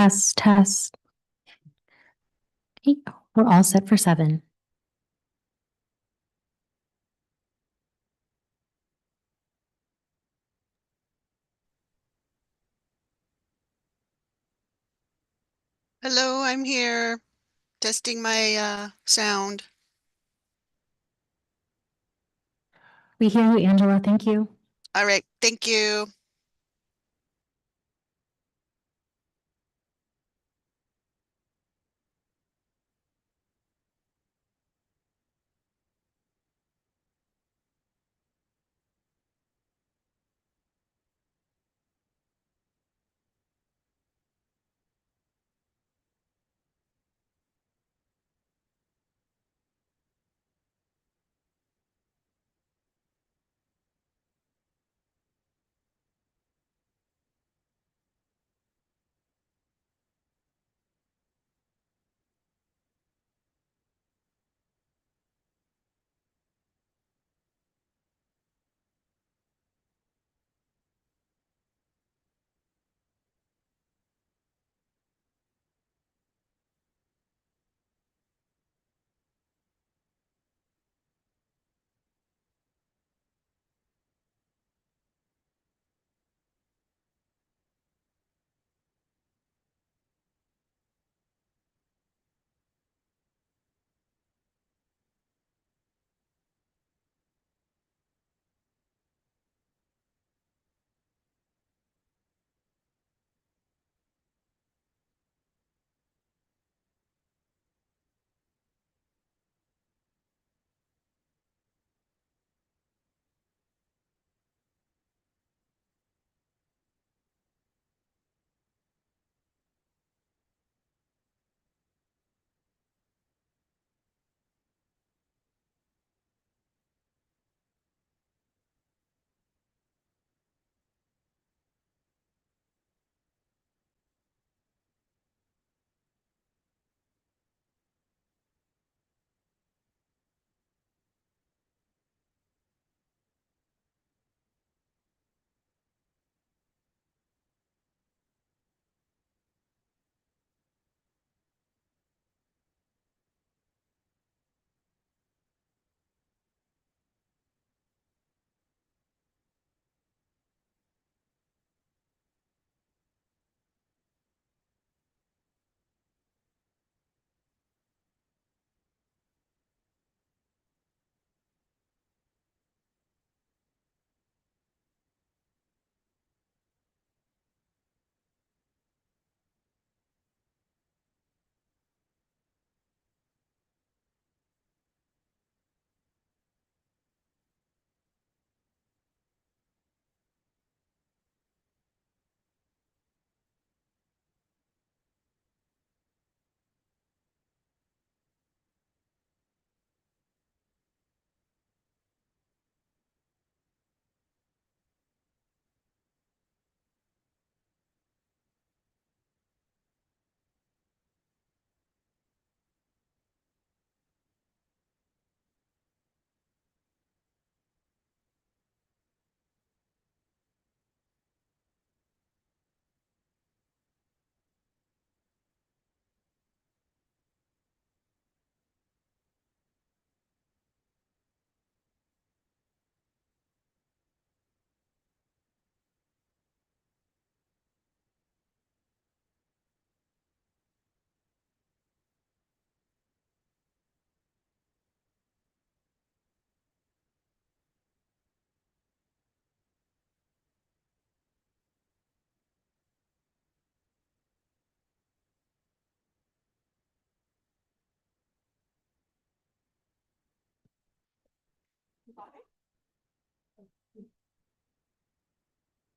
Test, test. Okay, we're all set for 7. Hello, I'm here. Testing my sound. We hear you, Angela. Thank you. All right, thank you.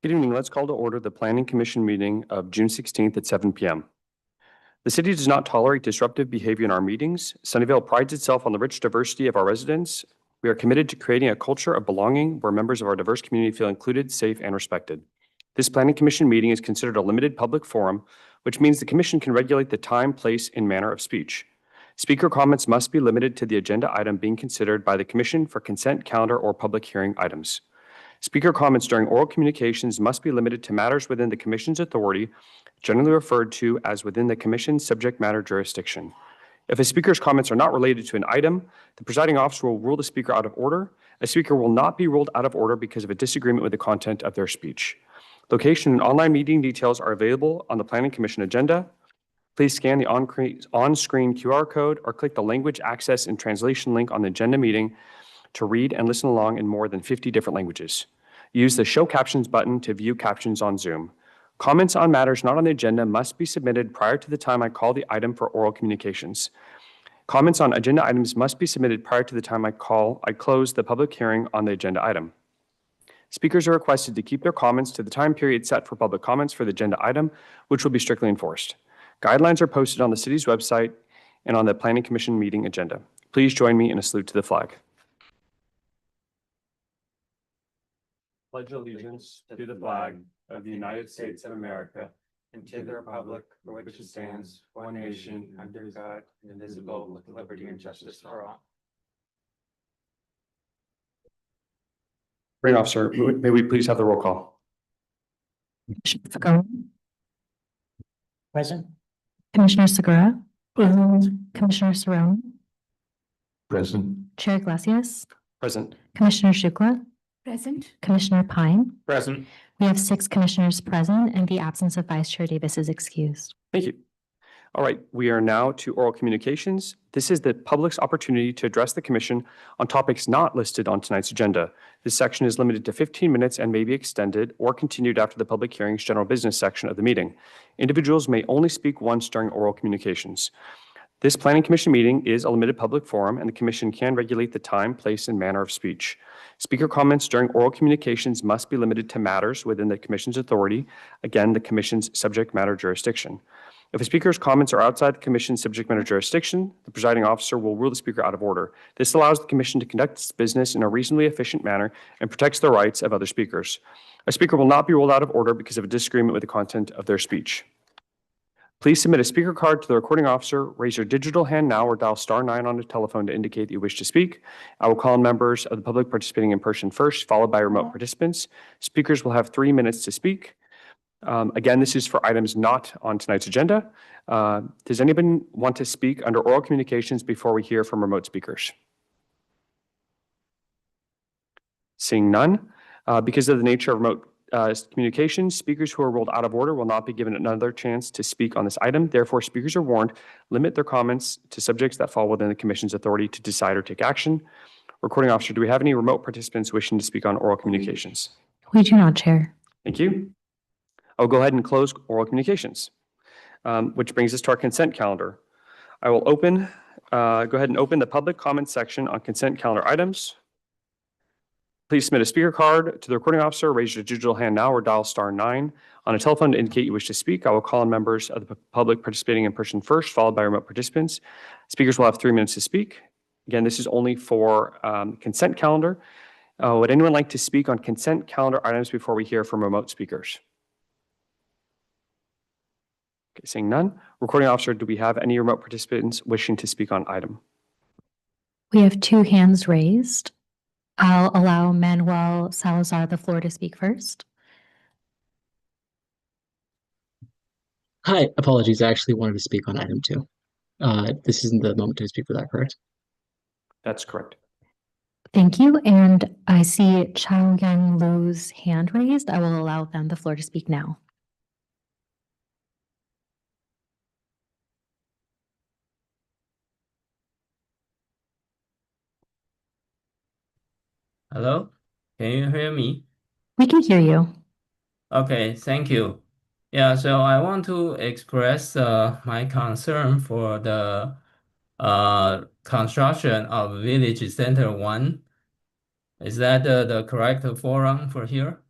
Good evening. Let's call to order the Planning Commission meeting of June 16th at 7 p.m. The city does not tolerate disruptive behavior in our meetings. Sunnyvale prides itself on the rich diversity of our residents. We are committed to creating a culture of belonging where members of our diverse community feel included, safe, and respected. This Planning Commission meeting is considered a limited public forum, which means the Commission can regulate the time, place, and manner of speech. Speaker comments must be limited to the agenda item being considered by the Commission for consent calendar or public hearing items. Speaker comments during oral communications must be limited to matters within the Commission's authority generally referred to as within the commission's subject matter jurisdiction. If a speaker's comments are not related to an item, the presiding officer will rule the speaker out of order. A speaker will not be ruled out of order because of a disagreement with the content of their speech. Location and online meeting details are available on the Planning Commission agenda. Please scan the on-screen QR code or click the language access and translation link on the agenda meeting to read and listen along in more than 50 different languages. Use the Show Captions button to view captions on Zoom. Comments on matters not on the agenda must be submitted prior to the time I call the item for oral communications. Comments on agenda items must be submitted prior to the time I close the public hearing on the agenda item. Speakers are requested to keep their comments to the time period set for public comments for the agenda item, which will be strictly enforced. Guidelines are posted on the city's website and on the Planning Commission meeting agenda. Please join me in a salute to the flag. Pledge allegiance to the flag of the United States of America and to the republic for which it stands, one nation, under God, indivisible, with liberty and justice for all. Hearing officer, may we please have the roll call? Commissioner Fagone, Present. Commissioner Segura, Commissioner Cerrone, Present. Chair Glacius, Present. Commissioner Shukla, Present. Commissioner Pine. Present. We have 6 commissioners present, and the absence of Vice Chair Davis is excused. Thank you. All right, we are now to oral communications. This is the public's opportunity to address the commission on topics not listed on tonight's agenda. This section is limited to 15 minutes and may be extended or continued after the public hearing's general business section of the meeting. Individuals may only speak once during oral communications. This Planning Commission meeting is a limited public forum, and the commission can regulate the time, place, and manner of speech. Speaker comments during oral communications must be limited to matters within the commission's authority, again, the commission's subject matter jurisdiction. If a speaker's comments are outside the commission's subject matter jurisdiction, the presiding officer will rule the speaker out of order. This allows the commission to conduct its business in a reasonably efficient manner and protects the rights of other speakers. A speaker will not be ruled out of order because of a disagreement with the content of their speech. Please submit a speaker card to the recording officer, raise your digital hand now, or dial *9 on the telephone to indicate that you wish to speak. I will call on members of the public participating in person first, followed by remote participants. Speakers will have 3 minutes to speak. Again, this is for items not on tonight's agenda. Does anybody want to speak under oral communications before we hear from remote speakers? Seeing none, because of the nature of remote communications, speakers who are ruled out of order will not be given another chance to speak on this item. Therefore, speakers are warned, limit their comments to subjects that fall within the commission's authority to decide or take action. Recording officer, do we have any remote participants wishing to speak on oral communications? We do not, Chair. Thank you. I'll go ahead and close oral communications, which brings us to our consent calendar. I will go ahead and open the public comment section on consent calendar items. Please submit a speaker card to the recording officer, raise your digital hand now, or dial *9 on a telephone to indicate you wish to speak. I will call on members of the public participating in person first, followed by remote participants. Speakers will have 3 minutes to speak. Again, this is only for consent calendar. Would anyone like to speak on consent calendar items before we hear from remote speakers? Okay, seeing none. Recording officer, do we have any remote participants wishing to speak on item? We have 2 hands raised. I'll allow Manuel Salazar the floor to speak first. Hi, apologies. I actually wanted to speak on item 2. This isn't the moment to speak for that, correct? That's correct. Thank you. And I see Chao Yang Lu's hand raised. I will allow them the floor to speak now. Hello, can you hear me? We can hear you. Okay, thank you. Yeah, so I want to express my concern for the construction of Village Center 1. Is that the correct forum for here?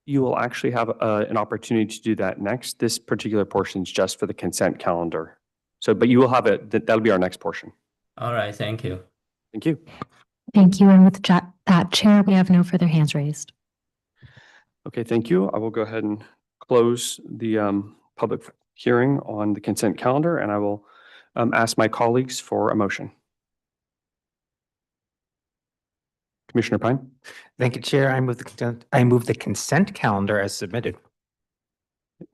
You will actually have an opportunity to do that next. This particular portion is just for the consent calendar. So, but you will have it, that'll be our next portion. All right, thank you. Thank you. Thank you. And with that, Chair, we have no further hands raised. Okay, thank you. I will go ahead and close the public hearing on the consent calendar, and I will ask my colleagues for a motion. Commissioner Pine? Thank you, Chair. I move the consent calendar as submitted.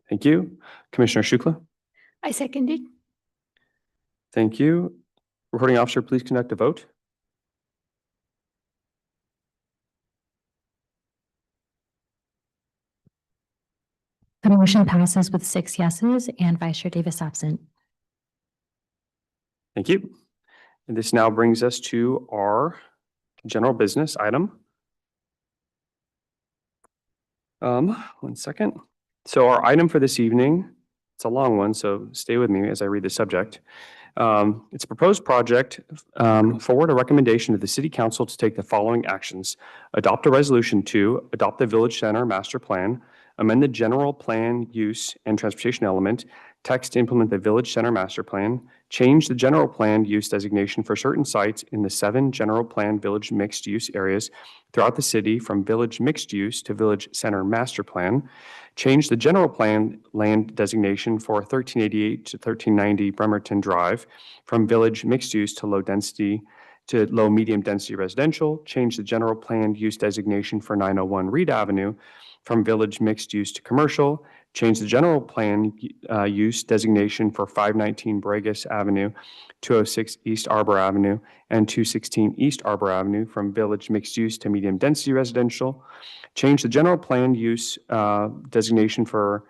Thank you. Commissioner Shukla. I seconded. Thank you. Recording officer, please conduct a vote. The motion passes with 6 yeses and Vice Chair Davis absent. Thank you. And this now brings us to our general business item. 1 second. So our item for this evening, it's a long one, so stay with me as I read the subject. It's a proposed project forward a recommendation to the City Council to take the following actions. Adopt a resolution to adopt the Village Center Master Plan, amend the general plan use and transportation element, text to implement the Village Center Master Plan, change the general plan use designation for certain sites in the 7 general plan village mixed use areas throughout the city from Village Mixed Use to Village Center Master Plan, change the general plan land designation for 1388 to 1390 Bremerton Drive from Village Mixed Use to low medium density residential, change the general plan use designation for 901 Reed Avenue from Village Mixed Use to commercial, change the general plan use designation for 519 Bragus Avenue, 206 East Arbor Avenue, and 216 East Arbor Avenue from Village Mixed Use to medium density residential, change the general plan use designation for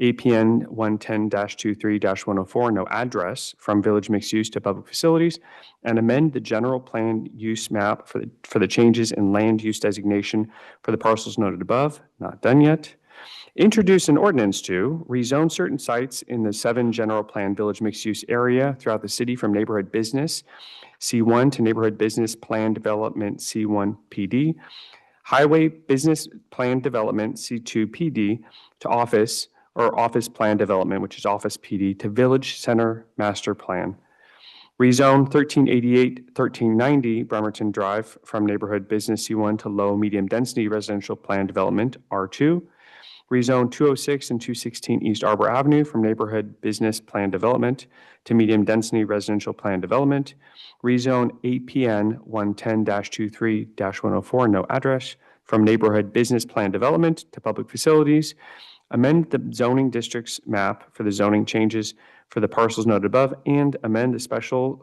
APN 110-23-104, no address, from Village Mixed Use to public facilities, and amend the general plan use map for the changes in land use designation for the parcels noted above, not done yet. Introduce an ordinance to rezone certain sites in the 7 general plan village mixed use area throughout the city from neighborhood business C1 to neighborhood business plan development C1 PD, highway business plan development C2 PD to office or office plan development, which is office PD, to village center master plan. Rezone 1388, 1390 Bremerton Drive from neighborhood business C1 to low medium density residential plan development R2. Rezone 206 and 216 East Arbor Avenue from neighborhood business plan development to medium density residential plan development. Rezone APN 110-23-104, no address, from neighborhood business plan development to public facilities. Amend the zoning districts map for the zoning changes for the parcels noted above, and amend the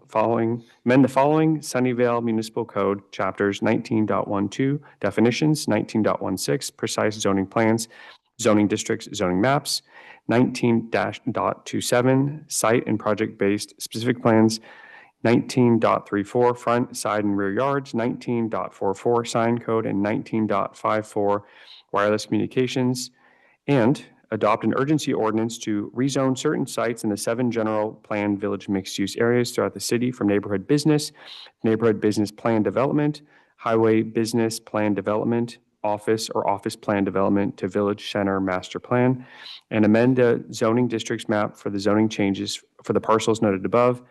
following Sunnyvale Municipal Code chapters 19.12 definitions, 19.16 precise zoning plans, zoning districts, zoning maps, 19.27 site and project-based specific plans, 19.34 front, side, and rear yards, 19.44 sign code, and 19.54 wireless communications, and adopt an urgency ordinance to rezone certain sites in the 7 general plan village mixed-use areas throughout the city from neighborhood business plan development, highway business plan development, office or office plan development to village center master plan, and amend the zoning districts map for the zoning changes for the parcels noted above,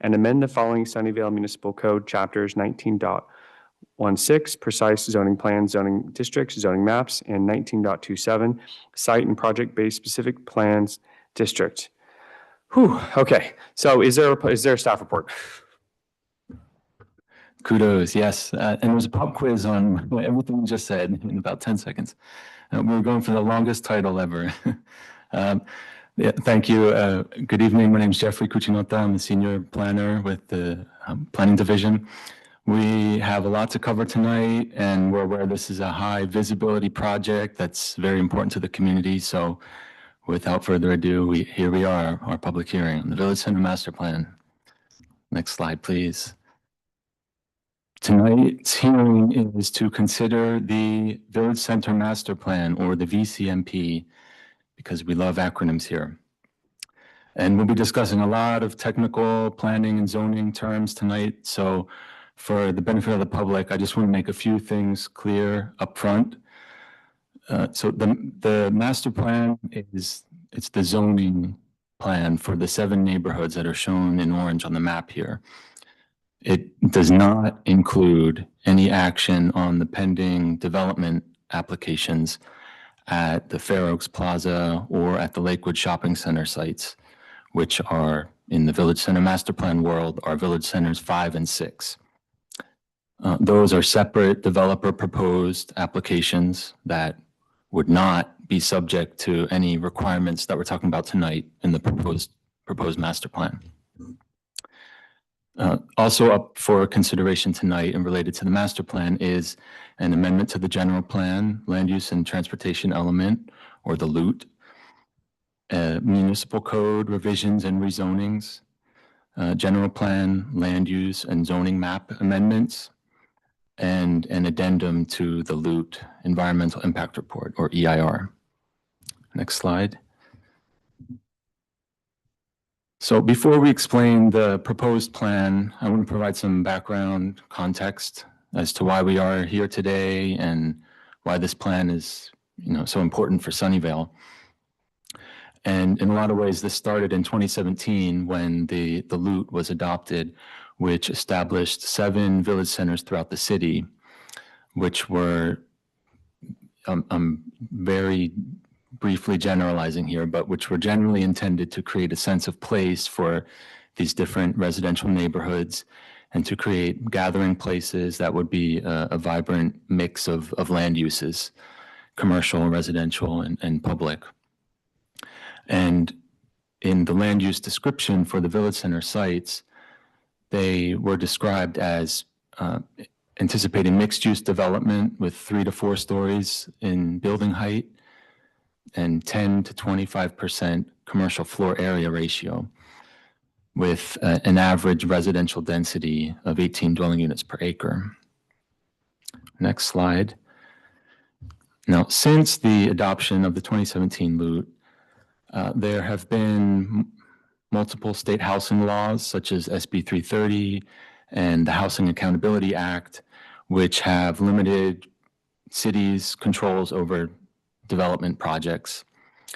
and amend the following Sunnyvale Municipal Code chapters 19.16 precise zoning plans, zoning districts, zoning maps, and 19.27 site and project-based specific plans district. Whew, okay. So is there a staff report? Kudos, yes. And there's a pop quiz on everything you just said in about 10 seconds. We're going for the longest title ever. Yeah, thank you. Good evening. My name is Jeffrey Cucinotta. I'm the senior planner with the Planning Division. We have a lot to cover tonight, and we're aware this is a high visibility project that's very important to the community. So without further ado, here we are, our public hearing on the Village Center Master Plan. Next slide, please. Tonight's hearing is to consider the Village Center Master Plan, or the VCMP, because we love acronyms here. And we'll be discussing a lot of technical planning and zoning terms tonight. So for the benefit of the public, I just want to make a few things clear up front. So the master plan it's the zoning plan for the 7 neighborhoods that are shown in orange on the map here. It does not include any action on the pending development applications at the Fair Oaks Plaza or at the Lakewood Shopping Center sites, which are in the Village Center Master Plan world, are Village Centers 5 and 6. Those are separate developer proposed applications that would not be subject to any requirements that we're talking about tonight in the proposed master plan. Also up for consideration tonight and related to the master plan is an amendment to the general plan, land use and transportation element, or the LUT, municipal code revisions and rezonings, general plan, land use and zoning map amendments, and an addendum to the LUT, Environmental Impact Report, or EIR. Next slide. So before we explain the proposed plan, I want to provide some background context as to why we are here today and why this plan is, so important for Sunnyvale. And in a lot of ways, this started in 2017 when the LUT was adopted, which established 7 village centers throughout the city, which were, I'm very briefly generalizing here, but which were generally intended to create a sense of place for these different residential neighborhoods and to create gathering places that would be a vibrant mix of land uses, commercial, residential, and public. And in the land use description for the village center sites, they were described as anticipating mixed use development with 3 to 4 stories in building height and 10 to 25% commercial floor area ratio with an average residential density of 18 dwelling units per acre. Next slide. Now, since the adoption of the 2017 LUT, there have been multiple state housing laws such as SB 330 and the Housing Accountability Act, which have limited cities' controls over development projects,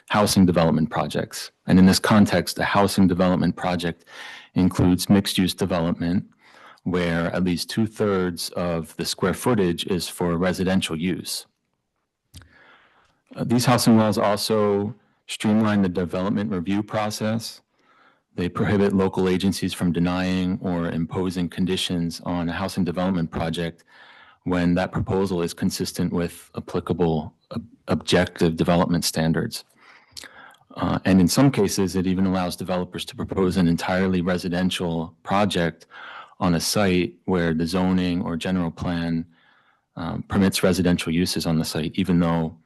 housing development projects. And in this context, a housing development project includes mixed-use development where at least 2/3 of the square footage is for residential use. These housing laws also streamline the development review process. They prohibit local agencies from denying or imposing conditions on a housing development project when that proposal is consistent with applicable objective development standards. And in some cases, it even allows developers to propose an entirely residential project on a site where the zoning or general plan permits residential uses on the site, even though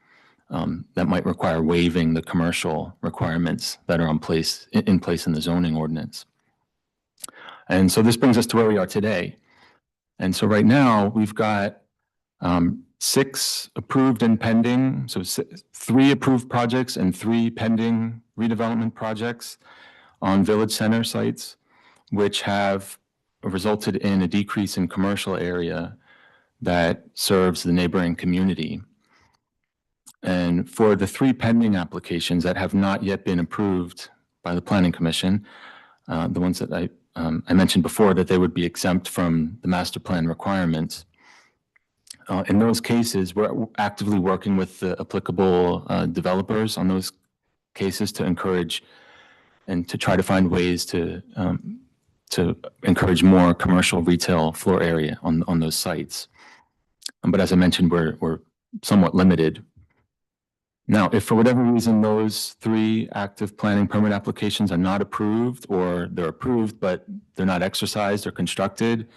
that might require waiving the commercial requirements that are in place in the zoning ordinance. And so this brings us to where we are today. And so right now we've got 6 approved and pending, so 3 approved projects and 3 pending redevelopment projects on village center sites, which have resulted in a decrease in commercial area that serves the neighboring community. And for the 3 pending applications that have not yet been approved by the Planning Commission, the ones that I mentioned before that they would be exempt from the master plan requirements. In those cases, we're actively working with the applicable developers on those cases to encourage and to try to find ways to encourage more commercial retail floor area on those sites. But as I mentioned, we're somewhat limited. Now, if for whatever reason those 3 active planning permit applications are not approved, or they're approved but they're not exercised or constructed,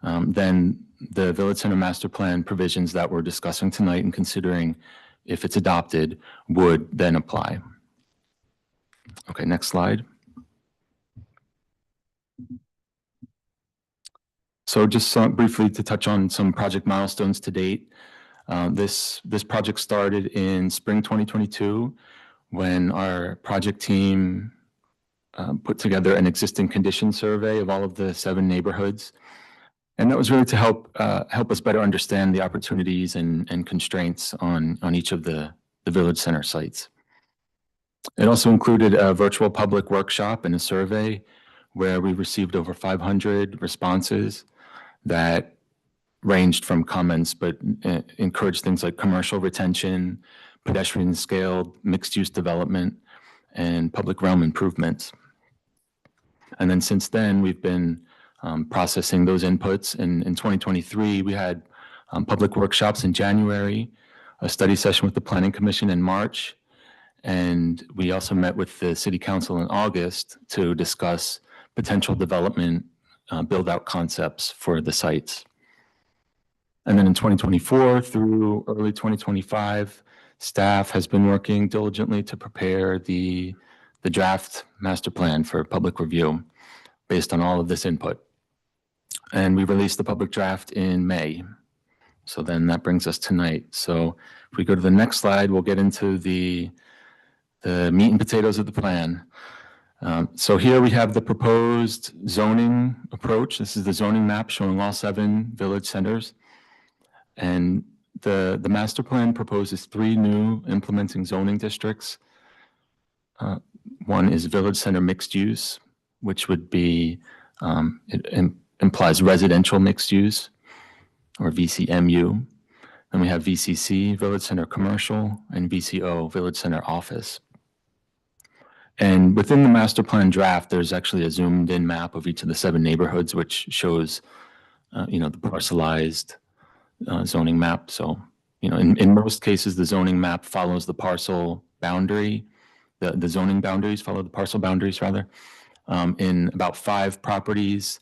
then the Village Center Master Plan provisions that we're discussing tonight and considering if it's adopted would then apply. Okay, next slide. So just briefly to touch on some project milestones to date. This project started in spring 2022 when our project team put together an existing condition survey of all of the 7 neighborhoods. And that was really to help us better understand the opportunities and constraints on each of the village center sites. It also included a virtual public workshop and a survey where we received over 500 responses that ranged from comments, but encouraged things like commercial retention, pedestrian scaled, mixed use development, and public realm improvements. And then since then, we've been processing those inputs. In 2023, we had public workshops in January, a study session with the Planning Commission in March. And we also met with the City Council in August to discuss potential development build-out concepts for the sites. And then in 2024 through early 2025, staff has been working diligently to prepare the draft master plan for public review based on all of this input. And we released the public draft in May. So then that brings us tonight. So if we go to the next slide, we'll get into the meat and potatoes of the plan. So here we have the proposed zoning approach. This is the zoning map showing all 7 village centers. And the master plan proposes 3 new implementing zoning districts. One is village center mixed use, which would be, it implies residential mixed use, or VCMU. Then we have VCC, village center commercial, and VCO, village center office. And within the master plan draft, there's actually a zoomed in map of each of the 7 neighborhoods, which shows, the parcelized zoning map. So, in most cases, the zoning map follows the parcel boundary. The zoning boundaries follow the parcel boundaries, rather. In about 5 properties,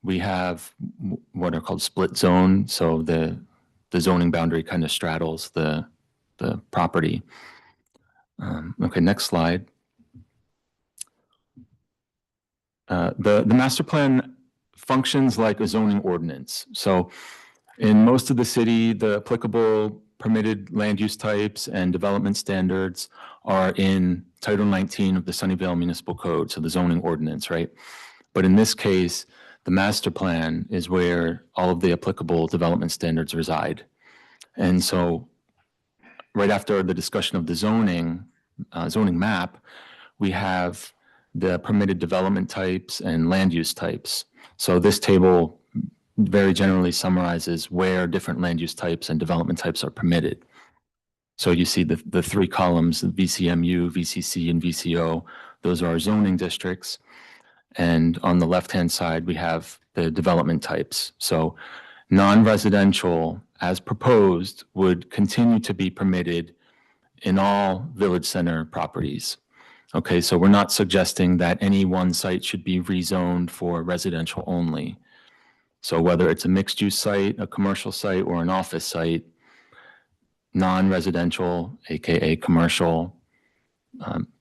we have what are called split zone. So the zoning boundary kind of straddles the property. Okay, next slide. The master plan functions like a zoning ordinance. So in most of the city, the applicable permitted land use types and development standards are in Title 19 of the Sunnyvale Municipal Code, so the zoning ordinance, right? But in this case, the master plan is where all of the applicable development standards reside. And so right after the discussion of the zoning map, we have the permitted development types and land use types. So this table very generally summarizes where different land use types and development types are permitted. So you see the 3 columns, VCMU, VCC, and VCO, those are our zoning districts. And on the left-hand side, we have the development types. So non-residential, as proposed, would continue to be permitted in all village center properties. Okay, so we're not suggesting that any one site should be rezoned for residential only. So whether it's a mixed-use site, a commercial site, or an office site, non-residential, AKA commercial,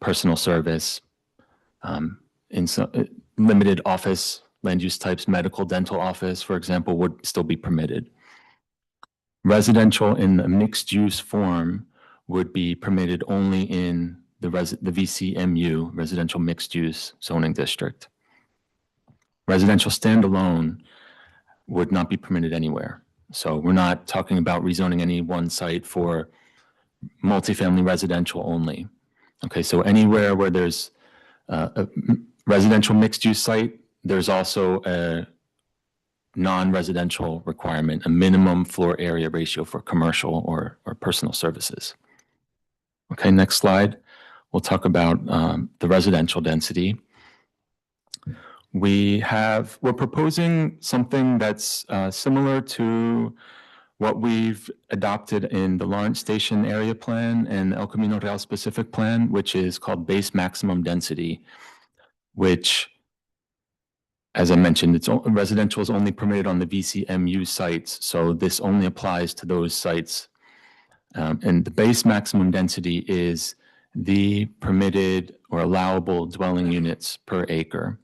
personal service, limited office land use types, medical, dental office, for example, would still be permitted. Residential in the mixed-use form would be permitted only in the VCMU, residential mixed-use zoning district. Residential standalone would not be permitted anywhere. So we're not talking about rezoning any one site for multifamily residential only. Okay, so anywhere where there's a residential mixed-use site, there's also a non-residential requirement, a minimum floor area ratio for commercial or personal services. Okay, next slide. We'll talk about the residential density. We're proposing something that's similar to what we've adopted in the Lawrence Station Area Plan and El Camino Real Specific Plan, which is called base maximum density, which, as I mentioned, residential is only permitted on the VCMU sites, so this only applies to those sites. And the base maximum density is the permitted or allowable dwelling units per acre.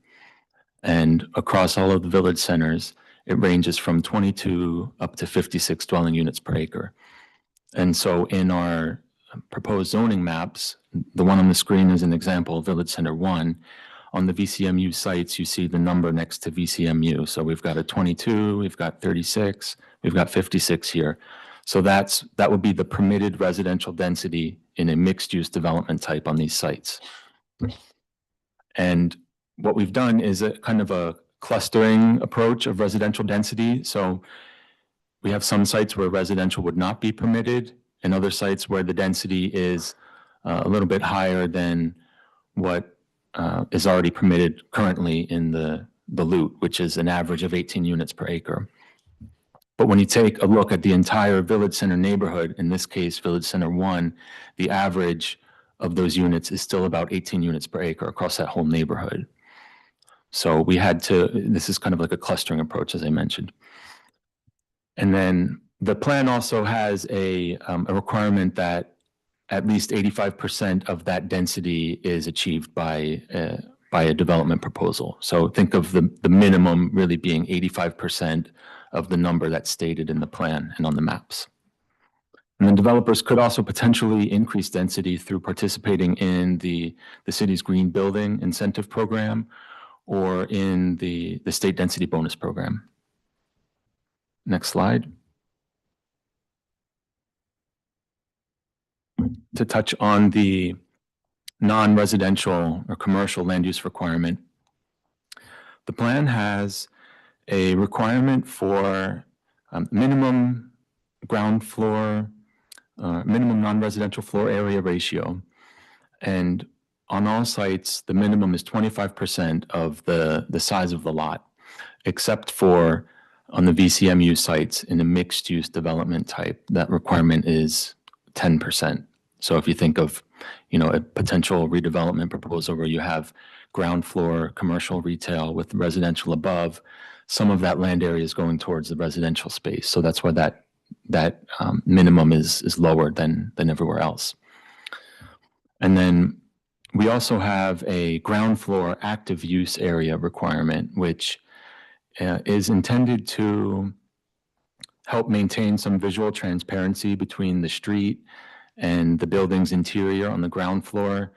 And across all of the village centers, it ranges from 22 up to 56 dwelling units per acre. And so in our proposed zoning maps, the one on the screen is an example, Village Center 1. On the VCMU sites, you see the number next to VCMU. So we've got a 22, we've got 36, we've got 56 here. So that would be the permitted residential density in a mixed-use development type on these sites. And what we've done is a kind of a clustering approach of residential density. So we have some sites where residential would not be permitted, and other sites where the density is a little bit higher than what is already permitted currently in the LUT, which is an average of 18 units per acre. But when you take a look at the entire Village Center neighborhood, in this case, Village Center 1, the average of those units is still about 18 units per acre across that whole neighborhood. So we had to, this is kind of like a clustering approach, as I mentioned. And then the plan also has a requirement that at least 85% of that density is achieved by a development proposal. So think of the minimum really being 85% of the number that's stated in the plan and on the maps. And then developers could also potentially increase density through participating in the city's green building incentive program or in the state density bonus program. Next slide. To touch on the non-residential or commercial land use requirement, the plan has a requirement for minimum ground floor, minimum non-residential floor area ratio. And on all sites, the minimum is 25% of the size of the lot, except for on the VCMU sites in a mixed-use development type, that requirement is 10%. So if you think of, a potential redevelopment proposal where you have ground floor commercial retail with residential above, some of that land area is going towards the residential space. So that's why that minimum is lower than everywhere else. And then we also have a ground floor active use area requirement, which is intended to help maintain some visual transparency between the street and the building's interior on the ground floor,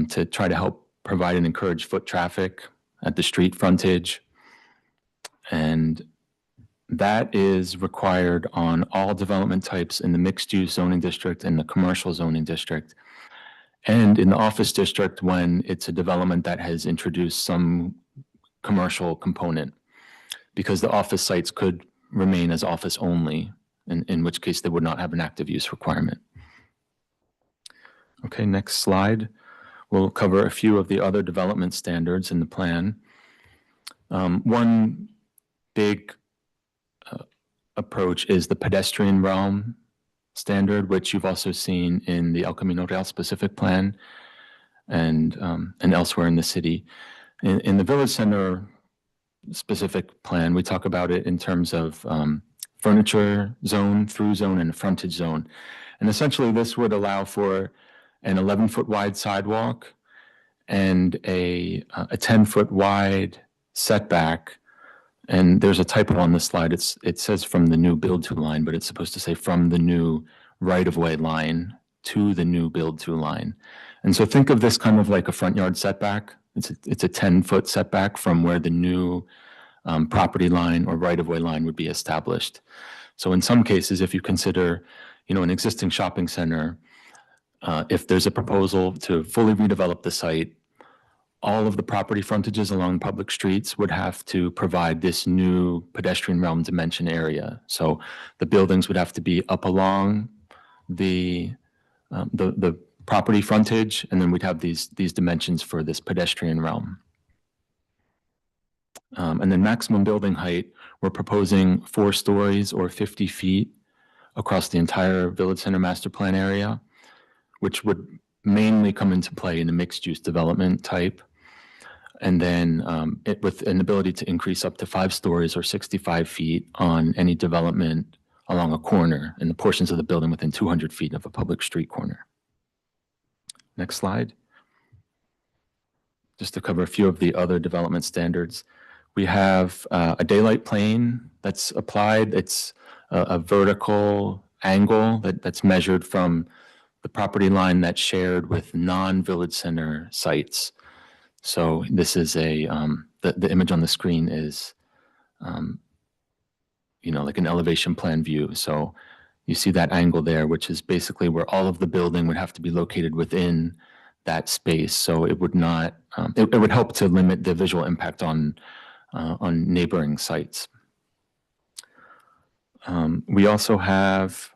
to try to help provide and encourage foot traffic at the street frontage. And that is required on all development types in the mixed-use zoning district and the commercial zoning district. And in the office district, when it's a development that has introduced some commercial component, because the office sites could remain as office only, in which case they would not have an active use requirement. Okay, next slide. We'll cover a few of the other development standards in the plan. One big approach is the pedestrian realm standard, which you've also seen in the El Camino Real specific plan and elsewhere in the city. In the Village Center specific plan, we talk about it in terms of furniture zone, through zone, and a frontage zone. And essentially this would allow for an 11-foot wide sidewalk and a 10-foot wide setback. And there's a typo on the slide. It says from the new build to line, but it's supposed to say from the new right-of-way line to the new build to line. And so think of this kind of like a front yard setback. It's a 10-foot setback from where the new property line or right-of-way line would be established. So in some cases, if you consider, an existing shopping center, if there's a proposal to fully redevelop the site, all of the property frontages along public streets would have to provide this new pedestrian realm dimension area. So the buildings would have to be up along the property frontage, and then we'd have these dimensions for this pedestrian realm. And then maximum building height, we're proposing 4 stories or 50 feet across the entire Village Center master plan area, which would mainly come into play in a mixed-use development type. And then with an ability to increase up to 5 stories or 65 feet on any development along a corner in the portions of the building within 200 feet of a public street corner. Next slide. Just to cover a few of the other development standards. We have a daylight plane that's applied. It's a vertical angle that's measured from the property line that's shared with non-Village Center sites. So this is the image on the screen is, like an elevation plan view. So you see that angle there, which is basically where all of the building would have to be located within that space. So it would not, it would help to limit the visual impact on neighboring sites. We also have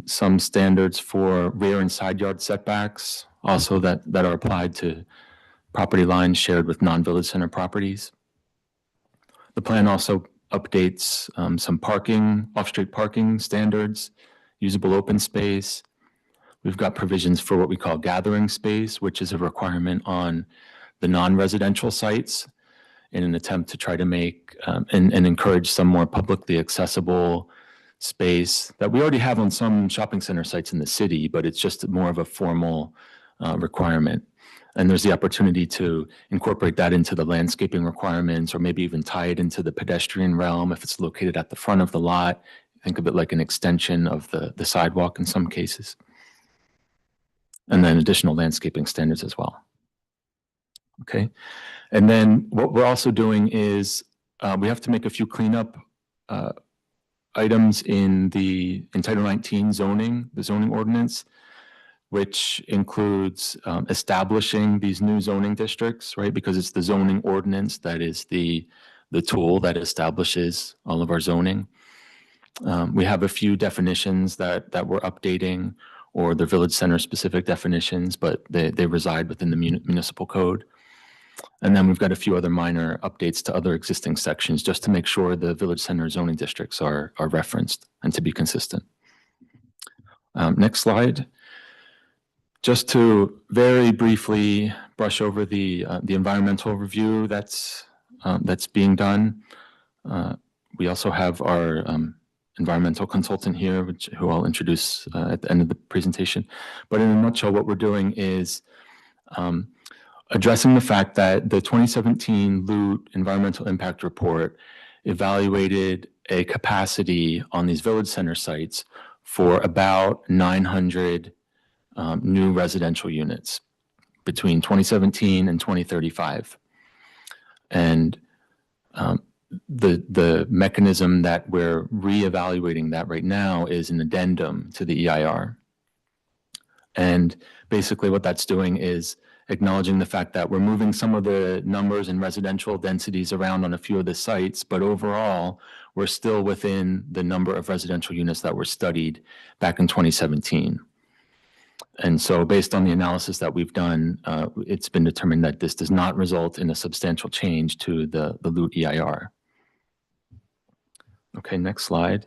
some standards for rear and side yard setbacks, also that are applied to property lines shared with non-Village Center properties. The plan also updates some parking, off-street parking standards, usable open space. We've got provisions for what we call gathering space, which is a requirement on the non-residential sites in an attempt to try to make and encourage some more publicly accessible space that we already have on some shopping center sites in the city, but it's just more of a formal requirement. And there's the opportunity to incorporate that into the landscaping requirements, or maybe even tie it into the pedestrian realm if it's located at the front of the lot. Think of it like an extension of the sidewalk in some cases. And then additional landscaping standards as well. Okay. And then what we're also doing is we have to make a few cleanup items in Title 19 zoning, the zoning ordinance, which includes establishing these new zoning districts, right? Because it's the zoning ordinance that is the tool that establishes all of our zoning. We have a few definitions that we're updating, or the village center specific definitions, but they reside within the municipal code. And then we've got a few other minor updates to other existing sections just to make sure the village center zoning districts are referenced and to be consistent. Next slide. Just to very briefly brush over the environmental review that's being done. We also have our environmental consultant here, who I'll introduce at the end of the presentation. But in a nutshell, what we're doing is addressing the fact that the 2017 LUT Environmental Impact Report evaluated a capacity on these village center sites for about 900 new residential units between 2017 and 2035. And the mechanism that we're reevaluating that right now is an addendum to the EIR. And basically what that's doing is acknowledging the fact that we're moving some of the numbers and residential densities around on a few of the sites, but overall, we're still within the number of residential units that were studied back in 2017. And so based on the analysis that we've done, it's been determined that this does not result in a substantial change to the LUT EIR. Okay, next slide.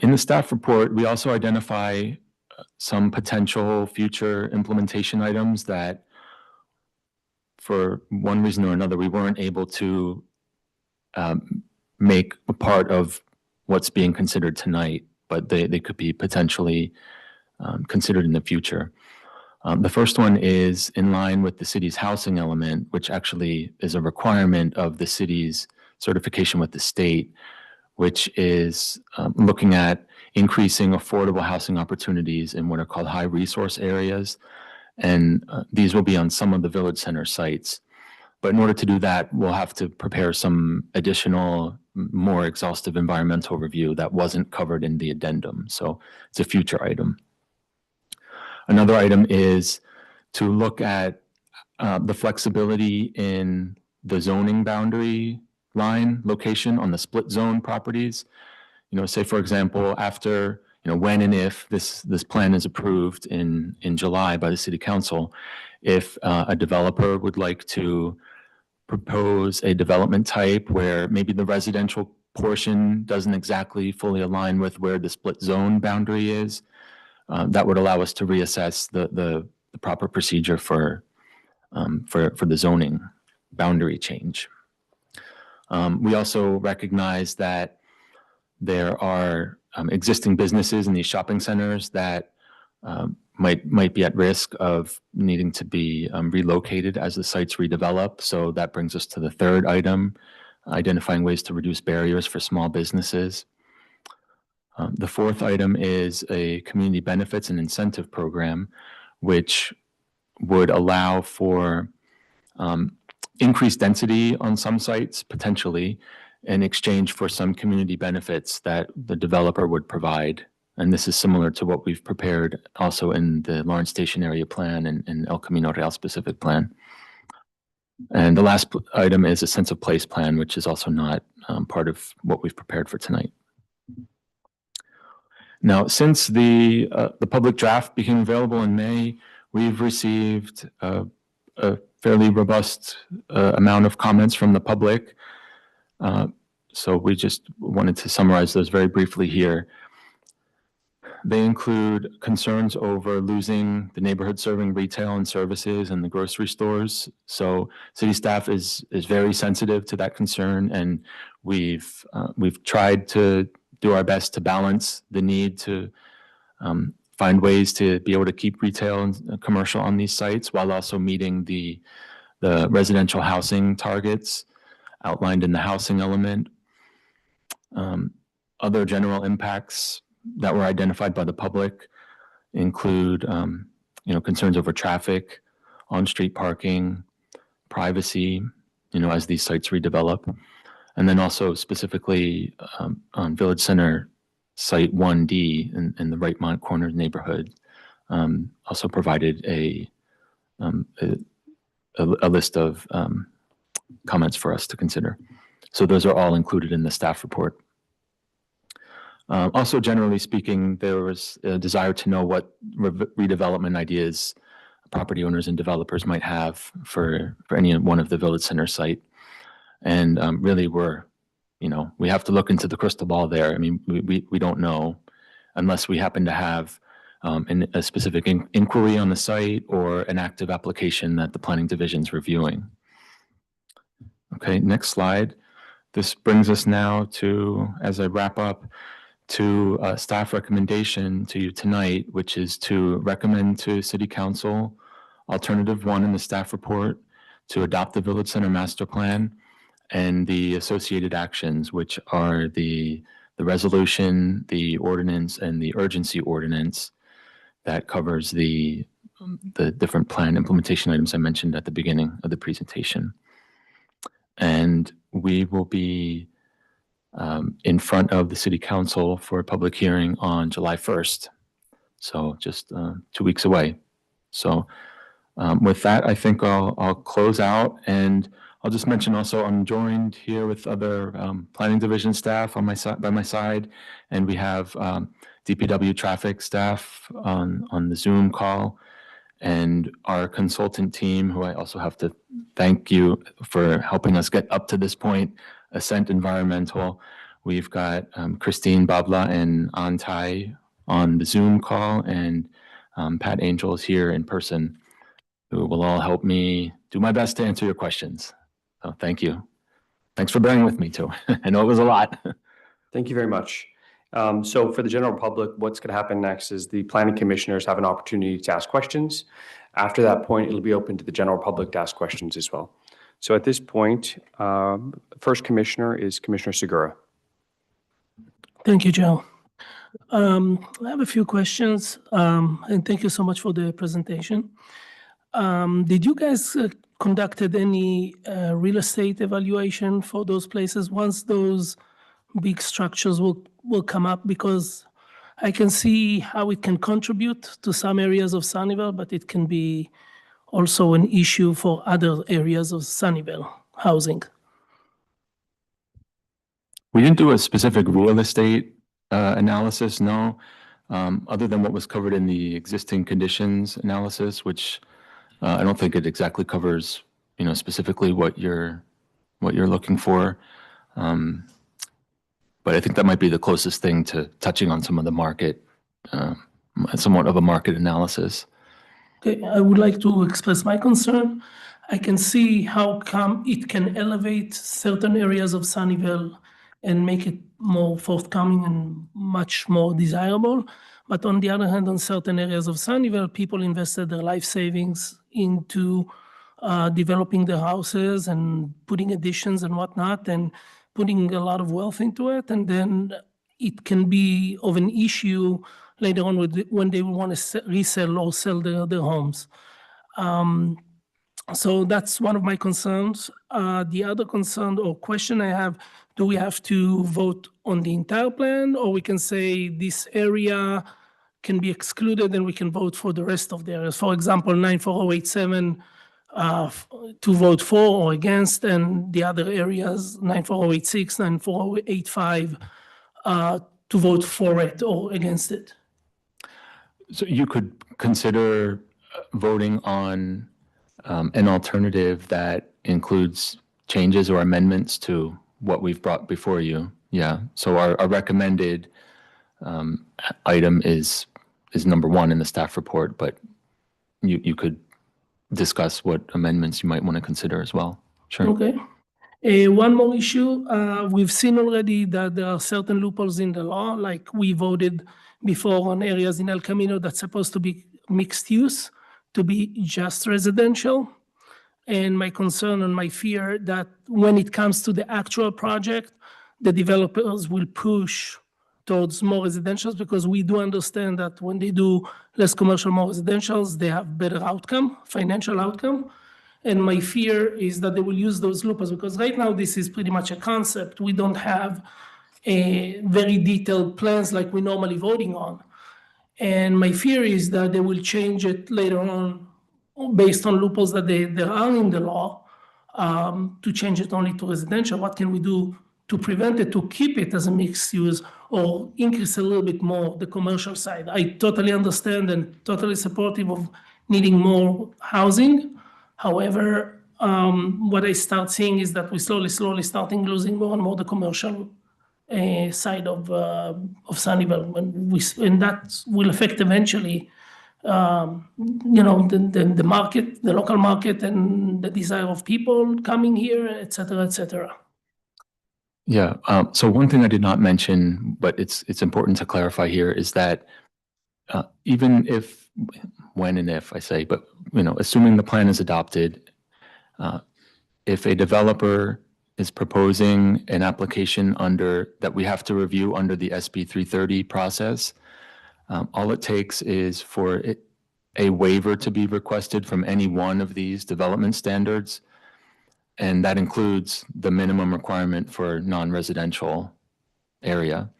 In the staff report, we also identify some potential future implementation items that, for one reason or another, we weren't able to make a part of what's being considered tonight, but they could be potentially considered in the future. The first one is in line with the city's housing element, which actually is a requirement of the city's certification with the state, which is looking at increasing affordable housing opportunities in what are called high resource areas. And these will be on some of the village center sites. But in order to do that, we'll have to prepare some additional, more exhaustive environmental review that wasn't covered in the addendum. So it's a future item. Another item is to look at the flexibility in the zoning boundary line location on the split zone properties. You know, say for example, after, you know, when and if this plan is approved in July by the city council, if a developer would like to propose a development type where maybe the residential portion doesn't exactly fully align with where the split zone boundary is, that would allow us to reassess the proper procedure for the zoning boundary change. We also recognize that there are existing businesses in these shopping centers that might be at risk of needing to be relocated as the sites redevelop. So that brings us to the third item, identifying ways to reduce barriers for small businesses. The fourth item is a community benefits and incentive program, which would allow for increased density on some sites, potentially, in exchange for some community benefits that the developer would provide. And this is similar to what we've prepared also in the Lawrence Station Area Plan and El Camino Real specific plan. And the last item is a sense of place plan, which is also not part of what we've prepared for tonight. Now, since the public draft became available in May, we've received a fairly robust amount of comments from the public. So we just wanted to summarize those very briefly here. They include concerns over losing the neighborhood serving retail and services and the grocery stores. So city staff is very sensitive to that concern, and we've tried to do our best to balance the need to find ways to be able to keep retail and commercial on these sites while also meeting the residential housing targets outlined in the housing element. Other general impacts that were identified by the public include, concerns over traffic, on-street parking, privacy, as these sites redevelop. And then also specifically on Village Center Site 1D in the Wrightmont Corners neighborhood, also provided a list of comments for us to consider. So those are all included in the staff report. Also, generally speaking, there was a desire to know what redevelopment ideas property owners and developers might have for any one of the Village Center site. And really, we have to look into the crystal ball there. I mean, we don't know unless we happen to have a specific inquiry on the site or an active application that the planning division's reviewing. Okay, next slide. This brings us now to, as I wrap up, to a staff recommendation to you tonight, which is to recommend to City Council Alternative 1 in the staff report to adopt the Village Center Master Plan and the associated actions, which are the resolution, the ordinance, and the urgency ordinance that covers the different plan implementation items I mentioned at the beginning of the presentation. And we will be in front of the City Council for a public hearing on July 1st. So just 2 weeks away. So with that, I think I'll close out, and I'll just mention also I'm joined here with other planning division staff on my side, by my side, and we have DPW traffic staff on the Zoom call, and our consultant team, who I also have to thank you for helping us get up to this point, Ascent Environmental. We've got Christine Babla and Antai on the Zoom call, and Pat Angel is here in person, who will all help me do my best to answer your questions. So thank you. Thanks for bearing with me too. I know it was a lot. Thank you very much. So for the general public, what's going to happen next is the planning commissioners have an opportunity to ask questions. After that point, it'll be open to the general public to ask questions as well. So at this point, first commissioner is Commissioner Segura. Thank you, Joe. I have a few questions, and thank you so much for the presentation. Did you guys conducted any real estate evaluation for those places once those big structures will come up? Because I can see how it can contribute to some areas of Sunnyvale, but it can be also an issue for other areas of Sunnyvale housing. We didn't do a specific real estate analysis, no, other than what was covered in the existing conditions analysis, which I don't think it exactly covers, specifically what you're looking for. But I think that might be the closest thing to touching on some of the market, somewhat of a market analysis. Okay, I would like to express my concern. I can see how come it can elevate certain areas of Sunnyvale and make it more forthcoming and much more desirable. But on the other hand, on certain areas of Sunnyvale, people invested their life savings into developing their houses and putting additions and whatnot, and putting a lot of wealth into it. And then it can be of an issue later on when they want to resell or sell their homes. So that's one of my concerns. The other concern or question I have, do we have to vote on the entire plan, or we can say this area can be excluded and we can vote for the rest of the areas? For example, 94087 to vote for or against, and the other areas, 94086, 94085, to vote for it or against it. So you could consider voting on an alternative that includes changes or amendments to what we've brought before you. Yeah. So our recommended item is number one in the staff report, but you could discuss what amendments you might want to consider as well. Sure. Okay. One more issue. We've seen already that there are certain loopholes in the law, like we voted before on areas in El Camino that's supposed to be mixed use, to be just residential. And my concern and my fear that when it comes to the actual project, the developers will push towards more residentials, because we do understand that when they do less commercial, more residentials, they have better outcome, financial outcome. And my fear is that they will use those loopholes, because right now this is pretty much a concept. We don't have a very detailed plans like we normally voting on. And my fear is that they will change it later on based on loopholes that there are in the law, to change it only to residential. What can we do to prevent it, to keep it as a mixed use, or increase a little bit more the commercial side? I totally understand and totally supportive of needing more housing. However, what I start seeing is that we slowly starting losing more and more the commercial side of Sunnyvale, and that will affect eventually, the market, the local market, and the desire of people coming here, et cetera, et cetera. Yeah. So one thing I did not mention, but it's important to clarify here, is that even if, when and if I say, but assuming the plan is adopted, if a developer is proposing an application that we have to review under the SB 330 process, all it takes is for a waiver to be requested from any one of these development standards. And that includes the minimum requirement for non-residential area.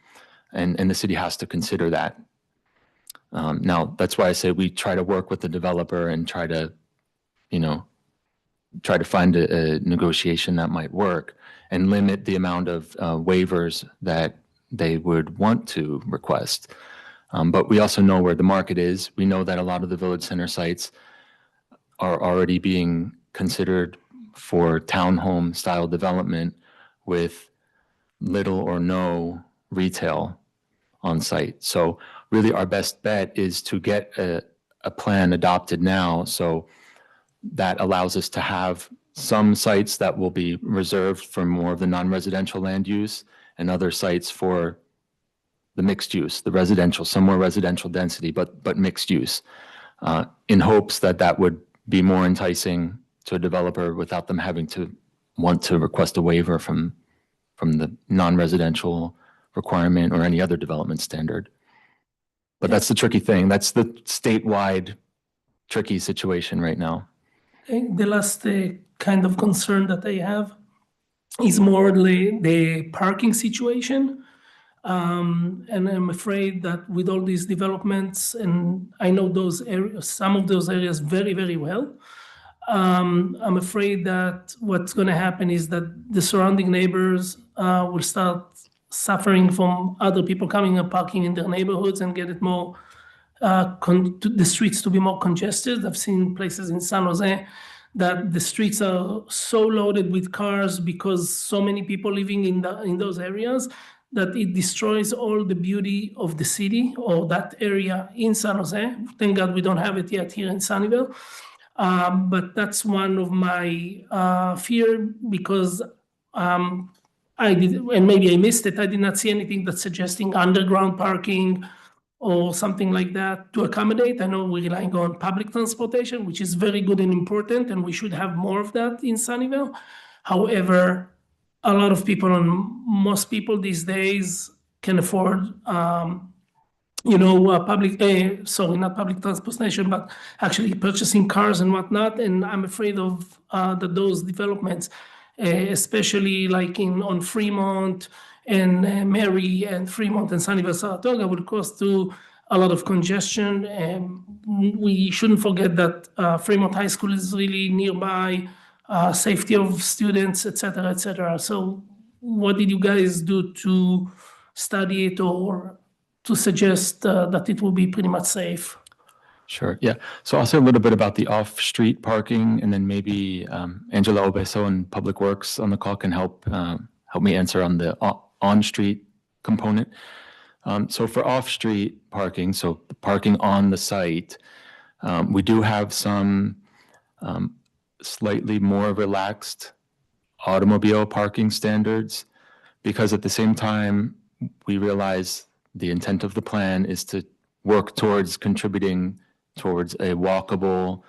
And the city has to consider that. Now, that's why I say we try to work with the developer and try to find a negotiation that might work and limit the amount of waivers that they would want to request. But we also know where the market is. We know that a lot of the village center sites are already being considered for townhome style development with little or no retail on site. So really our best bet is to get a plan adopted now, so that allows us to have some sites that will be reserved for more of the non-residential land use, and other sites for the mixed use, the residential, some more residential density, but mixed use, in hopes that would be more enticing to a developer without them having to want to request a waiver from the non-residential requirement or any other development standard. But that's the tricky thing. That's the statewide tricky situation right now. The last kind of concern that I have is more the parking situation. And I'm afraid that with all these developments, and I know those areas, some of those areas very, very well, I'm afraid that what's going to happen is that the surrounding neighbors will start suffering from other people coming and parking in their neighborhoods, and get it more the streets to be more congested. I've seen places in San Jose that the streets are so loaded with cars because so many people living in those areas that it destroys all the beauty of the city or that area in San Jose. Thank God we don't have it yet here in Sunnyvale. But that's one of my fear, because I did, and maybe I missed it, I did not see anything that's suggesting underground parking or something like that to accommodate. I know we're relying on public transportation, which is very good and important, and we should have more of that in Sunnyvale. However, a lot of people, and most people these days, can afford not public transportation, but actually purchasing cars and whatnot. And I'm afraid of that those developments, especially like on Fremont and Mary and Fremont and Sunnyvale, Saratoga, will cause to a lot of congestion. And we shouldn't forget that Fremont High School is really nearby, safety of students, et cetera, et cetera. So what did you guys do to study it or to suggest that it will be pretty much safe? Sure. Yeah. So I'll say a little bit about the off-street parking, and then maybe Angela Obeso in Public Works on the call can help help me answer on the on-street component. So for off-street parking, so the parking on the site, we do have some slightly more relaxed automobile parking standards, because at the same time, we realize the intent of the plan is to work towards contributing towards a walkable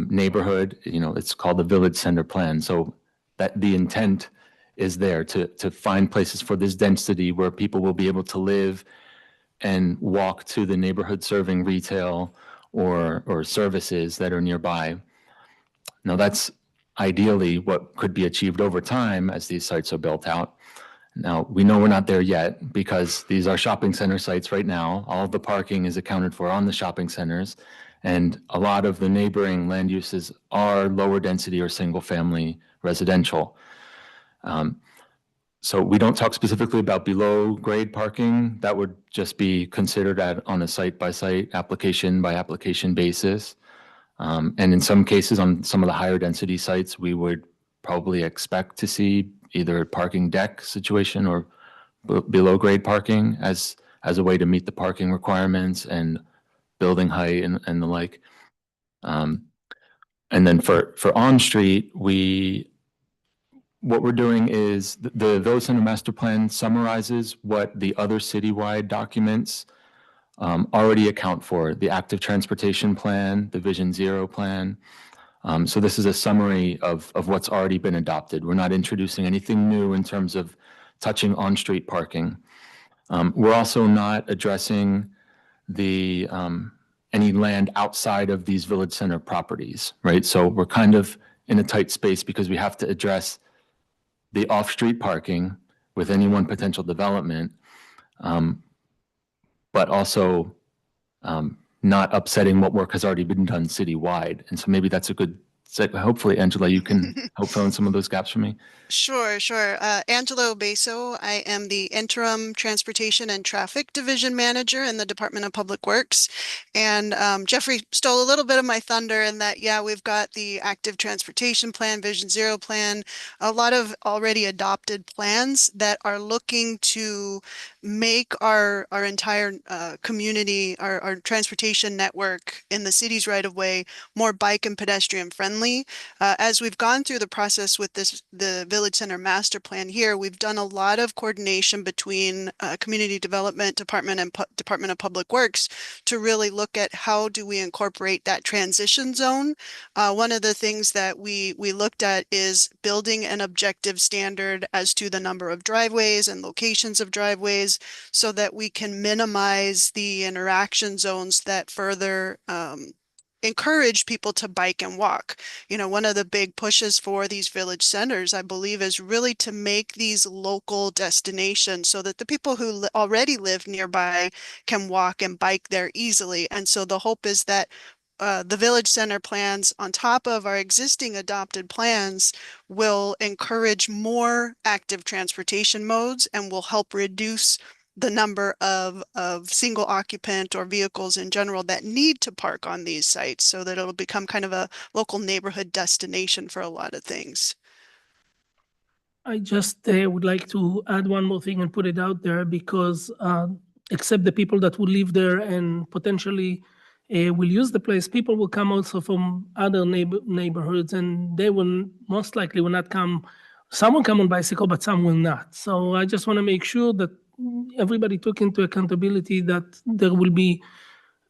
neighborhood. You know, it's called the Village Center Plan. So that the intent is there to find places for this density where people will be able to live and walk to the neighborhood serving retail or services that are nearby. Now, that's ideally what could be achieved over time as these sites are built out. Now, we know we're not there yet because these are shopping center sites right now. All of the parking is accounted for on the shopping centers, and a lot of the neighboring land uses are lower density or single family residential. So we don't talk specifically about below grade parking. That would just be considered on a site by site, application by application basis. And in some cases, on some of the higher density sites, we would probably expect to see either a parking deck situation or below grade parking as a way to meet the parking requirements and building height and the like. And then for on street, what we're doing is the Village Center Master Plan summarizes what the other citywide documents already account for: the active transportation plan, the Vision Zero plan. So this is a summary of what's already been adopted. We're not introducing anything new in terms of touching on-street parking. We're also not addressing any land outside of these Village Center properties, right? So we're kind of in a tight space because we have to address the off-street parking with any one potential development, but also not upsetting what work has already been done citywide. And so maybe that's a good segue. Hopefully, Angela, you can help fill in some of those gaps for me. Sure. Angelo Beso. I am the Interim Transportation and Traffic Division Manager in the Department of Public Works. And Jeffrey stole a little bit of my thunder in that, yeah, we've got the Active Transportation Plan, Vision Zero Plan, a lot of already adopted plans that are looking to make our entire community, our transportation network in the city's right of way more bike and pedestrian friendly. As we've gone through the process with the Village Center Master Plan here, we've done a lot of coordination between Community Development Department and Department of Public Works to really look at how do we incorporate that transition zone. One of the things that we looked at is building an objective standard as to the number of driveways and locations of driveways so that we can minimize the interaction zones that further encourage people to bike and walk. You know, one of the big pushes for these village centers, I believe, is really to make these local destinations so that the people who already live nearby can walk and bike there easily. And so the hope is that the village center plans on top of our existing adopted plans will encourage more active transportation modes and will help reduce the number of single occupant or vehicles in general that need to park on these sites so that it'll become kind of a local neighborhood destination for a lot of things. I just would like to add one more thing and put it out there because except the people that will live there and potentially will use the place, people will come also from other neighborhoods and they will most likely will not come. Some will come on bicycle, but some will not. So I just want to make sure that everybody took into accountability that there will be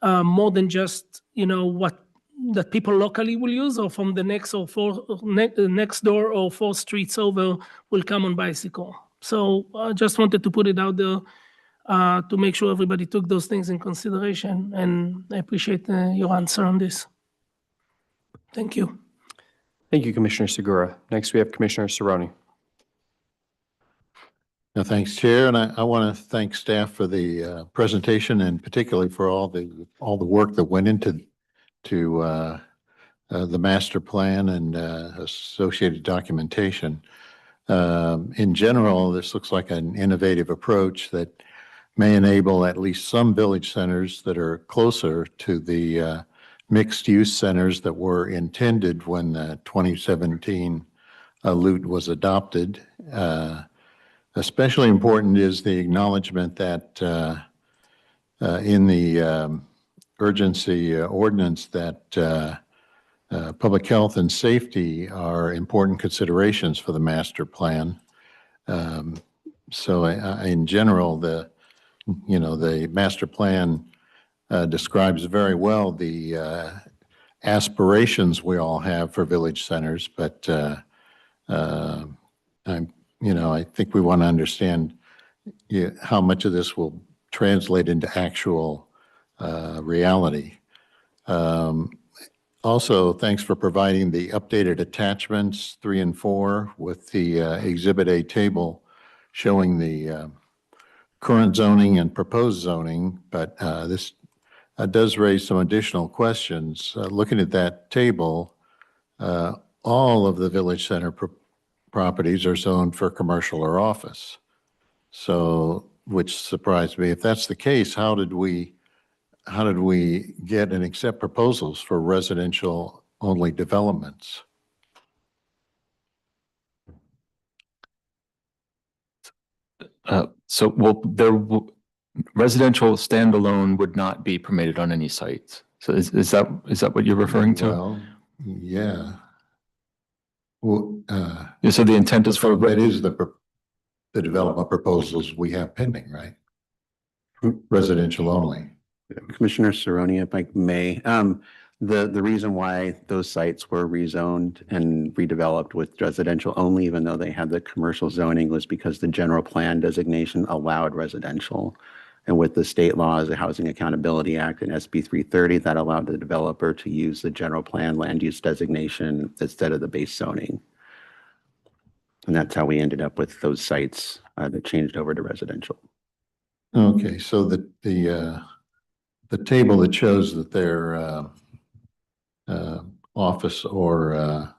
more than just, you know, what that people locally will use or from the next door or 4 streets over will come on bicycle. So I just wanted to put it out there to make sure everybody took those things in consideration. And I appreciate your answer on this. Thank you. Thank you, Commissioner Segura. Next, we have Commissioner Cerrone. Thanks, Chair, and I want to thank staff for the presentation and particularly for all the work that went into the master plan and associated documentation. In general, this looks like an innovative approach that may enable at least some village centers that are closer to the mixed-use centers that were intended when the 2017 LUT was adopted. Especially important is the acknowledgement that in the urgency ordinance that public health and safety are important considerations for the master plan. So in general, the master plan describes very well the aspirations we all have for village centers, but I think we want to understand how much of this will translate into actual reality. Also, thanks for providing the updated attachments 3 and 4 with the Exhibit A table showing the current zoning and proposed zoning, but this does raise some additional questions. Looking at that table, all of the village center properties are zoned for commercial or office. So, which surprised me. If that's the case, how did we get and accept proposals for residential only developments? Residential standalone would not be permitted on any sites. So is that what you're referring to? Well, yeah. Well, Yeah, so the intent is for that is the development proposals we have pending, right? Residential only. Commissioner Cerrone, if I may, the reason why those sites were rezoned and redeveloped with residential only, even though they had the commercial zoning, was because the general plan designation allowed residential. And with the state laws, the Housing Accountability Act and SB 330, that allowed the developer to use the general plan land use designation instead of the base zoning. And that's how we ended up with those sites that changed over to residential. Okay, so the table that shows that they're office or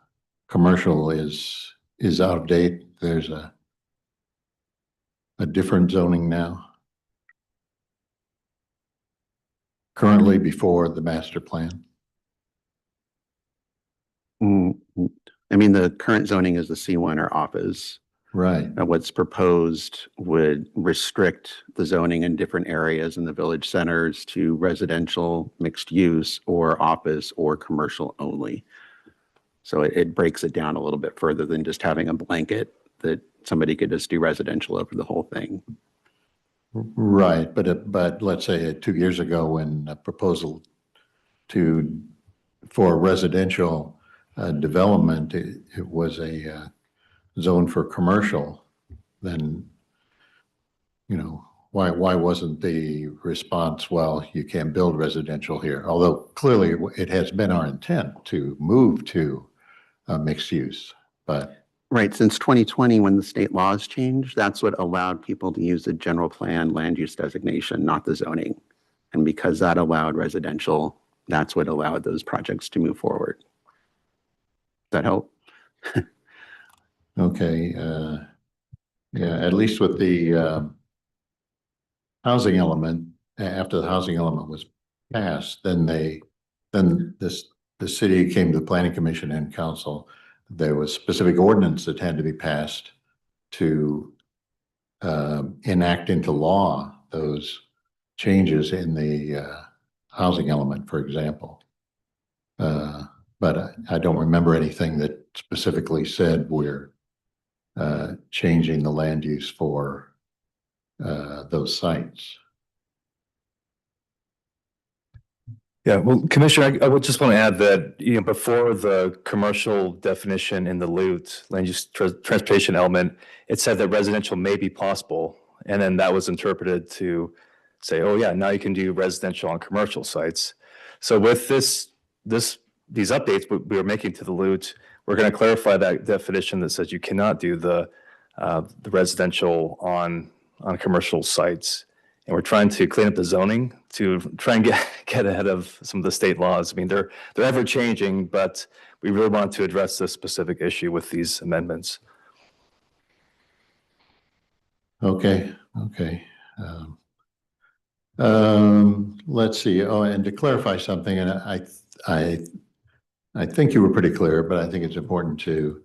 commercial is out of date. There's a different zoning now. Currently before the master plan. I mean, the current zoning is the C1 or office. Right. What's proposed would restrict the zoning in different areas in the village centers to residential, mixed use, or office or commercial only. So it breaks it down a little bit further than just having a blanket that somebody could just do residential over the whole thing. Right, but let's say 2 years ago when a proposal for residential development, it was a zone for commercial, then, why wasn't the response, well, you can't build residential here? Although clearly it has been our intent to move to mixed use, but. Right, since 2020, when the state laws changed, that's what allowed people to use the general plan land use designation, not the zoning. And because that allowed residential, that's what allowed those projects to move forward. Does that help? Okay, yeah, at least with the housing element, after the housing element was passed, then the city came to the Planning Commission and Council. There was specific ordinance that had to be passed to enact into law those changes in the housing element, for example. But I don't remember anything that specifically said we're changing the land use for those sites. Yeah, well, Commissioner, I would just want to add that, before the commercial definition in the LUT, land use transportation element, it said that residential may be possible. And then that was interpreted to say, oh yeah, now you can do residential on commercial sites. So with these updates we are making to the LUT, we're going to clarify that definition that says you cannot do the residential on commercial sites. And we're trying to clean up the zoning to try and get ahead of some of the state laws. I mean, they're ever changing, but we really want to address this specific issue with these amendments. Okay. Let's see. Oh, and to clarify something, and I think you were pretty clear, but I think it's important to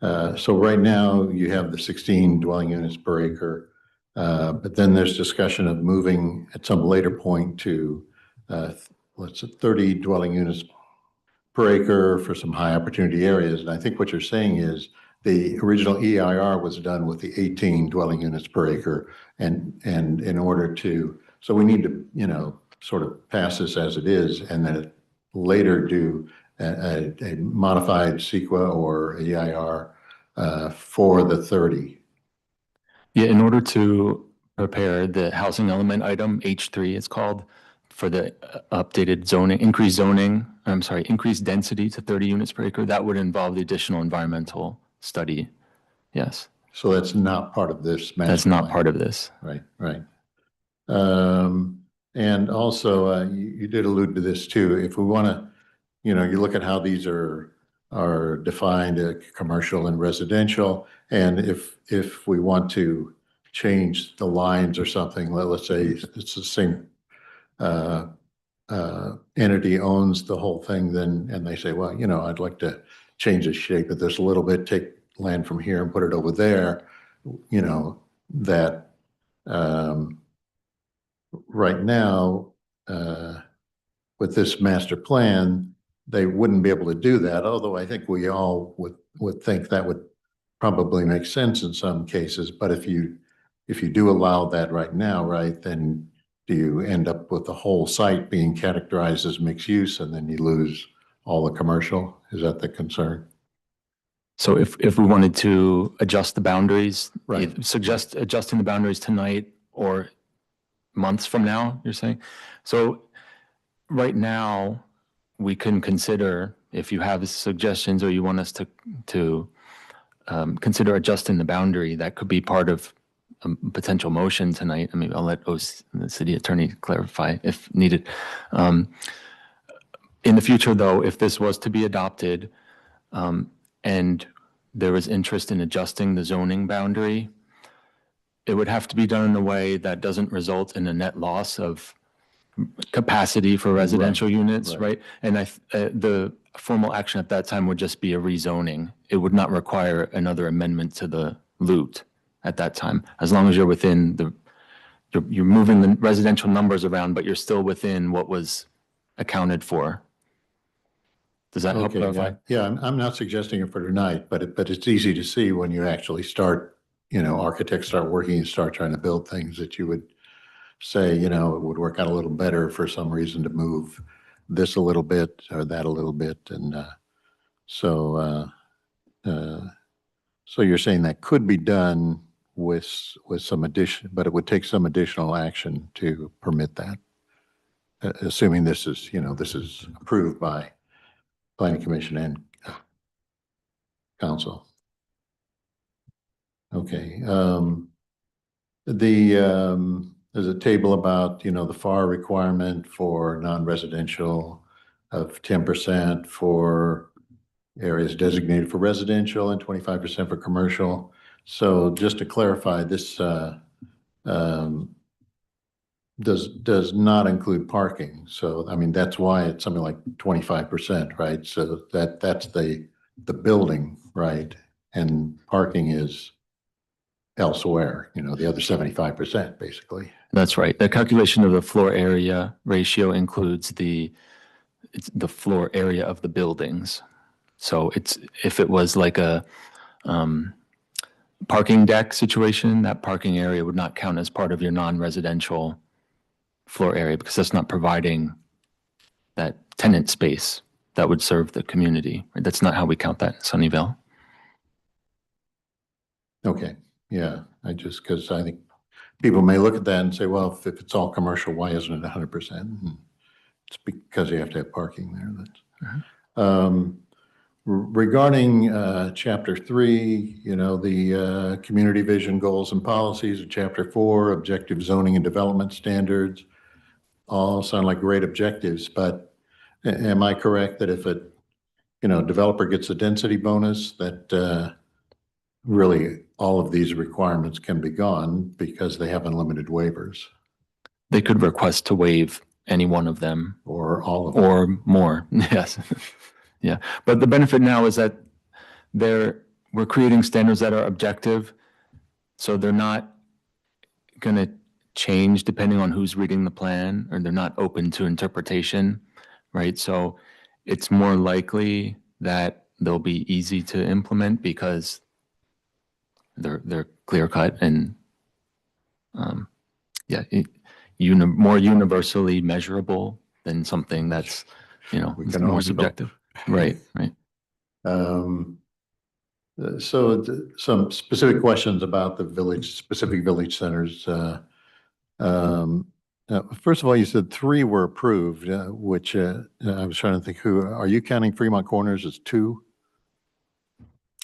So right now you have the 16 dwelling units per acre. But then there's discussion of moving at some later point to, let's say 30 dwelling units per acre for some high opportunity areas. And I think what you're saying is the original EIR was done with the 18 dwelling units per acre. And in order to, so we need to, you know, sort of pass this as it is and then later do a modified CEQA or EIR for the 30. Yeah, in order to prepare the housing element item, H3 it's called, for the updated zoning, increased density to 30 units per acre, that would involve the additional environmental study. Yes. So that's not part of this master That's not plan. part of this. Right, right. And also, you did allude to this too. If we want to, you know, you look at how these are defined, commercial and residential. And if we want to change the lines or something, let's say it's the same entity owns the whole thing, then, and they say, well, you know, I'd like to change the shape of this a little bit, take land from here and put it over there, you know, that right now, with this master plan, they wouldn't be able to do that, although I think we all would think that would probably make sense in some cases. But if you do allow that right now, right, then do you end up with the whole site being categorized as mixed use and then you lose all the commercial? Is that the concern? So if we wanted to adjust the boundaries, Right. suggest adjusting the boundaries tonight or months from now, you're saying? So right now, we can consider, if you have suggestions or you want us to consider adjusting the boundary, that could be part of a potential motion tonight. I mean, I'll let the city attorney clarify if needed. In the future, though, if this was to be adopted and there was interest in adjusting the zoning boundary, it would have to be done in a way that doesn't result in a net loss of capacity for residential units, right? And the formal action at that time would just be a rezoning. It would not require another amendment to the LUT at that time, as long as you're within you're moving the residential numbers around, but you're still within what was accounted for. Does that help Okay, clarify? yeah, I'm not suggesting it for tonight, but it's easy to see when you actually start, you know, architects start working and start trying to build things that you would say, you know, it would work out a little better for some reason to move this a little bit or that a little bit. And so you're saying that could be done with some addition, but it would take some additional action to permit that, assuming this is, you know, this is approved by Planning Commission and Council. Okay. There's a table about, you know, the FAR requirement for non-residential of 10% for areas designated for residential and 25% for commercial. So just to clarify, this does not include parking. So, I mean, that's why it's something like 25%, right? So that's the building, right? And parking is elsewhere, you know, the other 75%, basically. That's right. The calculation of the floor area ratio includes the floor area of the buildings. So if it was like a parking deck situation, that parking area would not count as part of your non-residential floor area because that's not providing that tenant space that would serve the community. Right? That's not how we count that in Sunnyvale. Okay, yeah, because I think people may look at that and say, well, if it's all commercial, why isn't it 100%? It's because you have to have parking there. Regarding Chapter 3, you know, the community vision, goals and policies, and Chapter 4, objective zoning and development standards, all sound like great objectives, but am I correct that if developer gets a density bonus, that really all of these requirements can be gone because they have unlimited waivers? They could request to waive any one of them. Or all of them. Or more, yes. Yeah, but the benefit now is that they're we're creating standards that are objective, so they're not going to change depending on who's reading the plan, or they're not open to interpretation, right? So it's more likely that they'll be easy to implement because they're clear cut and more universally measurable than something that's, We can more always hope. subjective. Right. So some specific questions about the specific village centers. First of all, you said 3 were approved, which I was trying to think are you counting Fremont Corners as 2?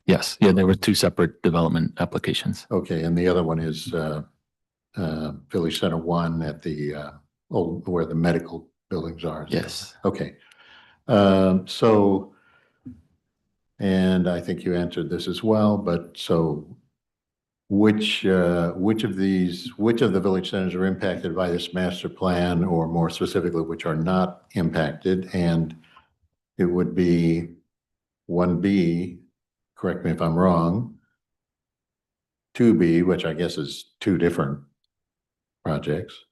Yes. Yeah, there were 2 separate development applications. Okay, and the other one is Village Center 1 at the where the medical buildings are. Yes. Okay. And I think you answered this as well, but so which of the village centers are impacted by this master plan, or more specifically, which are not impacted? And it would be 1B, correct me if I'm wrong, 2B, which I guess is 2 different projects,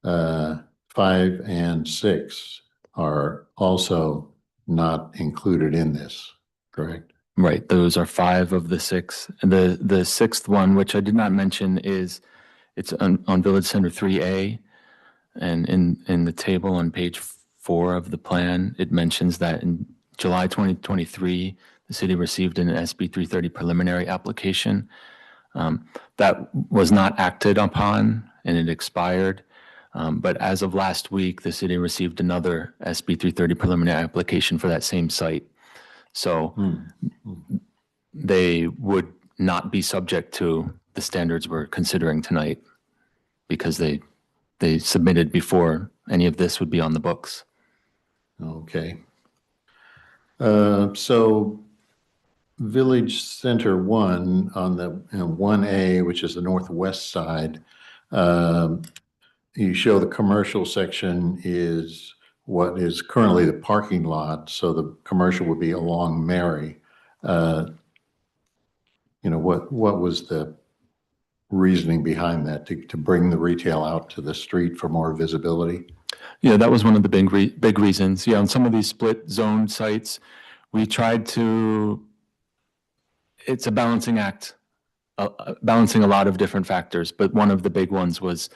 5 and 6 are also not included in this, correct? Right. Those are 5 of the 6. And the 6th one, which I did not mention, it's on Village Center 3A. And in the table on page 4 of the plan, it mentions that in July 2023, the city received an SB 330 preliminary application. That was not acted upon and it expired. But as of last week, the city received another SB 330 preliminary application for that same site. So they would not be subject to the standards we're considering tonight because they submitted before any of this would be on the books. Okay. So Village Center 1 on the 1A, which is the northwest side, you show the commercial section is what is currently the parking lot. So the commercial would be along Mary. What was the reasoning behind that to bring the retail out to the street for more visibility? Yeah, that was one of the big reasons. Yeah, on some of these split zone sites, we tried to, it's a balancing act, balancing a lot of different factors, but one of the big ones was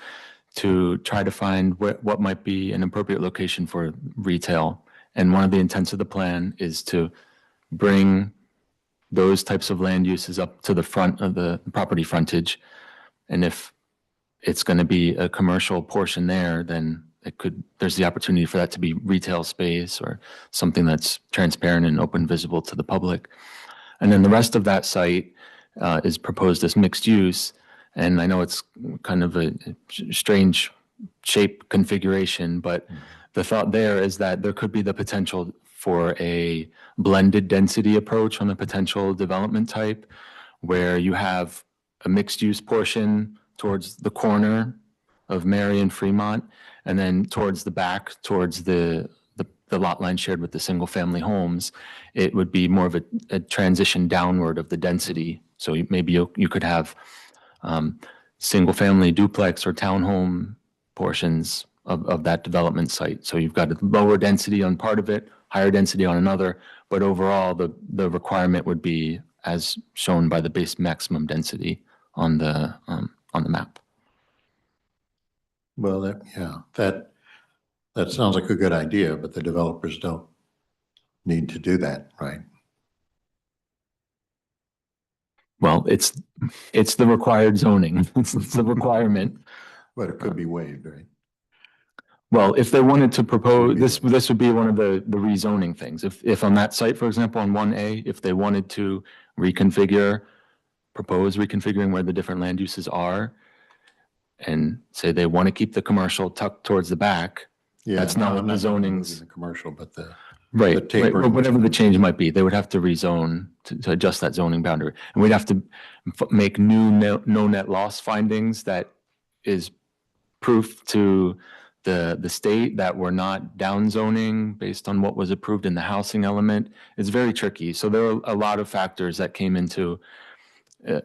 to try to find what might be an appropriate location for retail. And one of the intents of the plan is to bring those types of land uses up to the front of the property frontage. And if it's going to be a commercial portion there, then there's the opportunity for that to be retail space or something that's transparent and open, visible to the public. And then the rest of that site is proposed as mixed use. And I know it's kind of a strange shape configuration, but the thought there is that there could be the potential for a blended density approach on a potential development type where you have a mixed use portion towards the corner of Mary and Fremont, and then towards the back, towards the lot line shared with the single family homes, it would be more of a transition downward of the density. So maybe you could have single family duplex or townhome portions of that development site. So you've got a lower density on part of it, higher density on another, but overall the requirement would be as shown by the base maximum density on the map. Well, that sounds like a good idea, but the developers don't need to do that, right? Well, it's the required zoning. It's the requirement. But it could be waived, right? Well, if they wanted to propose, this would be one of the rezoning things. If on that site, for example, on 1A, if they wanted to propose reconfiguring where the different land uses are, and say they want to keep the commercial tucked towards the back, Yeah, that's not what the zoning's. The commercial, but Right, the tapering. right, whatever the change might be, they would have to rezone to adjust that zoning boundary. And we'd have to make new no net loss findings that is proof to the state that we're not down zoning based on what was approved in the housing element. It's very tricky. So there are a lot of factors that came into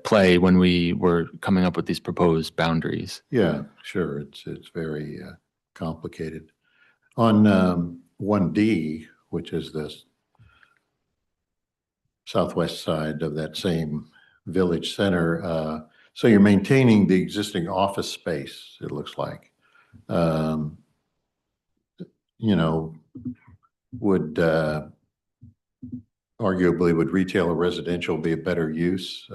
play when we were coming up with these proposed boundaries. Yeah, sure. It's very complicated. On 1D, which is the southwest side of that same village center, so you're maintaining the existing office space, it looks like. You know, would arguably would retail or residential be a better use,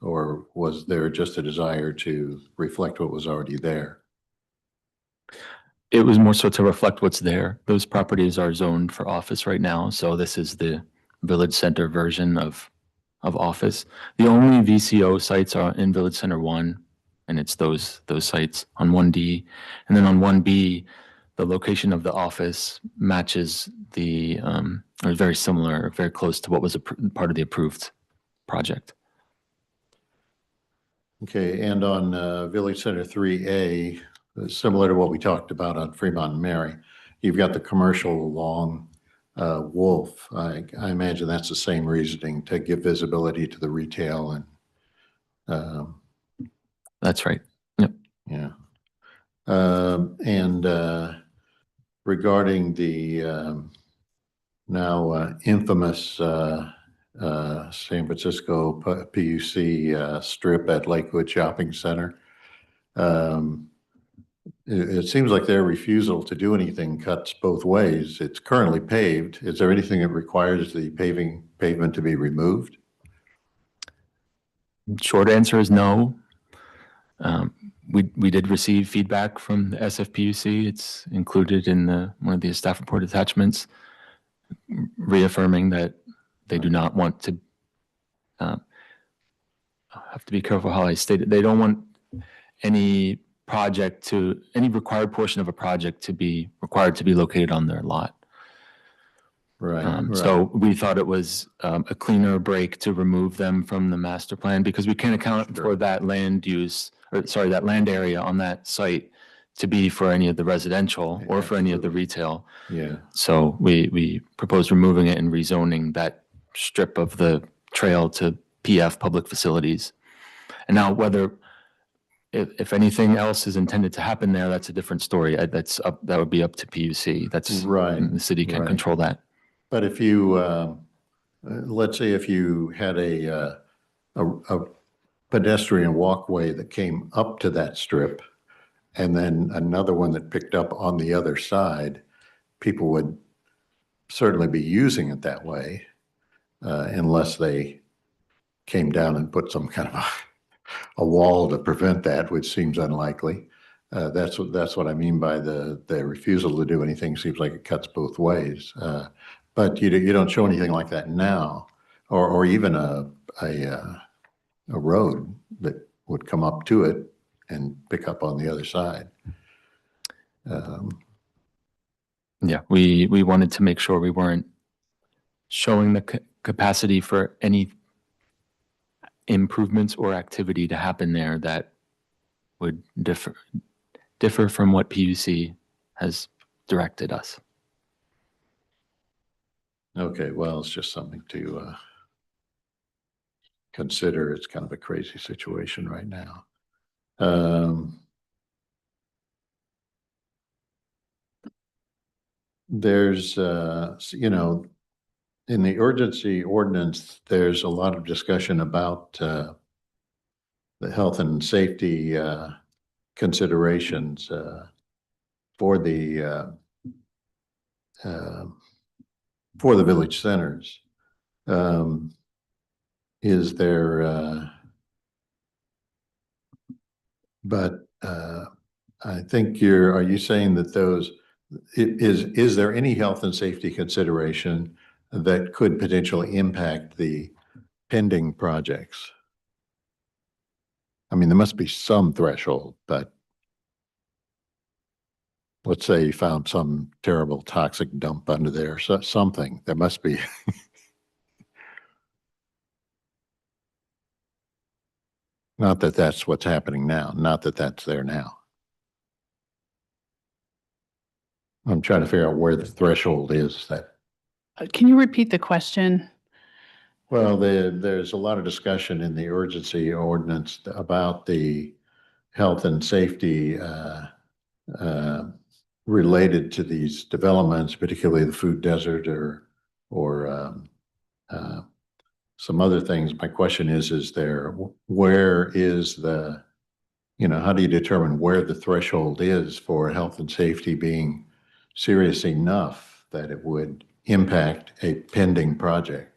or was there just a desire to reflect what was already there? It was more so to reflect what's there. Those properties are zoned for office right now, so this is the village center version of office. The only VCO sites are in Village Center 1, and it's those sites on 1D. And then on 1B, the location of the office matches the, or very similar, very close to what was part of the approved project. Okay, and on Village Center 3A, similar to what we talked about on Fremont and Mary, you've got the commercial along Wolf. I imagine that's the same reasoning, to give visibility to the retail and. That's right. Yep. Yeah. And regarding the now infamous San Francisco PUC strip at Lakewood Shopping Center, it seems like their refusal to do anything cuts both ways. It's currently paved. Is there anything that requires the pavement to be removed? Short answer is no. We did receive feedback from the SFPUC. It's included in one of the staff report attachments, reaffirming that they do not want to. I have to be careful how I state it. They don't want any required portion of a project to be required to be located on their lot. Right. So we thought it was a cleaner break to remove them from the master plan, because we can't account for that land use, or sorry, that land area on that site to be for any of the residential or for any of the retail. Yeah. So we proposed removing it and rezoning that strip of the trail to PF, public facilities. And now whether, if anything else is intended to happen there, that's a different story. That would be up to PUC. That's right. The city can Right. control that. But if you, let's say if you had a pedestrian walkway that came up to that strip, and then another one that picked up on the other side, people would certainly be using it that way, unless they came down and put some kind of a wall to prevent that, which seems unlikely. That's what I mean by the refusal to do anything. Seems like it cuts both ways. But you don't show anything like that now, or even a road that would come up to it and pick up on the other side. Yeah, we wanted to make sure we weren't showing the capacity for any improvements or activity to happen there that would differ from what PUC has directed us. Okay, well, it's just something to consider. It's kind of a crazy situation right now. There's, in the urgency ordinance, there's a lot of discussion about the health and safety considerations for the village centers. Is there, but I think are you saying that is there any health and safety consideration that could potentially impact the pending projects? I mean, there must be some threshold, but let's say you found some terrible toxic dump under there, so something, there must be. Not that that's what's happening now, not that that's there now. I'm trying to figure out where the threshold is that, Can you repeat the question? well, there's a lot of discussion in the urgency ordinance about the health and safety related to these developments, particularly the food desert or some other things. My question is where is the, how do you determine where the threshold is for health and safety being serious enough that it would impact a pending project?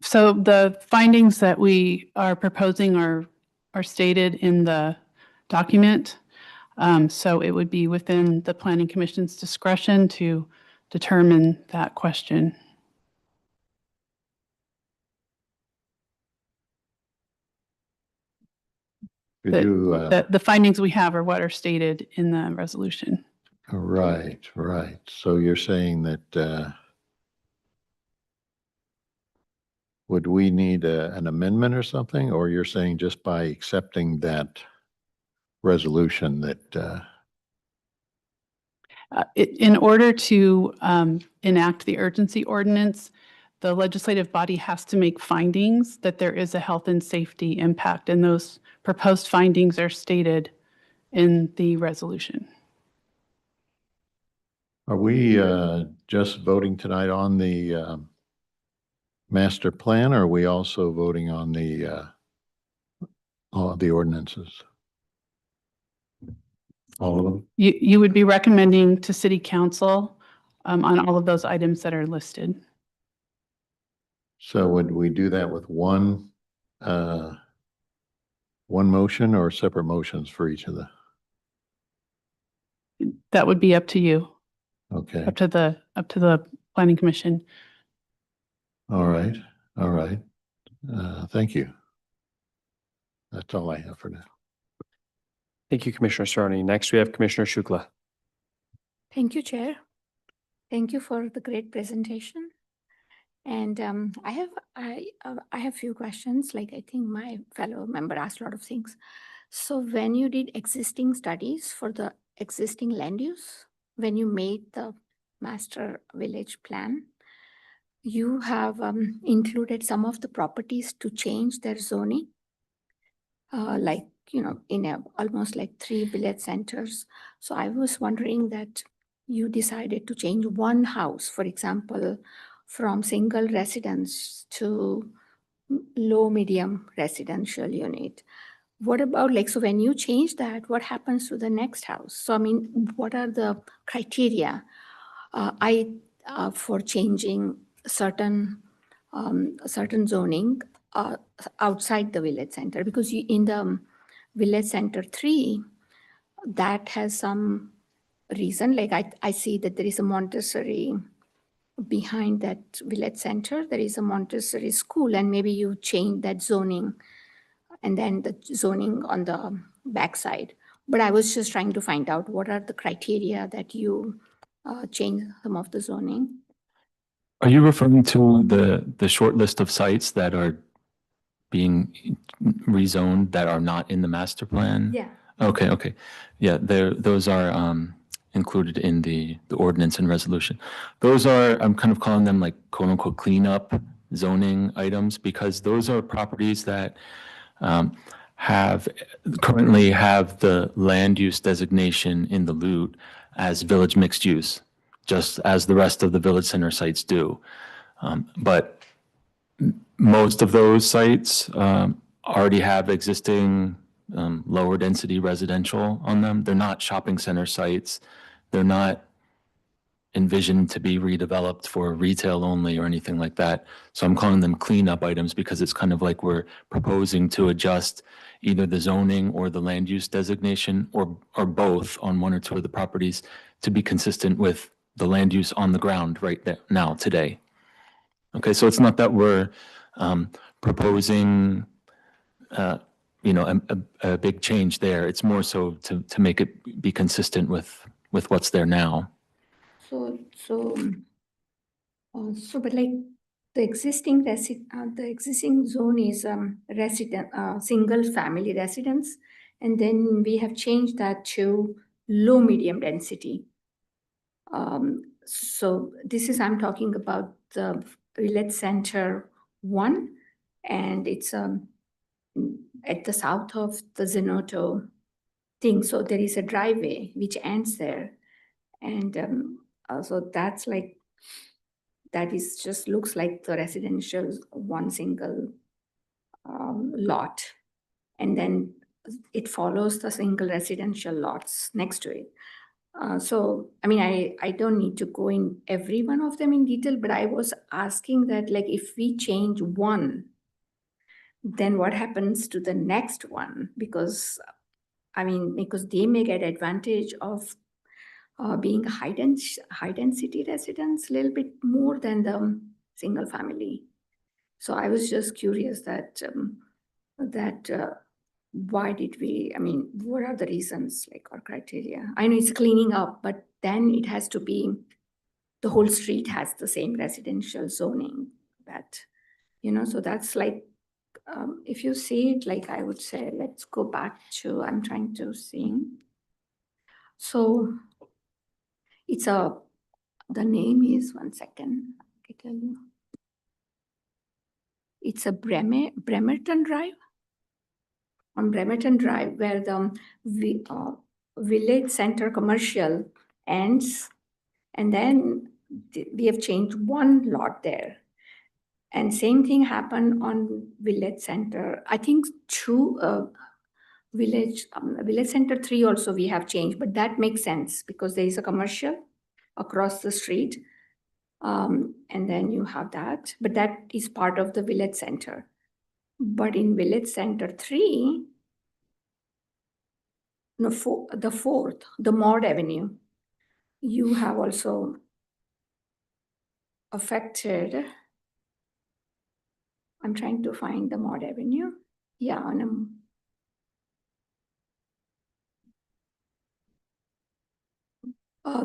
So the findings that we are proposing are stated in the document. So it would be within the Planning Commission's discretion to determine that question. Could you, The findings we have are what are stated in the resolution. right. So you're saying that would we need an amendment or something? Or you're saying just by accepting that resolution that, In order to enact the urgency ordinance, the legislative body has to make findings that there is a health and safety impact, and those proposed findings are stated in the resolution. are we just voting tonight on the master plan, or are we also voting on the ordinances? All of them? You would be recommending to City Council on all of those items that are listed. So would we do that with one motion or separate motions for each of the? That would be up to you, Okay, up to the Planning Commission. all right. Thank you. That's all I have for now. Thank you, Commissioner Saroni. Next, we have Commissioner Shukla. Thank you, Chair. Thank you for the great presentation. And I have few questions. Like I think my fellow member asked a lot of things. So when you did existing studies for the existing land use, when you made the master village plan, you have included some of the properties to change their zoning, like, in almost like 3 village centers. So I was wondering that you decided to change one house, for example, from single residence to low medium residential unit. What about so when you change that, what happens to the next house? So I mean, what are the criteria for changing certain zoning outside the village center? Because in the village center 3, that has some reason. Like I see that there is a Montessori behind that village center. There is a Montessori school, and maybe you change that zoning and then the zoning on the backside. But I was just trying to find out what are the criteria that you change some of the zoning. Are you referring to the short list of sites that are being rezoned that are not in the master plan? Yeah. Okay. Yeah, those are included in the ordinance and resolution. Those are, I'm kind of calling them like quote unquote cleanup zoning items, because those are properties that currently have the land use designation in the LUT as village mixed use, just as the rest of the village center sites do. But most of those sites already have existing lower density residential on them. They're not shopping center sites. They're not envisioned to be redeveloped for retail only or anything like that. So I'm calling them cleanup items because it's kind of like we're proposing to adjust either the zoning or the land use designation or both on 1 or 2 of the properties to be consistent with the land use on the ground right now today. Okay, so it's not that we're proposing a big change there. It's more so to make it be consistent with what's there now. But like the existing zone is single family residence, and then we have changed that to low medium density. So this is, I'm talking about the Village Center 1, and it's at the south of the Zenoto thing. So there is a driveway which ends there. And so that's like, that is just looks like the residential one single lot. And then it follows the single residential lots next to it. So, I mean, I don't need to go in every one of them in detail, but I was asking that, like, if we change one, then what happens to the next one? Because, I mean, because they may get advantage of being high density residents a little bit more than the single family. So I was just curious that, why did we, I mean, what are the reasons, like, or criteria? I know it's cleaning up, but then it has to be, the whole street has the same residential zoning that, you know, so that's like, if you see it, like, I would say, let's go back to, I'm trying to see. So it's the name is, one second, I can tell you. It's a Bremerton Drive. On Bremerton Drive, where the Village Center Commercial ends, and then we have changed one lot there. And same thing happened on Village Center. I think Village Center 3 also we have changed, but that makes sense because there is a commercial across the street. And then you have that, but that is part of the Village Center. But in Village Center 3, no, the fourth, the Maud Avenue, you have also affected. I'm trying to find the Maud Avenue. Yeah, on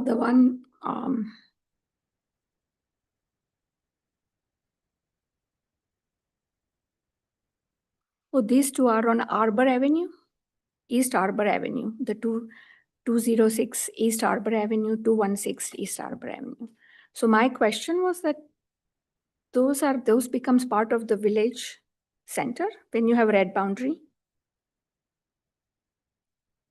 the one. Oh, these two are on Arbor Avenue, East Arbor Avenue, the 206 East Arbor Avenue, 216 East Arbor Avenue. So my question was that those becomes part of the Village Center when you have red boundary?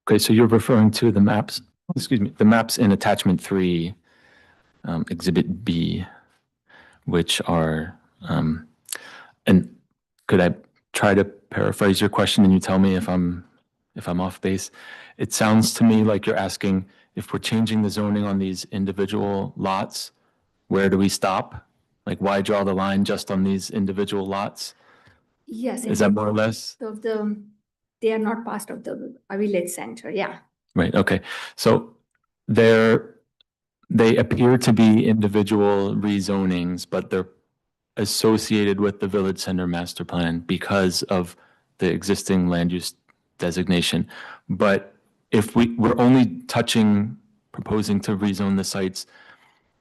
Okay, so you're referring to the maps, excuse me, the maps in attachment 3, exhibit B, which are, and could I try to paraphrase your question and you tell me if I'm off base? It sounds to me like you're asking if we're changing the zoning on these individual lots, where do we stop? Like, why draw the line just on these individual lots? Yes. Is that more or less? They are not part of the Village Center, yeah. Right, okay. So they appear to be individual rezonings, but they're associated with the Village Center Master Plan because of the existing land use designation. But if we're only proposing to rezone the sites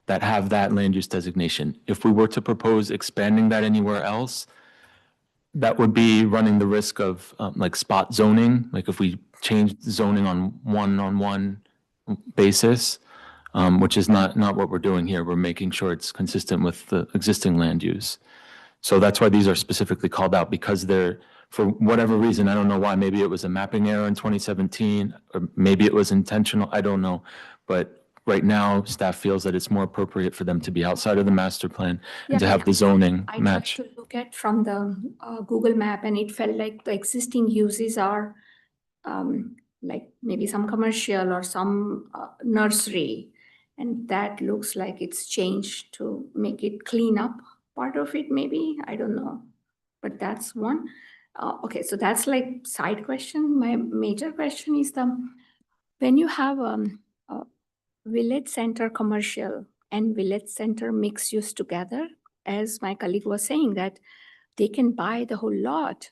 that have that land use designation. If we were to propose expanding that anywhere else, that would be running the risk of like spot zoning, like if we changed zoning on one basis, which is not what we're doing here. We're making sure it's consistent with the existing land use. So that's why these are specifically called out, because they're, for whatever reason, I don't know why, maybe it was a mapping error in 2017, or maybe it was intentional, I don't know. But right now, staff feels that it's more appropriate for them to be outside of the master plan and to have the zoning match. I tried to look at from the Google map, and it felt like the existing uses are like maybe some commercial or some nursery, and that looks like it's changed to make it clean up part of it, maybe, I don't know, but that's one. Okay, so that's like side question. My major question is when you have Village Center commercial and Village Center mixed use together, as my colleague was saying, that they can buy the whole lot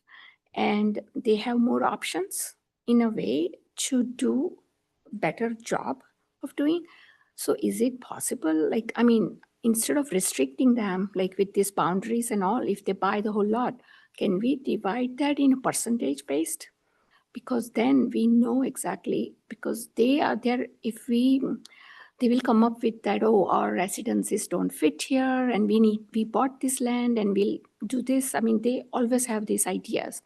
and they have more options in a way to do better job of doing. So is it possible, like, I mean, instead of restricting them, like with these boundaries and all, if they buy the whole lot, can we divide that in a percentage based? because then we know exactly, because they are there, they will come up with that, oh, our residences don't fit here and we bought this land and we'll do this. I mean, they always have these ideas.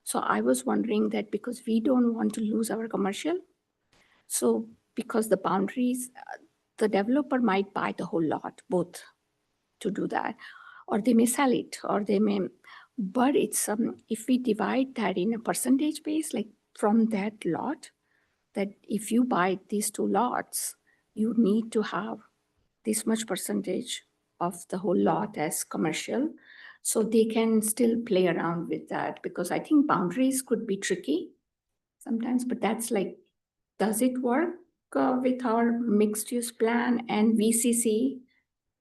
So I was wondering that because we don't want to lose our commercial, so because the boundaries, the developer might buy the whole lot, both to do that, or they may sell it, or they may, but it's, if we divide that in a percentage base, like from that lot, that if you buy these 2 lots, you need to have this much percentage of the whole lot as commercial. So they can still play around with that, because I think boundaries could be tricky sometimes, but that's like, does it work with our mixed use plan and VCC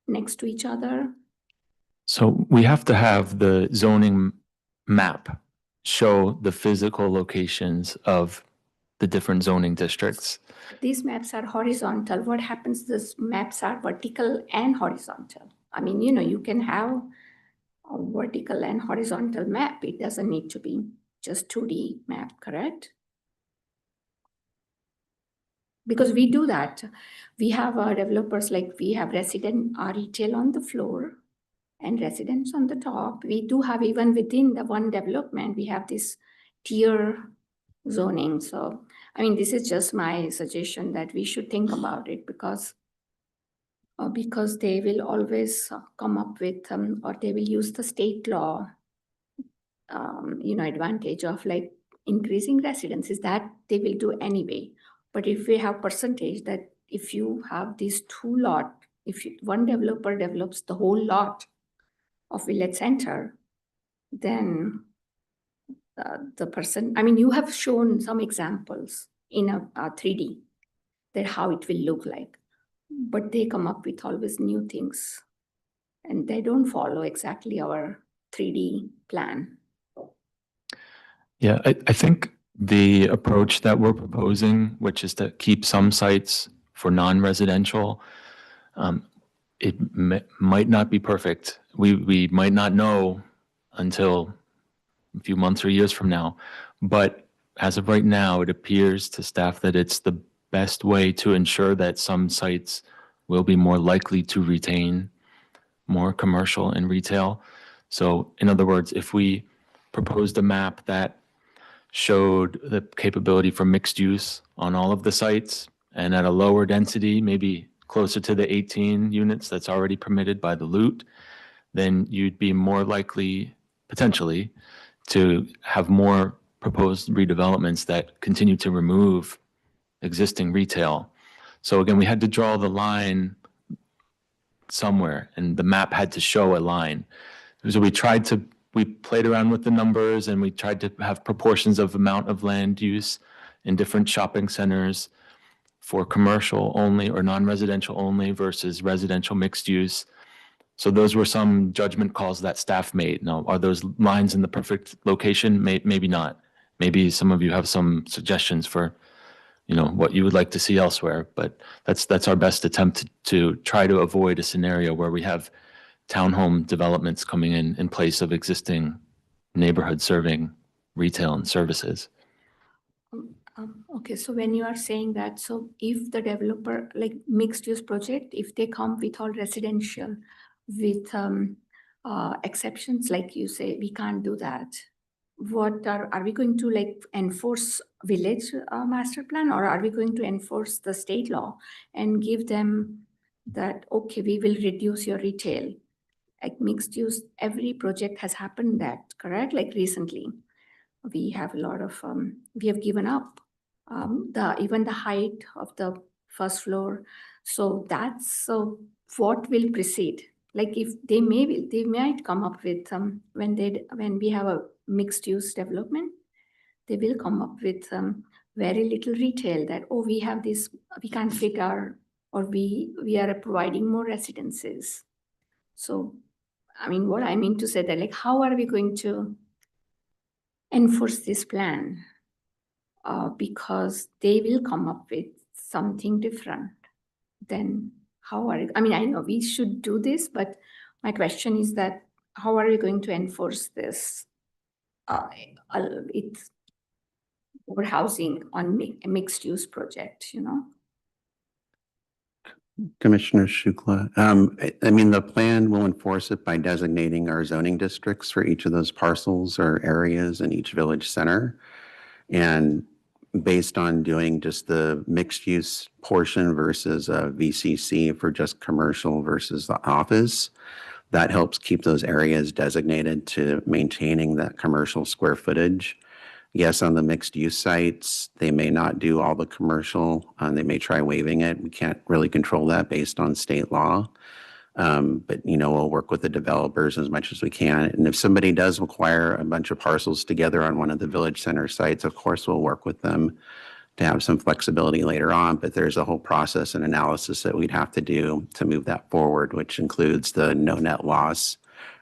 next to each other? So we have to have the zoning map show the physical locations of the different zoning districts. These maps are horizontal. What happens, these maps are vertical and horizontal. I mean, you know, you can have a vertical and horizontal map. It doesn't need to be just 2D map, correct? Because we do that. We have developers, like we have resident retail on the floor and residents on the top. We do have, even within the one development, we have this tier zoning. So, I mean, this is just my suggestion that we should think about it, because they will always come up with, or they will use the state law, you know, advantage of like increasing residences, that they will do anyway. But if we have percentage, that if you have these 2 lot, if one developer develops the whole lot of Village Center, then the person, I mean, you have shown some examples in a 3D that how it will look like, but they come up with always new things and they don't follow exactly our 3D plan. Yeah, I think the approach that we're proposing, which is to keep some sites for non-residential, it might not be perfect. We might not know until a few months or years from now, but as of right now, it appears to staff that it's the best way to ensure that some sites will be more likely to retain more commercial and retail. So in other words, if we proposed a map that showed the capability for mixed use on all of the sites and at a lower density, maybe closer to the 18 units that's already permitted by the LUT, then you'd be more likely, potentially, to have more proposed redevelopments that continue to remove existing retail. So again, we had to draw the line somewhere, and the map had to show a line. So we played around with the numbers, and we tried to have proportions of amount of land use in different shopping centers for commercial only or non-residential only versus residential mixed use. So those were some judgment calls that staff made. Now, are those lines in the perfect location? Maybe not. Maybe some of you have some suggestions for, you know, what you would like to see elsewhere, but that's our best attempt to try to avoid a scenario where we have townhome developments coming in place of existing neighborhood serving retail and services. Okay, so when you are saying that, so if the developer, like mixed use project, if they come with all residential with exceptions, like you say, we can't do that. What are we going to like enforce village master plan, or are we going to enforce the state law and give them that, okay, we will reduce your retail? Like mixed use, every project has happened that, correct? Like recently, we have a lot of, we have given up even the height of the first floor. So that's what will proceed. Like if they might come up with when we have a mixed use development, they will come up with very little retail that, oh, we have this, we can't fit our, or we are providing more residences. So, I mean, what I mean to say that, like, how are we going to enforce this plan? Because they will come up with something different. Then how are, I mean, I know we should do this, but my question is that how are we going to enforce this? over housing on a mixed use project, you know? Commissioner Shukla, I mean, the plan will enforce it by designating our zoning districts for each of those parcels or areas in each village center. And based on doing just the mixed use portion versus a VCC for just commercial versus the office, that helps keep those areas designated to maintaining that commercial square footage. Yes, on the mixed use sites, they may not do all the commercial, they may try waiving it. We can't really control that based on state law. But, you know, we'll work with the developers as much as we can. And if somebody does acquire a bunch of parcels together on one of the village center sites, of course, we'll work with them to have some flexibility later on. But there's a whole process and analysis that we'd have to do to move that forward, which includes the no net loss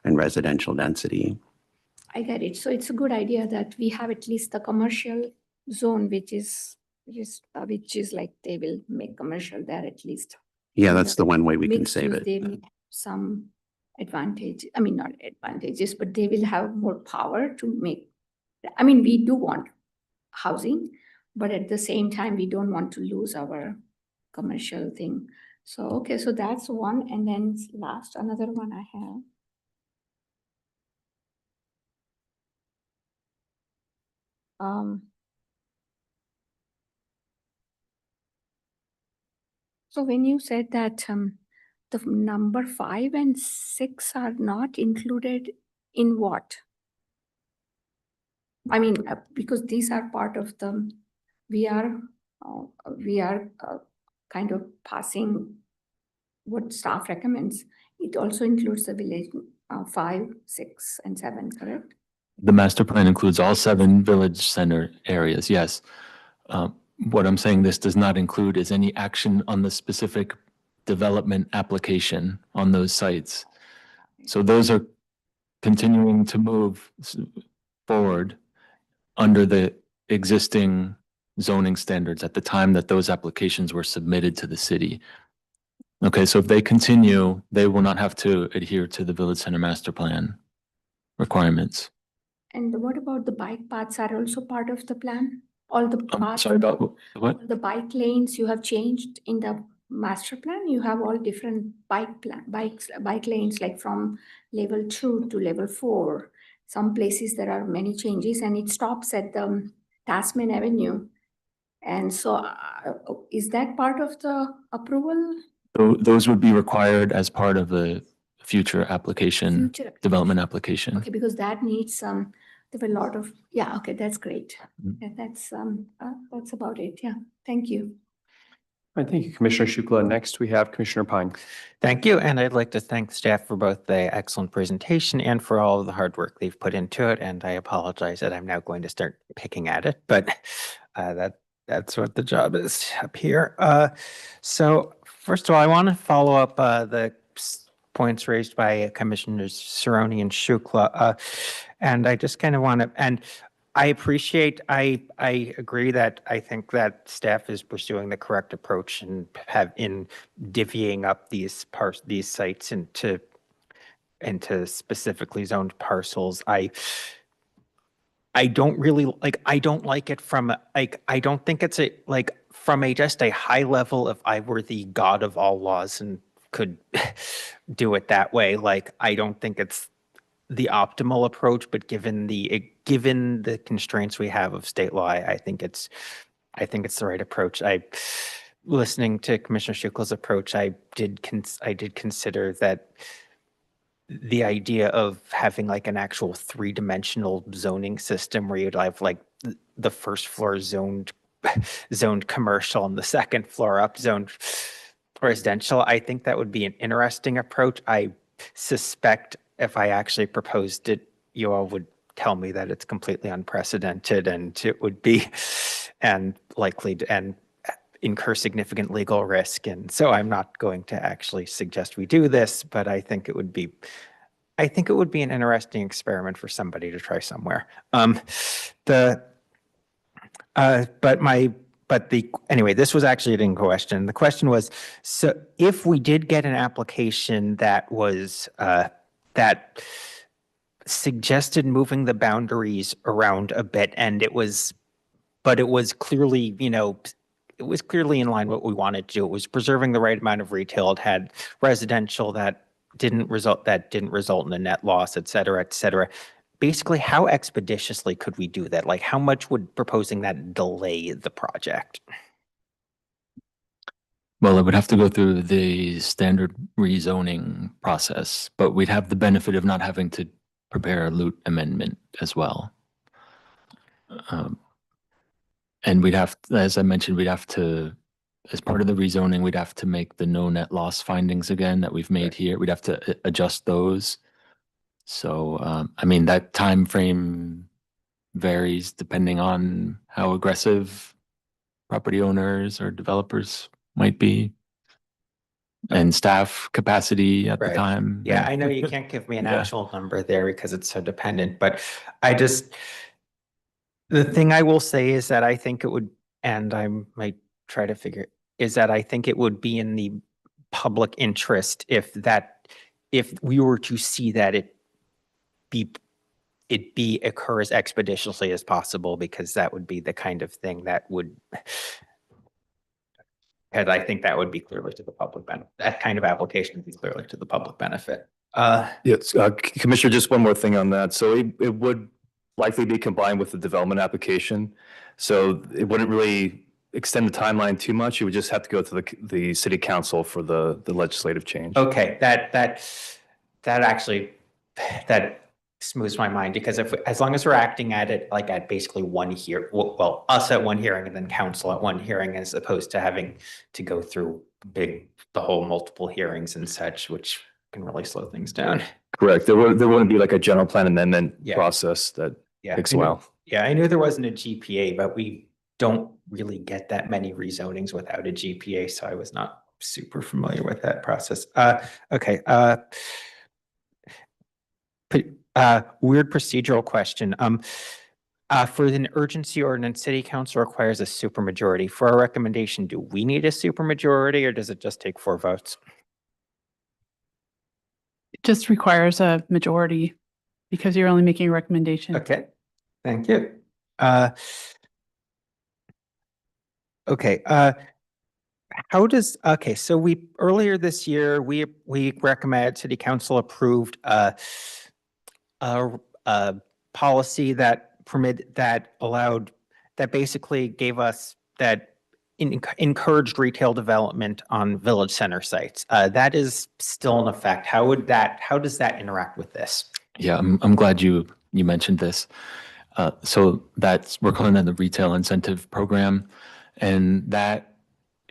and residential density. I get it. So it's a good idea that we have at least the commercial zone, which is like they will make commercial there at least. Yeah, that's the one way we can save it. They may have some advantage, I mean, not advantages, but they will have more power to make, I mean, we do want housing, but at the same time, we don't want to lose our commercial thing. So, okay, so that's one. And then last, another one I have. So when you said that the number 5 and 6 are not included in what? I mean, because these are part of the, we are kind of passing what staff recommends. It also includes the village 5, 6, and 7, correct? The master plan includes all 7 village center areas, yes. What I'm saying this does not include is any action on the specific development application on those sites. So those are continuing to move forward under the existing zoning standards at the time that those applications were submitted to the city. Okay, so if they continue, they will not have to adhere to the village center master plan requirements. And what about the bike paths are also part of the plan? All the paths, Sorry about what? the bike lanes you have changed in the master plan, you have all different bike lanes, like from level 2 to level 4. Some places there are many changes and it stops at the Tasman Avenue. And so is that part of the approval? So those would be required as part of the future application, development application. Okay, because that needs there were a lot of, yeah, okay, that's great. Mm-hmm. Yeah, that's about it. Yeah, thank you. All right, thank you, Commissioner Shukla. Next, we have Commissioner Pine. Thank you, and I'd like to thank staff for both the excellent presentation and for all of the hard work they've put into it. And I apologize that I'm now going to start picking at it, but that's what the job is up here. So first of all, I want to follow up the points raised by Commissioners Cerrone and Shukla, and I just kind of want to, and I appreciate, I agree that I think that staff is pursuing the correct approach and in divvying up these sites into specifically zoned parcels. I don't really I don't like it from I don't think it's from just a high level. If I were the god of all laws and could do it that way, I don't think it's the optimal approach, but given the constraints we have of state law, I think it's the right approach. Listening to Commissioner Shukla's approach, I did consider that the idea of having an actual 3-dimensional zoning system where you'd have the first floor zoned commercial and the second floor up zoned residential. I think that would be an interesting approach. I suspect if I actually proposed it, you all would tell me that it's completely unprecedented and it would be and likely to incur significant legal risk. And so I'm not going to actually suggest we do this, but I think it would be an interesting experiment for somebody to try somewhere. Anyway, this was actually a question. The question was, so if we did get an application that was that suggested moving the boundaries around a bit, and it was but it was clearly, it was clearly in line what we wanted to do. It was preserving the right amount of retail. It had residential that didn't result in a net loss, et cetera, et cetera. Basically, how expeditiously could we do that? Like, how much would proposing that delay the project? Well, it would have to go through the standard rezoning process, but we'd have the benefit of not having to prepare a loot amendment as well. And we'd have, as I mentioned, we'd have to, as part of the rezoning, we'd have to make the no net loss findings again that we've made here. We'd have to adjust those. So, I mean, that time frame varies depending on how aggressive property owners or developers might be and staff capacity at the time. Yeah, I know you can't give me an actual number there because it's so dependent, but the thing I will say is that I think it would, and I might try to figure, is that I think it would be in the public interest if we were to see that it occur as expeditiously as possible, because that would be the kind of thing that would, and I think that would be clearly to the public benefit. That kind of application would be clearly to the public benefit. Yes, Commissioner, just one more thing on that. So it would likely be combined with the development application. So it wouldn't really extend the timeline too much. You would just have to go to the city council for the legislative change. Okay, that smooths my mind, because as long as we're acting at it like at basically one well, us at one hearing and then council at one hearing, as opposed to having to go through the whole multiple hearings and such, which can really slow things down. Correct. There wouldn't be like a general plan amendment process that takes a while. Yeah, I knew there wasn't a GPA, but we don't really get that many rezonings without a GPA, so I was not super familiar with that process. Okay. Weird procedural question. For an urgency ordinance, city council requires a supermajority. For our recommendation, do we need a supermajority, or does it just take 4 votes? It just requires a majority because you're only making a recommendation. Okay, thank you. Okay. So earlier this year, we recommended, city council approved a policy that basically gave us, that encouraged retail development on village center sites. That is still in effect. How does that interact with this? Yeah, I'm glad you mentioned this. So we're calling that the retail incentive program, and that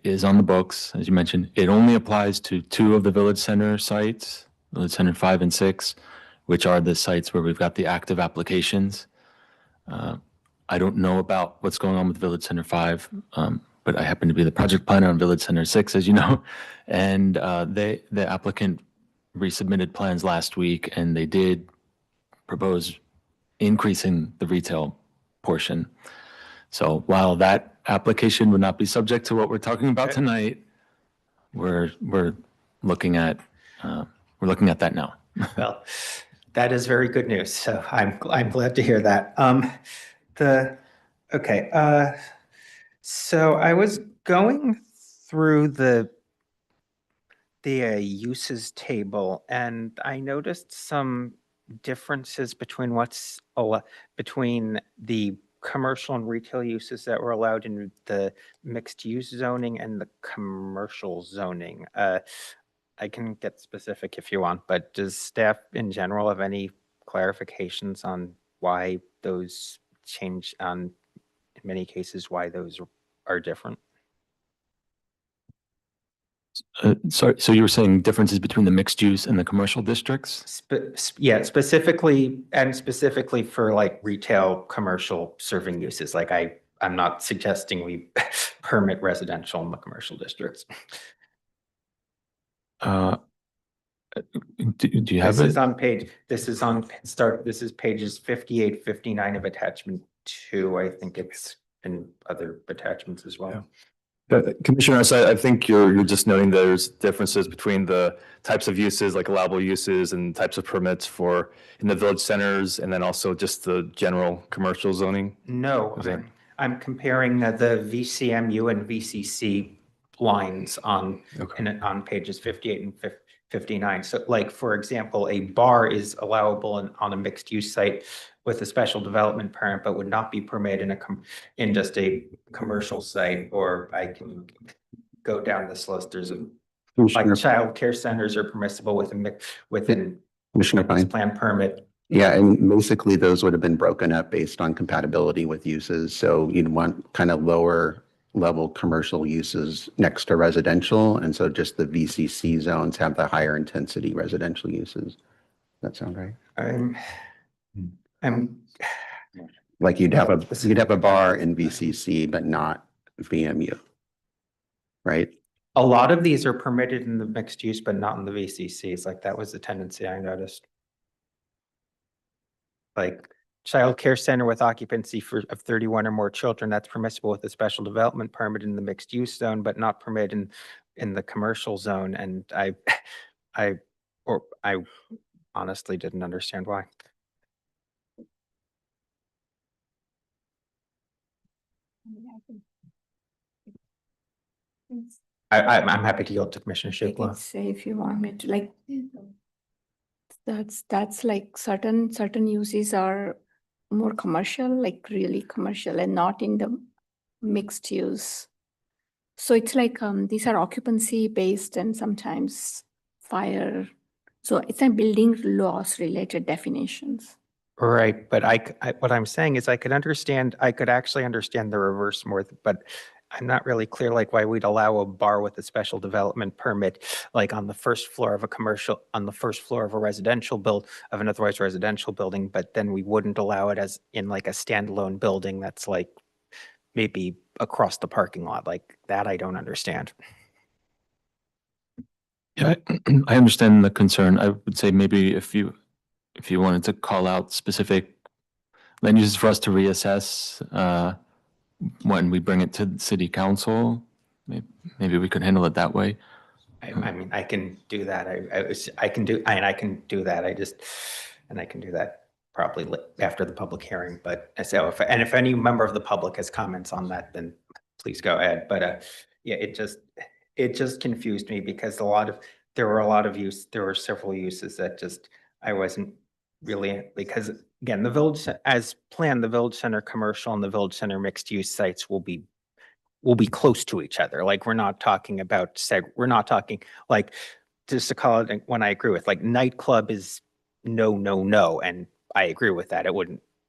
is on the books, as you mentioned. It only applies to 2 of the village center sites, Village Center 5 and 6, which are the sites where we've got the active applications. I don't know about what's going on with Village Center 5, but I happen to be the project planner on Village Center 6, as you know. And the applicant resubmitted plans last week, and they did propose increasing the retail portion. So while that application would not be subject to what we're talking about tonight, we're looking at that now. Well, that is very good news. So I'm glad to hear that. So I was going through the uses table, and I noticed some differences between between the commercial and retail uses that were allowed in the mixed use zoning and the commercial zoning. I can get specific if you want, but does staff in general have any clarifications on why those change, in many cases, why those are different? Sorry, so you were saying differences between the mixed use and the commercial districts? Yeah, specifically for like retail, commercial serving uses. Like I'm not suggesting we permit residential in the commercial districts. Do you have it? This is pages 58, 59 of attachment 2. I think it's in other attachments as well. Commissioner, I think you're just noting there's differences between the types of uses, like allowable uses, and types of permits in the village centers, and then also just the general commercial zoning. No, I'm comparing the VCMU and VCC lines on on pages 58 and 59. So like, for example, a bar is allowable on a mixed use site with a special development permit, but would not be permitted in just a commercial site. Or I can go down this list. There's like child care centers are permissible within Commissioner Fine. plan permit. Yeah, and basically those would have been broken up based on compatibility with uses. So you'd want kind of lower level commercial uses next to residential. And so just the VCC zones have the higher intensity residential uses. That sound right? I'm Like you'd have a bar in VCC, but not VMU. Right? a lot of these are permitted in the mixed use, but not in the VCCs. Like that was the tendency I noticed. Like child care center with occupancy of 31 or more children, that's permissible with a special development permit in the mixed use zone, but not permitted in the commercial zone. And I honestly didn't understand why. I'm happy to yield to Commissioner I can Shukla. say if you want me to, like, that's like certain uses are more commercial, like really commercial, and not in the mixed use. So it's like these are occupancy based and sometimes fire. So it's a building laws related definitions. Right, but what I'm saying is I could actually understand the reverse more, but I'm not really clear like why we'd allow a bar with a special development permit, like on the first floor of a residential of an otherwise residential building, but then we wouldn't allow it as in like a standalone building that's like maybe across the parking lot. Like that I don't understand. Yeah, I understand the concern. I would say maybe if you wanted to call out specific land uses for us to reassess when we bring it to the city council, maybe we could handle it that way. I mean, I can do that. I can do that. I can do that probably after the public hearing. But so if any member of the public has comments on that, then please go ahead. But yeah, it just confused me because there were several uses that just I wasn't really, because again, the village as planned, the village center commercial and the village center mixed use sites will be close to each other. Like we're not talking like, just to call it when I agree with, like nightclub is no, and I agree with that.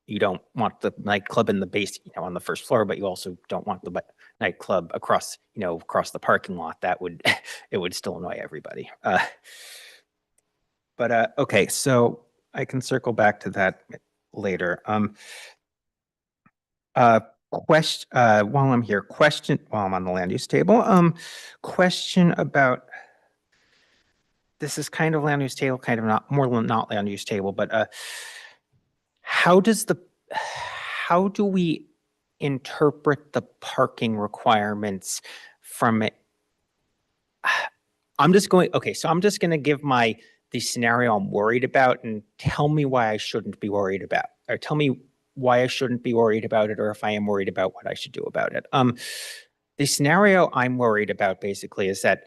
You don't want the nightclub in the base, on the first floor, but you also don't want the nightclub across the parking lot. It would still annoy everybody. But okay, so I can circle back to that later. While I'm here, while I'm on the land use table, question about, this is kind of land use table, kind of not land use table, but how do we interpret the parking requirements from it? I'm just going to give the scenario I'm worried about and tell me why I shouldn't be worried about, or tell me why I shouldn't be worried about it, or if I am worried about what I should do about it. The scenario I'm worried about basically is that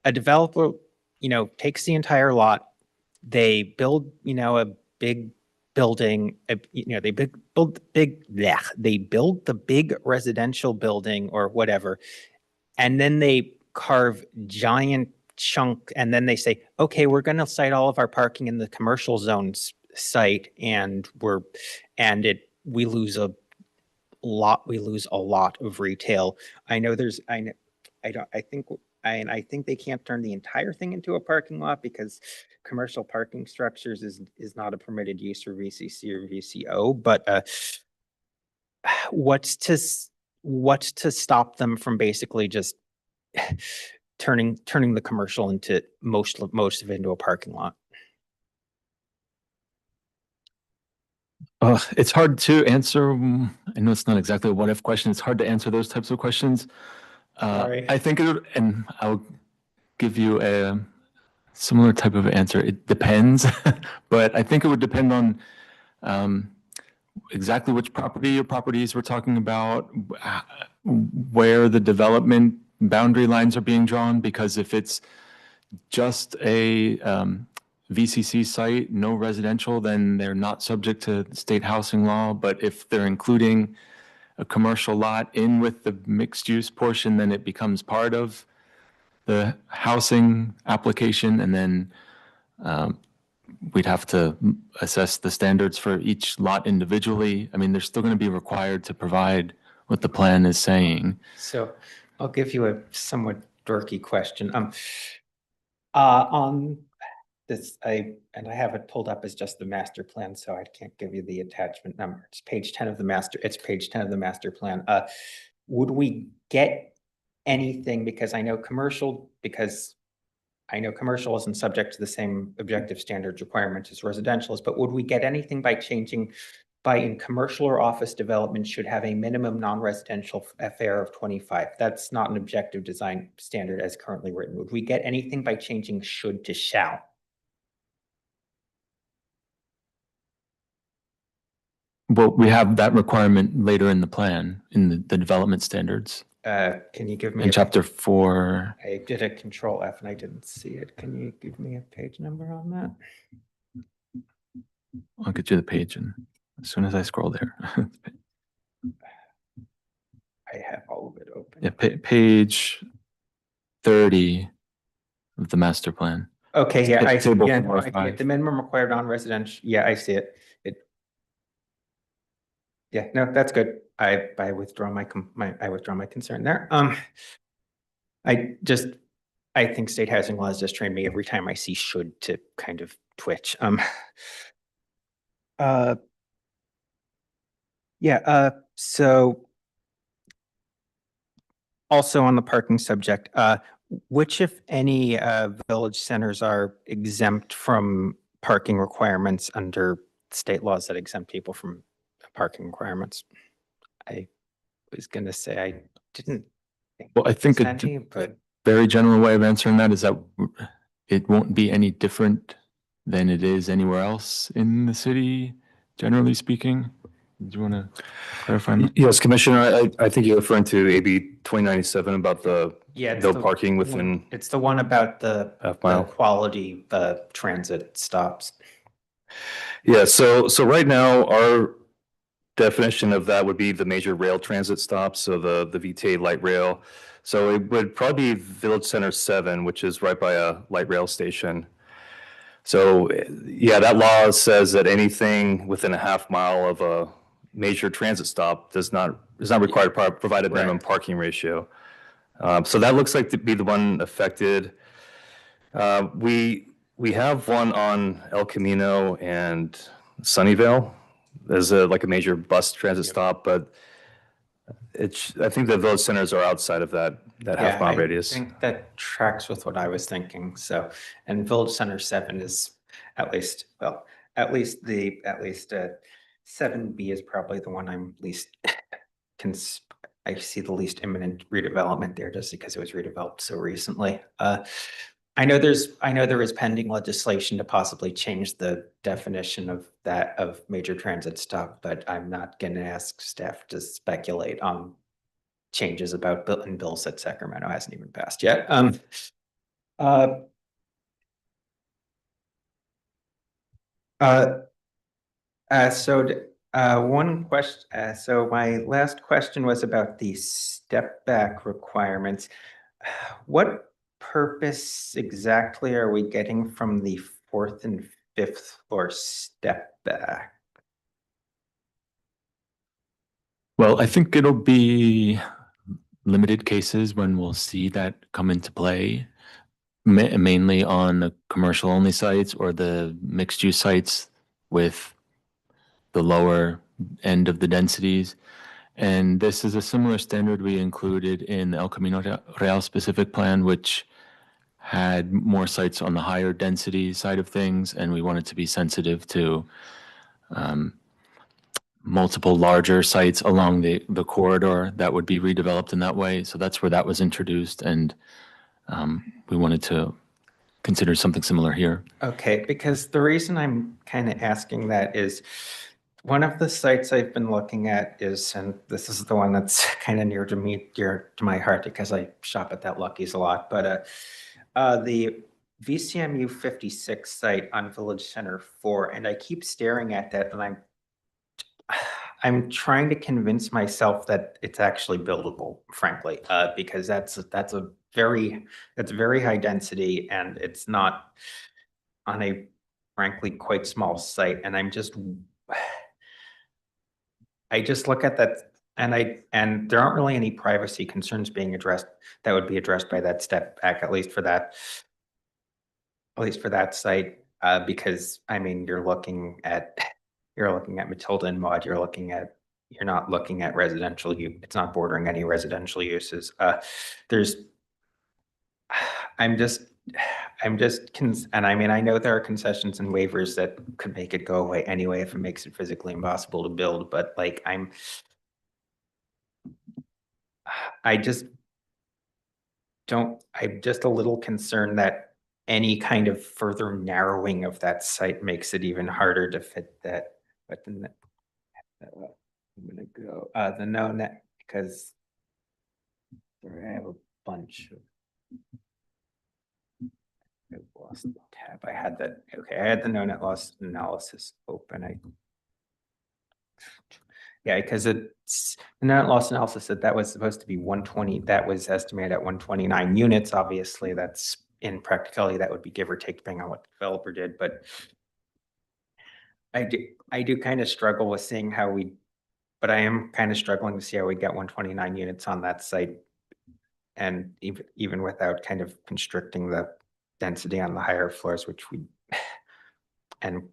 a developer, takes the entire lot, they build, a big building, they build the big residential building or whatever, and then they carve giant chunk, and then they say, okay, we're going to site all of our parking in the commercial zones site, and we lose a lot of retail. I think they can't turn the entire thing into a parking lot because commercial parking structures is not a permitted use for VCC or VCO, but what's to stop them from basically just turning the commercial into most of it into a parking lot? It's hard to answer. I know it's not exactly a what if question. It's hard to answer those types of questions. Sorry. I think and I'll give you a similar type of answer. It depends, but I think it would depend on exactly which property or properties we're talking about, where the development boundary lines are being drawn, because if it's just a VCC site, no residential, then they're not subject to state housing law. But if they're including a commercial lot in with the mixed use portion, then it becomes part of the housing application, and then we'd have to assess the standards for each lot individually. I mean, they're still going to be required to provide what the plan is saying. So I'll give you a somewhat dorky question. On this, I have it pulled up as just the master plan, so I can't give you the attachment number. It's page 10 of the master. It's page 10 of the master plan. Would we get anything, because I know commercial isn't subject to the same objective standards requirements as residential is, but would we get anything by changing in commercial or office development should have a minimum non-residential FAR of 25? That's not an objective design standard as currently written. Would we get anything by changing should to shall? Well, we have that requirement later in the plan, in the development standards. Can you give me in chapter 4? I did a control F and I didn't see it. Can you give me a page number on that? I'll get you the page, and as soon as I scroll there. I have all of it open. Yeah, page 30 of the master plan. Okay, yeah, I see. Table Yeah, 4 or I see 5. it. The minimum required non-residential. Yeah, I see it. Yeah, no, that's good. I withdraw my concern there. I think state housing laws just train me every time I see should to kind of twitch. So also on the parking subject, which, if any, village centers are exempt from parking requirements under state laws that exempt people from parking requirements? I was going to say I didn't think. Well, I think there's a any, but very general way of answering that is that it won't be any different than it is anywhere else in the city, generally speaking. Do you want to clarify? Yes, Commissioner, I think you're referring to AB 2097 about the it's no the parking within It's the one about the half-mile. quality transit stops. Yeah, so right now, our definition of that would be the major rail transit stops, so the VTA light rail. So it would probably be Village Center 7, which is right by a light rail station. So yeah, that law says that anything within a half mile of a major transit stop is not required to provide a minimum parking ratio. So that looks like to be the one affected. We have one on El Camino and Sunnyvale. There's like a major bus transit stop, but I think the village centers are outside of that half mile radius. I think that tracks with what I was thinking. So, and Village Center 7 is at least 7B is probably the one I'm least I see the least imminent redevelopment there, just because it was redeveloped so recently. I know there is pending legislation to possibly change the definition of major transit stop, but I'm not going to ask staff to speculate on changes about bills that Sacramento hasn't even passed yet. One question. So my last question was about the step back requirements. What purpose exactly are we getting from the 4th and 5th floor step back? Well, I think it'll be limited cases when we'll see that come into play, mainly on the commercial only sites or the mixed use sites with the lower end of the densities. And this is a similar standard we included in the El Camino Real specific plan, which had more sites on the higher density side of things. And we wanted to be sensitive to multiple larger sites along the corridor that would be redeveloped in that way. So that's where that was introduced. And we wanted to consider something similar here. Okay, because the reason I'm kind of asking that is One of the sites I've been looking at is, and this is the one that's kind of near to me, dear to my heart, because I shop at that Lucky's a lot, but the VCMU 56 site on Village Center 4, and I keep staring at that, and I'm trying to convince myself that it's actually buildable, frankly, because that's very high density, and it's not on a frankly quite small site, and I just look at that, and there aren't really any privacy concerns being addressed that would be addressed by that step back, at least for that site, because I mean, you're looking at Matilda and Maud, you're not looking at residential use. It's not bordering any residential uses. And I mean, I know there are concessions and waivers that could make it go away anyway if it makes it physically impossible to build, but like I'm just a little concerned that any kind of further narrowing of that site makes it even harder to fit that. But then I'm gonna go the no net, because sorry, I have a bunch of. I've lost the tab. I had that. Okay, I had the no net loss analysis open. Yeah, because it's the net loss analysis that was supposed to be 120. That was estimated at 129 units. Obviously, that's in practicality that would be give or take depending on what the developer did. But I do kind of struggle with seeing how but I am kind of struggling to see how we get 129 units on that site, and even without kind of constricting the density on the higher floors, which we and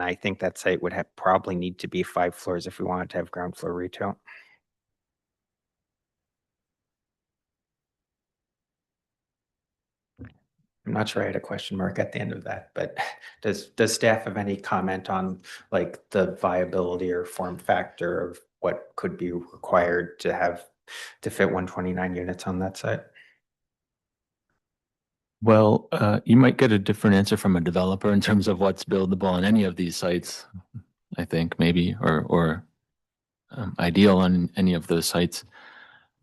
I think that site would probably need to be 5 floors if we wanted to have ground floor retail. I'm not sure I had a question mark at the end of that, but does staff have any comment on like the viability or form factor of what could be required to fit 129 units on that site? Well, you might get a different answer from a developer in terms of what's buildable on any of these sites, I think, maybe, or ideal on any of those sites.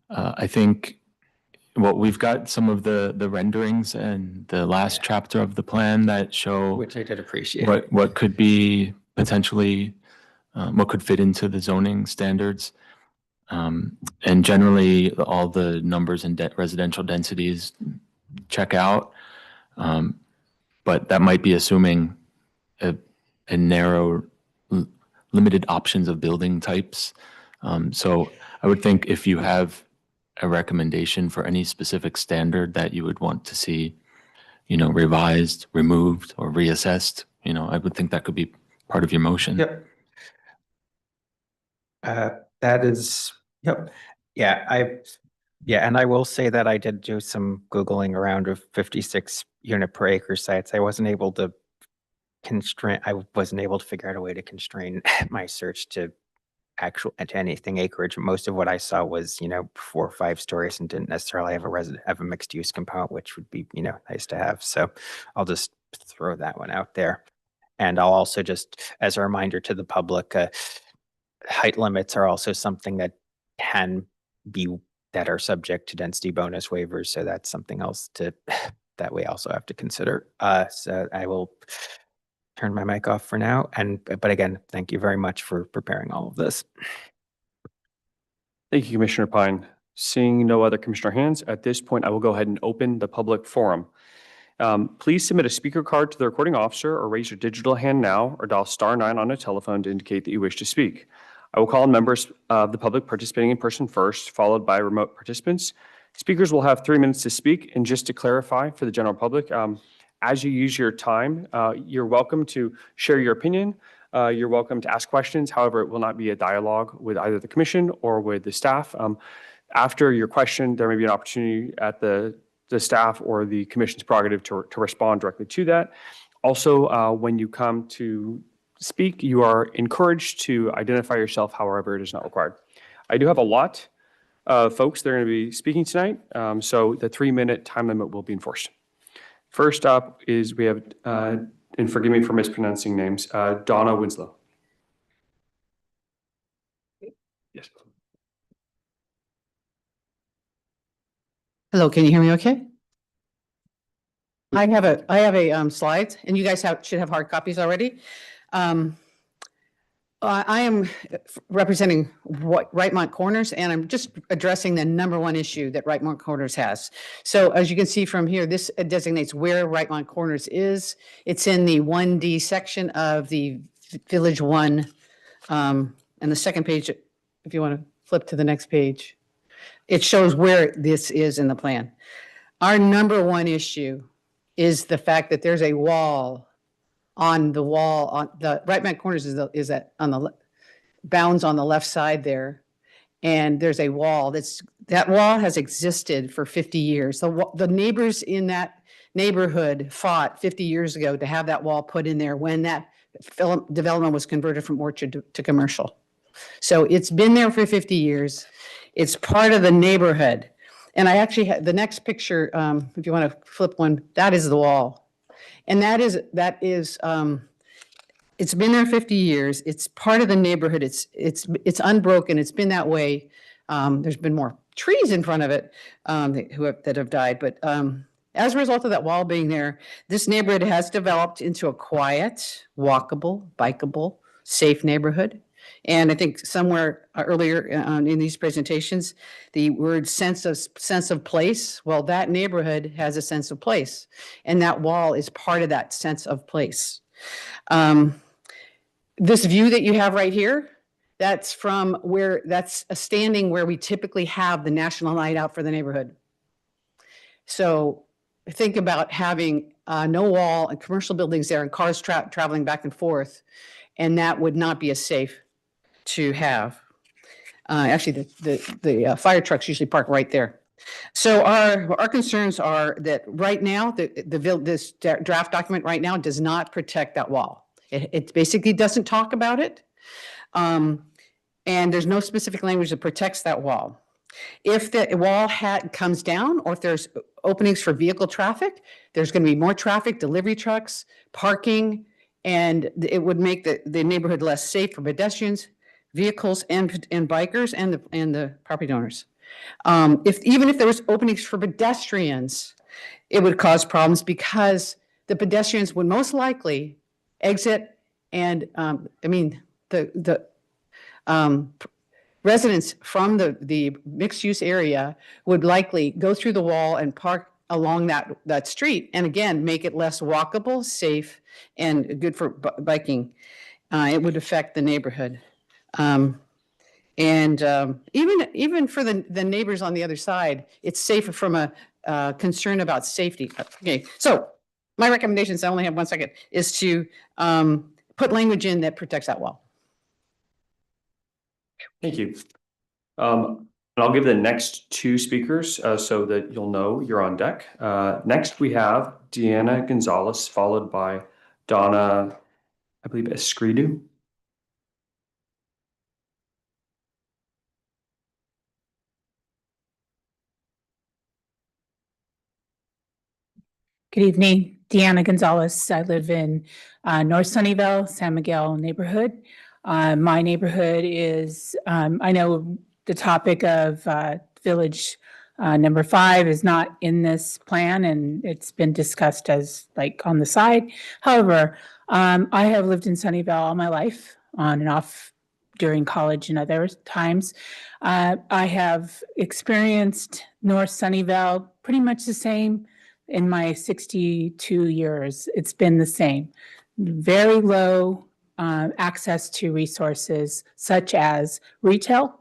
I think we've got some of the renderings and the last chapter of the plan that show, Which I did appreciate. what could be potentially, what could fit into the zoning standards. And generally, all the numbers and residential densities check out. But that might be assuming a narrow, limited options of building types. So I would think if you have a recommendation for any specific standard that you would want to see, revised, removed, or reassessed, I would think that could be part of your motion. Yep. That is, yep. Yeah, and I will say that I did do some Googling around of 56 unit per acre sites. I wasn't able to figure out a way to constrain my search to anything acreage. Most of what I saw was, 4 or 5 stories and didn't necessarily have a mixed use component, which would be, nice to have. So I'll just throw that one out there. And I'll also just, as a reminder to the public, height limits are also something that are subject to density bonus waivers. So that's something else that we also have to consider. So I will turn my mic off for now. But again, thank you very much for preparing all of this. Thank you, Commissioner Pine. Seeing no other commissioner hands, at this point, I will go ahead and open the public forum. Please submit a speaker card to the recording officer or raise your digital hand now or dial *9 on a telephone to indicate that you wish to speak. I will call on members of the public participating in person first, followed by remote participants. Speakers will have 3 minutes to speak. And just to clarify for the general public, as you use your time, you're welcome to share your opinion. You're welcome to ask questions. However, it will not be a dialogue with either the commission or with the staff. After your question, there may be an opportunity at the staff or the commission's prerogative to respond directly to that. Also, when you come to speak, you are encouraged to identify yourself, however, it is not required. I do have a lot of folks that are going to be speaking tonight, so the 3-minute time limit will be enforced. First up is we have, and forgive me for mispronouncing names, Donna Winslow. Yes. Hello, can you hear me okay? I have a slides, and you guys should have hard copies already. I am representing Rightmont Corners, and I'm just addressing the #1 issue that Rightmont Corners has. So as you can see from here, this designates where Rightmont Corners is. It's in the 1D section of the Village 1. And the second page, if you want to flip to the next page, it shows where this is in the plan. Our #1 issue is the fact that there's a wall on the Rightmont Corners bounds on the left side there. And there's a wall that wall has existed for 50 years. The neighbors in that neighborhood fought 50 years ago to have that wall put in there when that development was converted from orchard to commercial. So it's been there for 50 years. It's part of the neighborhood. And I actually had the next picture, if you want to flip one, that is the wall. And that is it's been there 50 years. It's part of the neighborhood. It's unbroken. It's been that way. There's been more trees in front of it that have died. But as a result of that wall being there, this neighborhood has developed into a quiet, walkable, bikeable, safe neighborhood. And I think somewhere earlier in these presentations, the word sense of place, well, that neighborhood has a sense of place, and that wall is part of that sense of place. This view that you have right here, that's a standing where we typically have the National Night Out for the neighborhood. So think about having no wall and commercial buildings there and cars traveling back and forth, and that would not be as safe to have. Actually, the fire trucks usually park right there. So our concerns are that right now, this draft document right now does not protect that wall. It basically doesn't talk about it. And there's no specific language that protects that wall. If the wall comes down, or if there's openings for vehicle traffic, there's going to be more traffic, delivery trucks, parking, and it would make the neighborhood less safe for pedestrians, vehicles, and bikers, and the property owners. Even if there was openings for pedestrians, it would cause problems because the pedestrians would most likely exit, and the residents from the mixed-use area would likely go through the wall and park along that street, and again, make it less walkable, safe, and good for biking. It would affect the neighborhood. Even for the neighbors on the other side, it's safer from a concern about safety. Okay, so my recommendations, I only have 1 second, is to put language in that protects that wall. Thank you. And I'll give the next 2 speakers so that you'll know you're on deck. Next, we have Deanna Gonzalez, followed by Donna, I believe, Escridu. Good evening, Deanna Gonzalez. I live in North Sunnyvale, San Miguel neighborhood. My neighborhood is, I know the topic of Village number 5 is not in this plan, and it's been discussed as like on the side. However, I have lived in Sunnyvale all my life, on and off during college and other times. I have experienced North Sunnyvale pretty much the same in my 62 years. It's been the same. Very low access to resources such as retail,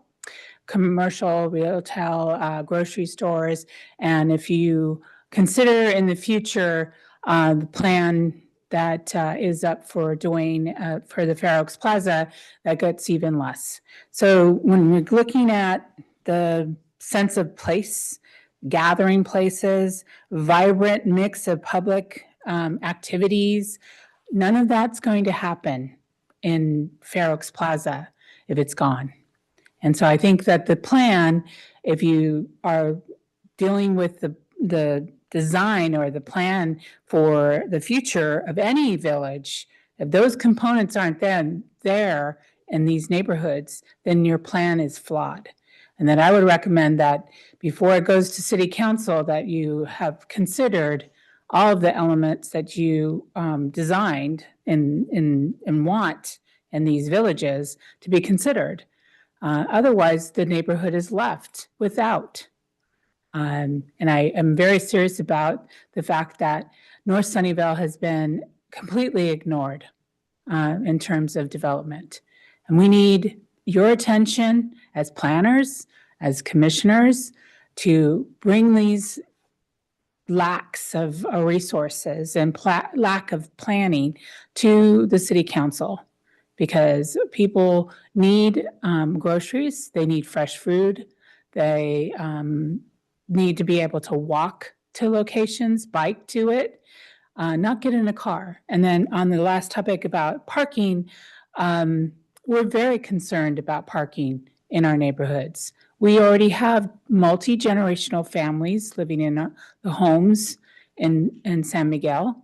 commercial retail, grocery stores. And if you consider in the future the plan that is up for doing for the Fair Oaks Plaza, that gets even less. So when we're looking at the sense of place, gathering places, vibrant mix of public activities, none of that's going to happen in Fair Oaks Plaza if it's gone. And so I think that the plan, if you are dealing with the design or the plan for the future of any village, if those components aren't then there, in these neighborhoods, then your plan is flawed. And that I would recommend that before it goes to city council, that you have considered all of the elements that you designed and want in these villages to be considered. Otherwise, the neighborhood is left without. And I am very serious about the fact that North Sunnyvale has been completely ignored in terms of development. And we need your attention as planners, as commissioners, to bring these lacks of resources and lack of planning to the city council, because people need groceries, they need fresh food, they need to be able to walk to locations, bike to it, not get in a car. And then on the last topic about parking, we're very concerned about parking in our neighborhoods. We already have multi-generational families living in the homes in San Miguel,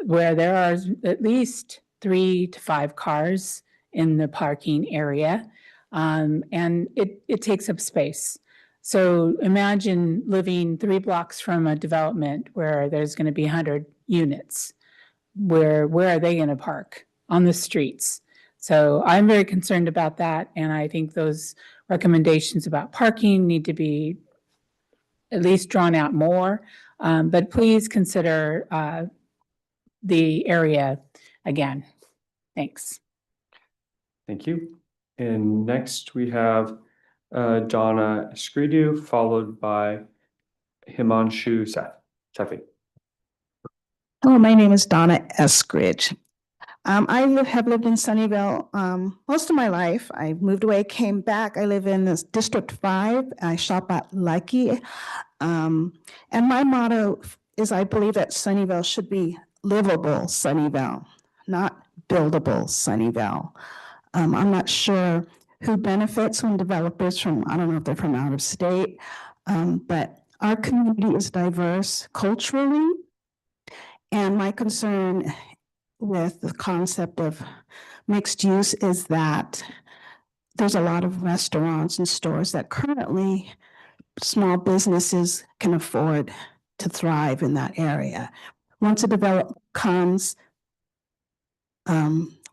where there are at least 3 to 5 cars in the parking area, and it takes up space. So imagine living 3 blocks from a development where there's going to be 100 units. Where are they going to park? On the streets. So I'm very concerned about that, and I think those recommendations about parking need to be at least drawn out more. But please consider the area again. Thanks. Thank you. And next we have Donna Escridu, followed by Himanshu Sethi. Hello, my name is Donna Eskridge. I have lived in Sunnyvale most of my life. I moved away, came back. I live in this District 5. I shop at Lucky. And my motto is I believe that Sunnyvale should be livable Sunnyvale, not buildable Sunnyvale. I'm not sure who benefits when developers from, I don't know if they're from out of state, but our community is diverse culturally. And my concern with the concept of mixed use is that there's a lot of restaurants and stores that currently small businesses can afford to thrive in that area. Once a development comes,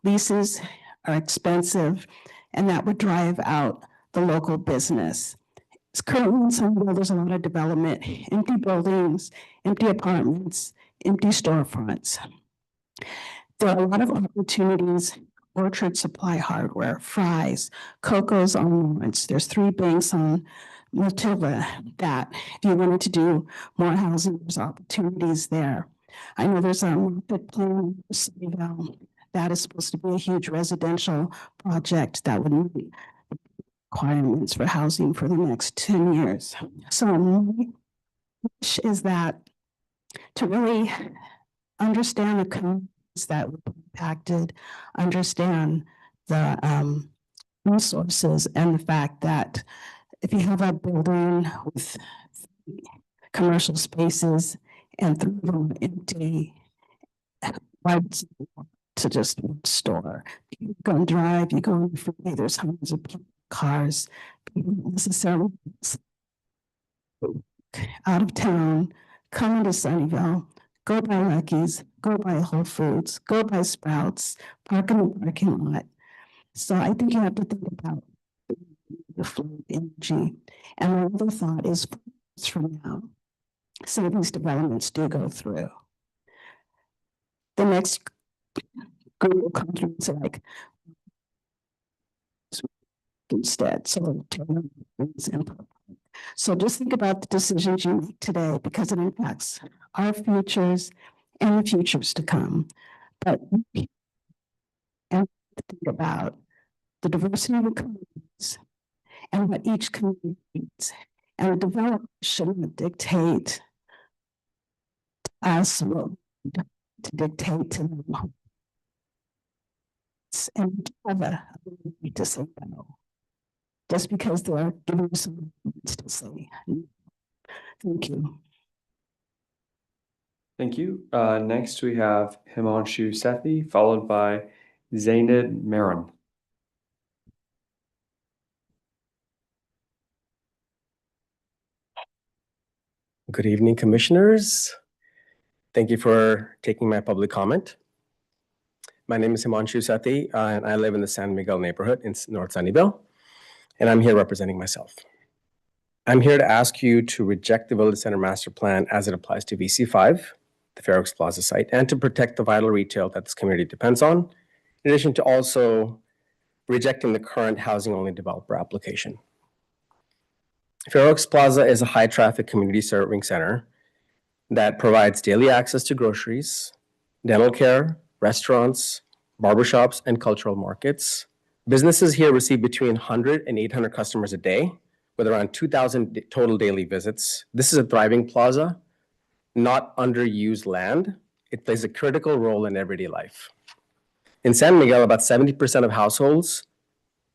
leases are expensive, and that would drive out the local business. It's currently in Sunnyvale, there's a lot of development, empty buildings, empty apartments, empty storefronts. There are a lot of opportunities. Orchard Supply Hardware, Fry's, Coco's on Lawrence. There's 3 banks on Matilda that if you wanted to do more housing, there's opportunities there. I know there's a rapid plan in Sunnyvale that is supposed to be a huge residential project that would meet requirements for housing for the next 10 years. So my wish is that to really understand the communities that would be impacted, understand the resources and the fact that if you have a building with commercial spaces and 3 of them empty, why to just one store? You go and drive, you go on the freeway, there's hundreds of cars, people don't necessarily out of town, come into Sunnyvale, go by Lucky's, go by Whole Foods, go by Sprouts, park in the parking lot. So I think you have to think about the flow of energy. And my other thought is from now, some of these developments do go through. The next group will come through and say like, instead, so just think about the decisions you make today because it impacts our futures and the futures to come. But and think about the diversity of the communities and what each community needs. And the development shouldn't dictate us to dictate to them. And have a ability to say no. Just because they're giving you some to say. Thank you. Thank you. Next we have Himanshu Sethi, followed by Zainab Maron. Good evening, commissioners. Thank you for taking my public comment. My name is Himanshu Sethi, and I live in the San Miguel neighborhood in North Sunnyvale, and I'm here representing myself. I'm here to ask you to reject the Village Center Master Plan as it applies to VC5, the Fair Oaks Plaza site, and to protect the vital retail that this community depends on, in addition to also rejecting the current housing-only developer application. Fair Oaks Plaza is a high-traffic community serving center that provides daily access to groceries, dental care, restaurants, barbershops, and cultural markets. Businesses here receive between 100 and 800 customers a day, with around 2,000 total daily visits. This is a thriving plaza, not underused land. It plays a critical role in everyday life. In San Miguel, about 70% of households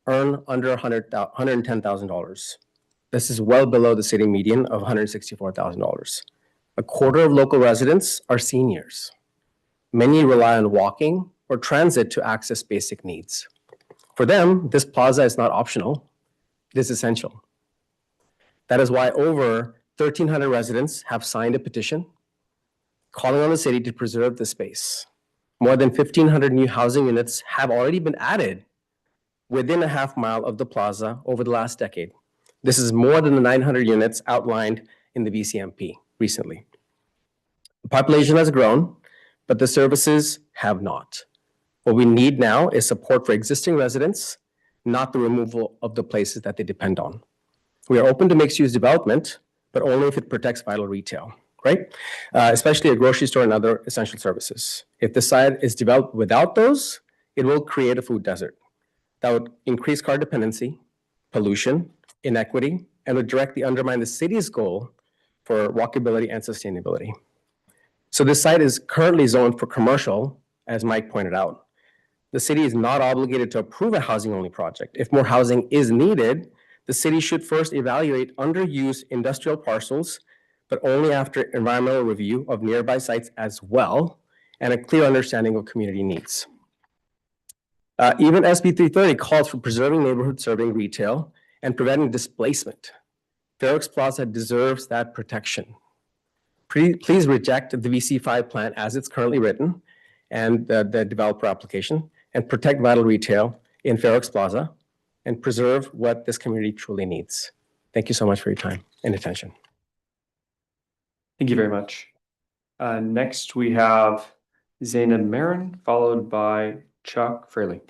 earn under $110,000. This is well below the city median of $164,000. A quarter of local residents are seniors. Many rely on walking or transit to access basic needs. For them, this plaza is not optional, it is essential. That is why over 1,300 residents have signed a petition calling on the city to preserve the space. More than 1,500 new housing units have already been added within a half mile of the plaza over the last decade. This is more than the 900 units outlined in the VCMP recently. The population has grown, but the services have not. What we need now is support for existing residents, not the removal of the places that they depend on. We are open to mixed-use development, but only if it protects vital retail, right? Especially a grocery store and other essential services. If the site is developed without those, it will create a food desert that would increase car dependency, pollution, inequity, and would directly undermine the city's goal for walkability and sustainability. So this site is currently zoned for commercial, as Mike pointed out. The city is not obligated to approve a housing-only project. If more housing is needed, the city should first evaluate underused industrial parcels, but only after environmental review of nearby sites as well, and a clear understanding of community needs. Even SB 330 calls for preserving neighborhood serving retail and preventing displacement. Fair Oaks Plaza deserves that protection. Please reject the VC5 plan as it's currently written and the developer application, and protect vital retail in Fair Oaks Plaza and preserve what this community truly needs. Thank you so much for your time and attention. Thank you very much. Next, we have Zainab Marin, followed by Chuck Fraley.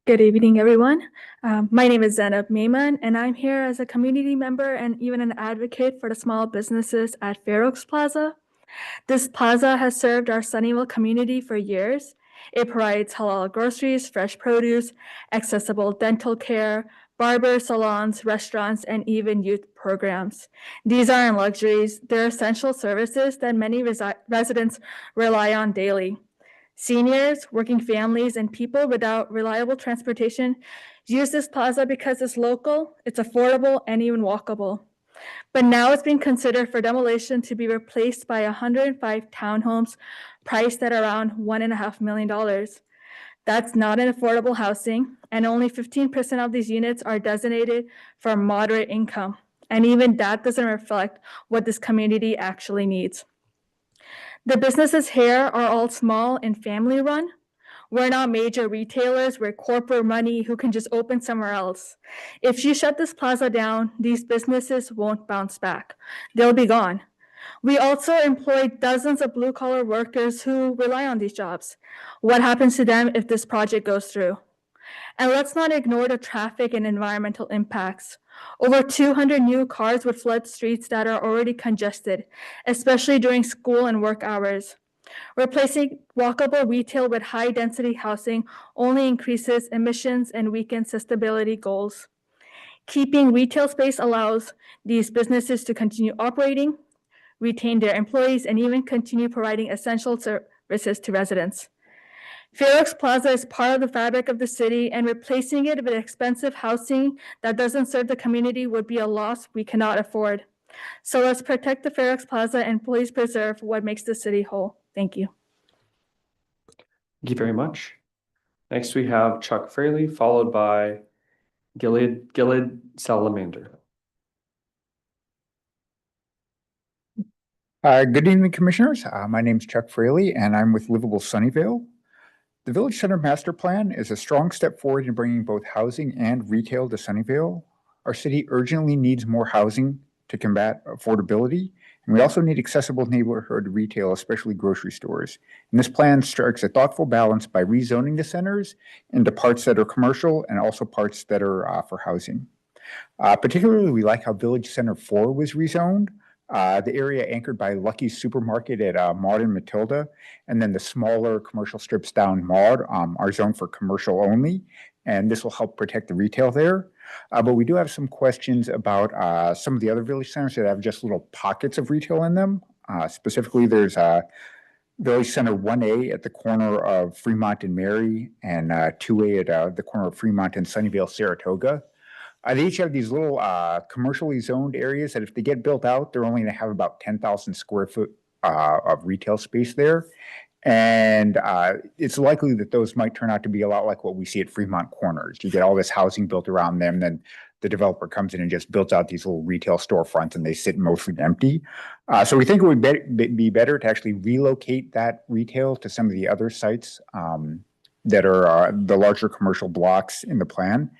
Good evening, everyone. My name is Zainab Maiman, and I'm here as a community member and even an advocate for the small businesses at Fair Oaks Plaza. This plaza has served our Sunnyvale community for years. It provides halal groceries, fresh produce, accessible dental care, barber salons, restaurants, and even youth programs. These aren't luxuries, they're essential services that many residents rely on daily. Seniors, working families, and people without reliable transportation use this plaza because it's local, it's affordable, and even walkable. But now it's being considered for demolition to be replaced by 105 townhomes priced at around $1.5 million. That's not an affordable housing, and only 15% of these units are designated for moderate income. And even that doesn't reflect what this community actually needs. The businesses here are all small and family run. We're not major retailers, we're corporate money who can just open somewhere else. If you shut this plaza down, these businesses won't bounce back. They'll be gone. We also employ dozens of blue-collar workers who rely on these jobs. What happens to them if this project goes through? And let's not ignore the traffic and environmental impacts. Over 200 new cars would flood streets that are already congested, especially during school and work hours. Replacing walkable retail with high-density housing only increases emissions and weakens sustainability goals. Keeping retail space allows these businesses to continue operating, retain their employees, and even continue providing essential services to residents. Fair Oaks Plaza is part of the fabric of the city, and replacing it with expensive housing that doesn't serve the community would be a loss we cannot afford. So let's protect the Fair Oaks Plaza and please preserve what makes the city whole. Thank you. Thank you very much. Next, we have Chuck Fraley, followed by Gilad Salamander. Good evening, Commissioners. My name's Chuck Fraley, and I'm with Livable Sunnyvale. The Village Center Master Plan is a strong step forward in bringing both housing and retail to Sunnyvale. Our city urgently needs more housing to combat affordability, and we also need accessible neighborhood retail, especially grocery stores. And this plan strikes a thoughtful balance by rezoning the centers into parts that are commercial and also parts that are for housing. Particularly, we like how Village Center 4 was rezoned. The area anchored by Lucky's Supermarket at Maud and Matilda, and then the smaller commercial strips down Maud are zoned for commercial only, and this will help protect the retail there. But we do have some questions about some of the other village centers that have just little pockets of retail in them. Specifically, there's Village Center 1A at the corner of Fremont and Mary, and 2A at the corner of Fremont and Sunnyvale, Saratoga. They each have these little commercially zoned areas that if they get built out, they're only going to have about 10,000 square foot of retail space there. And it's likely that those might turn out to be a lot like what we see at Fremont Corners. You get all this housing built around them, then the developer comes in and just builds out these little retail storefronts and they sit mostly empty. So we think it would be better to actually relocate that retail to some of the other sites that are the larger commercial blocks in the plan.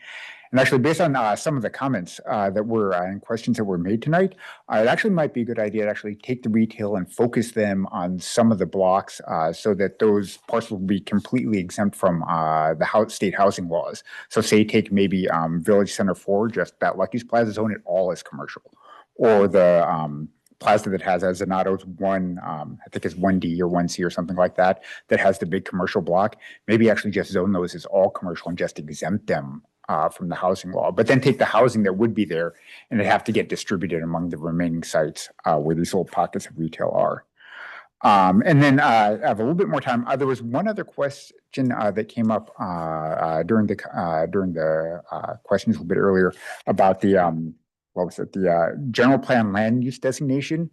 And actually, based on some of the comments that were and questions that were made tonight, it actually might be a good idea to actually take the retail and focus them on some of the blocks so that those parcels will be completely exempt from the state housing laws. So say take maybe Village Center 4, just that Lucky's Plaza zone it all as commercial. Or the plaza that has Zanotto's 1, I think it's 1D or 1C or something like that, that has the big commercial block. Maybe actually just zone those as all commercial and just exempt them from the housing law, but then take the housing that would be there and it'd have to get distributed among the remaining sites where these little pockets of retail are. And then I have a little bit more time. There was one other question that came up during the questions a little bit earlier about the the general plan land use designation.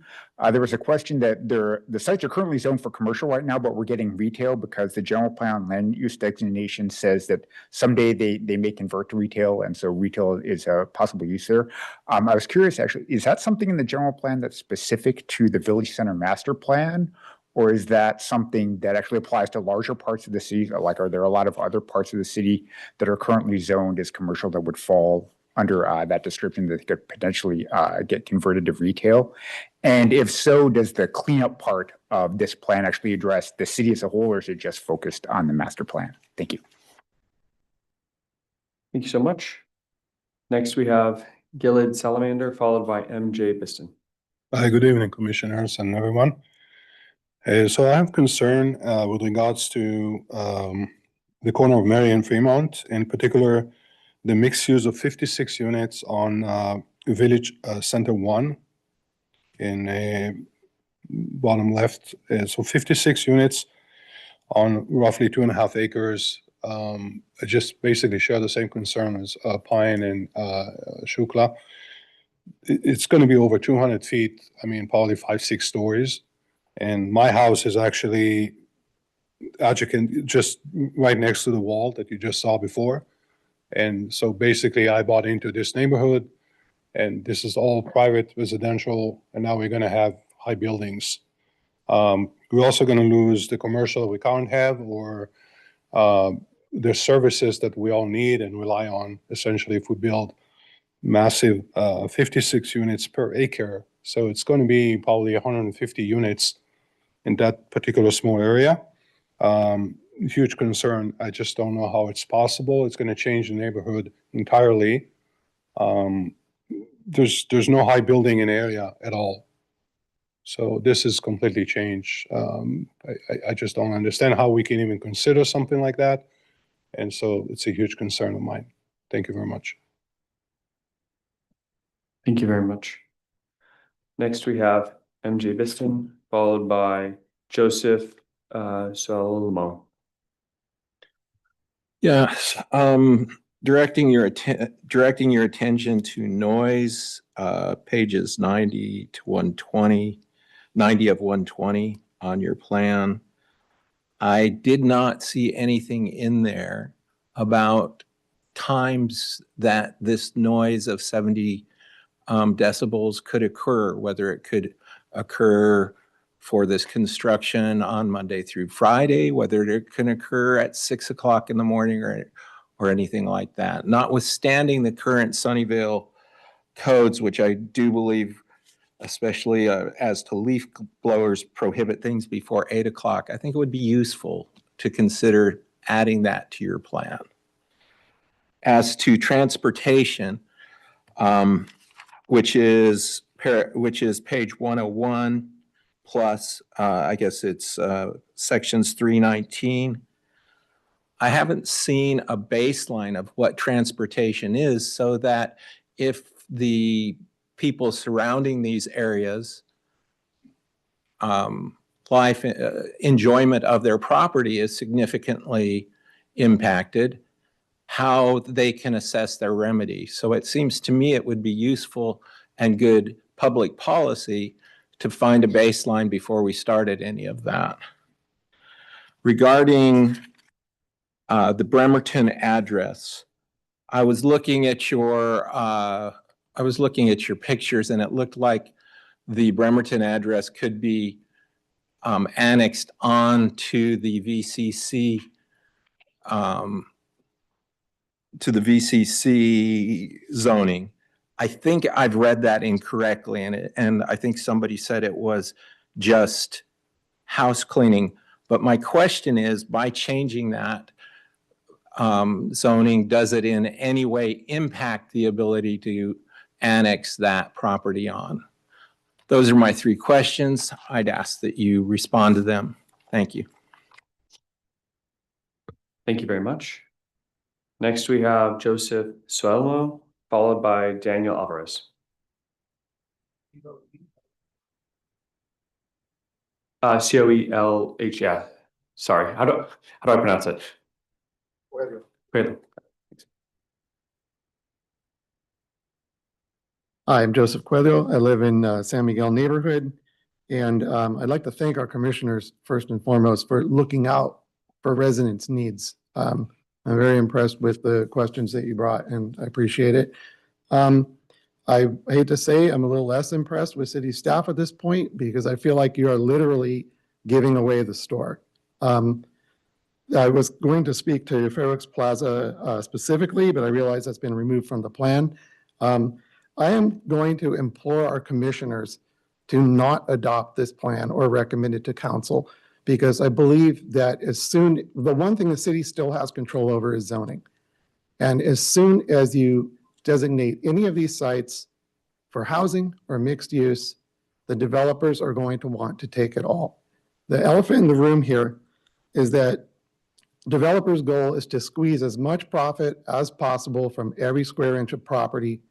There was a question that the sites are currently zoned for commercial right now, but we're getting retail because the general plan land use designation says that someday they may convert to retail, and so retail is a possible use there. I was curious, actually, is that something in the general plan that's specific to the Village Center master plan? Or is that something that actually applies to larger parts of the city? Like, are there a lot of other parts of the city that are currently zoned as commercial that would fall under that description that could potentially get converted to retail? And if so, does the cleanup part of this plan actually address the city as a whole, or is it just focused on the master plan? Thank you. Thank you so much. Next, we have Gilad Salamander, followed by MJ Biston. Hi, good evening, commissioners and everyone. So I have concern with regards to the corner of Mary and Fremont, in particular, the mixed use of 56 units on Village Center 1 in bottom left. So 56 units on roughly 2.5 acres. I just basically share the same concern as Pine and Shukla. It's going to be over 200 feet. I mean, probably 5-6 stories. And my house is actually just right next to the wall that you just saw before. And so basically I bought into this neighborhood and this is all private residential. And now we're going to have high buildings. We're also going to lose the commercial we can't have, or the services that we all need and rely on, essentially, if we build massive 56 units per acre. So it's going to be probably 150 units in that particular small area. Huge concern. I just don't know how it's possible. It's going to change the neighborhood entirely. There's no high building in the area at all. So this is completely changed. I just don't understand how we can even consider something like that. And so it's a huge concern of mine. Thank you very much. Thank you very much. Next, we have MJ Biston, followed by Joseph Salomo. Yes, directing your attention to noise, pages 90 to 120, 90 of 120 on your plan. I did not see anything in there about times that this noise of 70 decibels could occur, whether it could occur for this construction on Monday through Friday, whether it can occur at 6 o'clock in the morning or anything like that. Notwithstanding the current Sunnyvale codes, which I do believe, especially as to leaf blowers, prohibit things before 8 o'clock, I think it would be useful to consider adding that to your plan. As to transportation, which is page 101 plus, I guess it's sections 319. I haven't seen a baseline of what transportation is, so that if the people surrounding these areas, enjoyment of their property is significantly impacted, how they can assess their remedy. So it seems to me it would be useful and good public policy to find a baseline before we started any of that. Regarding the Bremerton address, I was looking at your pictures, and it looked like the Bremerton address could be annexed onto the VCC zoning. I think I've read that incorrectly, and I think somebody said it was just house cleaning. But my question is, by changing that zoning, does it in any way impact the ability to annex that property on? Those are my 3 questions. I'd ask that you respond to them. Thank you. Thank you very much. Next, we have Joseph Suelmo, followed by Daniel Alvarez. Coelh, yeah. Sorry, how do I pronounce it? Coelho. Hi, I'm Joseph Coelho. I live in San Miguel neighborhood, and I'd like to thank our commissioners first and foremost for looking out for residents' needs. I'm very impressed with the questions that you brought, and I appreciate it. I hate to say I'm a little less impressed with city staff at this point, because I feel like you are literally giving away the store. I was going to speak to Fair Oaks Plaza specifically, but I realize that's been removed from the plan. I am going to implore our commissioners to not adopt this plan or recommend it to council, because I believe that the one thing the city still has control over is zoning. And as soon as you designate any of these sites for housing or mixed use, the developers are going to want to take it all. The elephant in the room here is that developers' goal is to squeeze as much profit as possible from every square inch of property,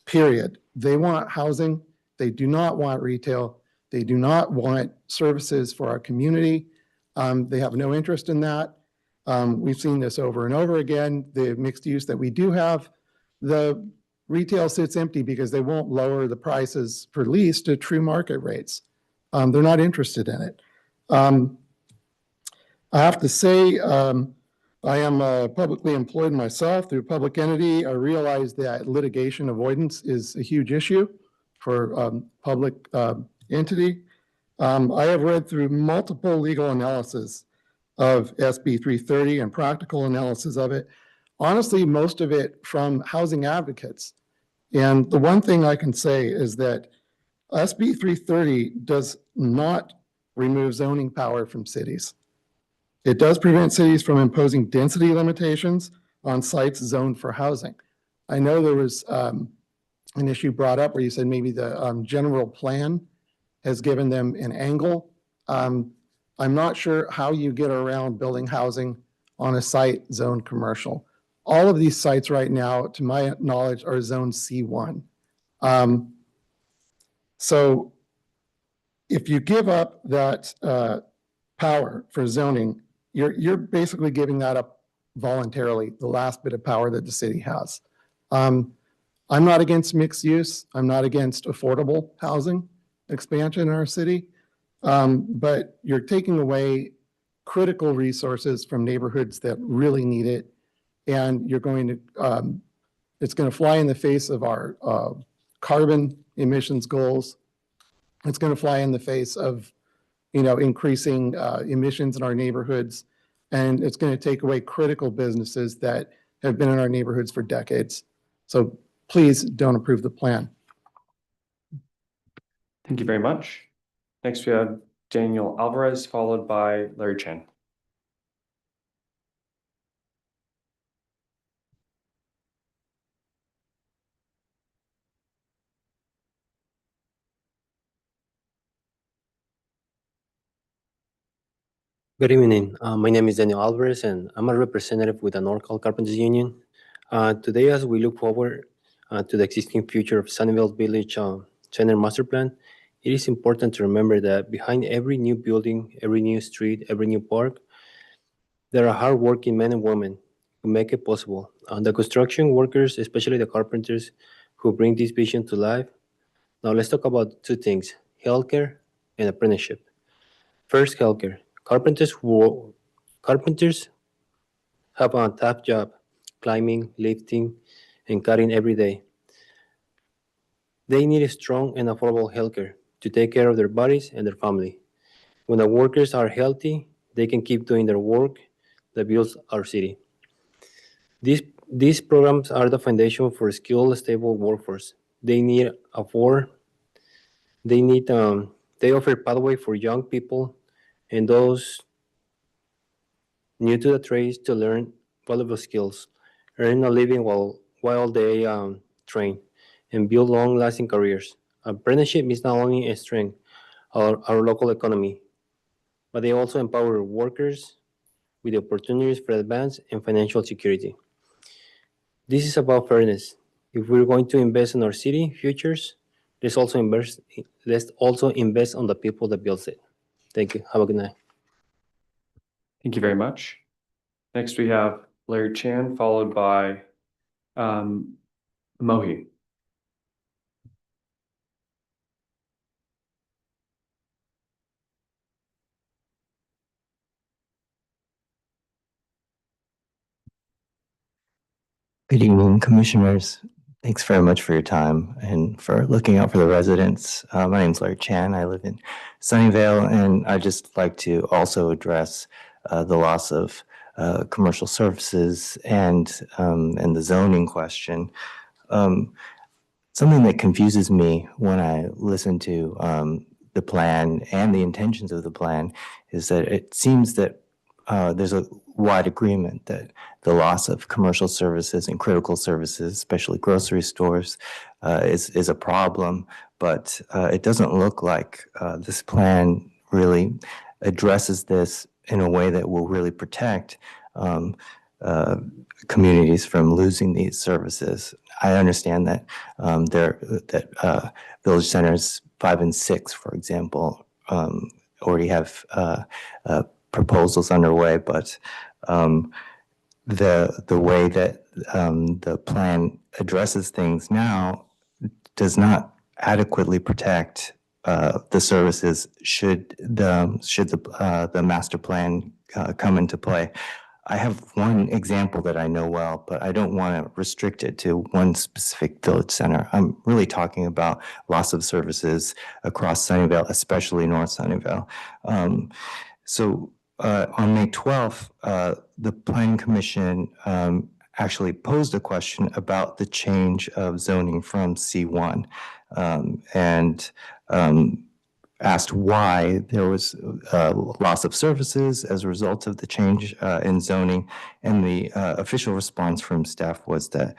period. They want housing. They do not want retail. They do not want services for our community. They have no interest in that. We've seen this over and over again. The mixed use that we do have, the retail sits empty because they won't lower the prices for lease to true market rates. They're not interested in it. I have to say, I am publicly employed myself through a public entity. I realize that litigation avoidance is a huge issue for public entity. I have read through multiple legal analysis of SB 330 and practical analysis of it. Honestly, most of it from housing advocates. And the one thing I can say is that SB 330 does not remove zoning power from cities. It does prevent cities from imposing density limitations on sites zoned for housing. I know there was an issue brought up where you said maybe the general plan has given them an angle. I'm not sure how you get around building housing on a site zoned commercial. All of these sites right now, to my knowledge, are zoned C1. So if you give up that power for zoning, you're basically giving that up voluntarily, the last bit of power that the city has. I'm not against mixed use. I'm not against affordable housing expansion in our city, but you're taking away critical resources from neighborhoods that really need it. And you're going to, it's going to fly in the face of our carbon emissions goals. It's going to fly in the face of, increasing emissions in our neighborhoods. And it's going to take away critical businesses that have been in our neighborhoods for decades. So please don't approve the plan. Thank you very much. Next, we have Daniel Alvarez, followed by Larry Chan. Good evening. My name is Daniel Alvarez, and I'm a representative with the NorCal Carpenters Union. Today, as we look forward to the existing future of Sunnyvale Village Center Master Plan, it is important to remember that behind every new building, every new street, every new park, there are hardworking men and women who make it possible. The construction workers, especially the carpenters, who bring this vision to life. Now, let's talk about two things: healthcare and apprenticeship. First, healthcare. Carpenters have a tough job, climbing, lifting, and cutting every day. They need strong and affordable healthcare to take care of their bodies and their family. When the workers are healthy, they can keep doing their work that builds our city. These programs are the foundation for a skilled, stable workforce. They offer pathway for young people and those new to the trades to learn valuable skills, earn a living while they train, and build long-lasting careers. Apprenticeship is not only a strength of our local economy, but they also empower workers with the opportunities for advance and financial security. This is about fairness. If we're going to invest in our city futures, let's also invest on the people that builds it. Thank you. Have a good night. Thank you very much. Next, we have Larry Chan, followed by Mohi. Good evening, commissioners. Thanks very much for your time and for looking out for the residents. My name is Larry Chan. I live in Sunnyvale, and I'd just like to also address the loss of commercial services and the zoning question. Something that confuses me when I listen to the plan and the intentions of the plan is that it seems that there's a wide agreement that the loss of commercial services and critical services, especially grocery stores, is a problem. But it doesn't look like this plan really addresses this in a way that will really protect communities from losing these services. I understand that village centers 5 and 6, for example, already have proposals underway, but the way that the plan addresses things now does not adequately protect the services should the master plan come into play. I have one example that I know well, but I don't want to restrict it to one specific village center. I'm really talking about loss of services across Sunnyvale, especially North Sunnyvale. So on May 12th, the Planning Commission actually posed a question about the change of zoning from C1 and asked why there was loss of services as a result of the change in zoning. And the official response from staff was that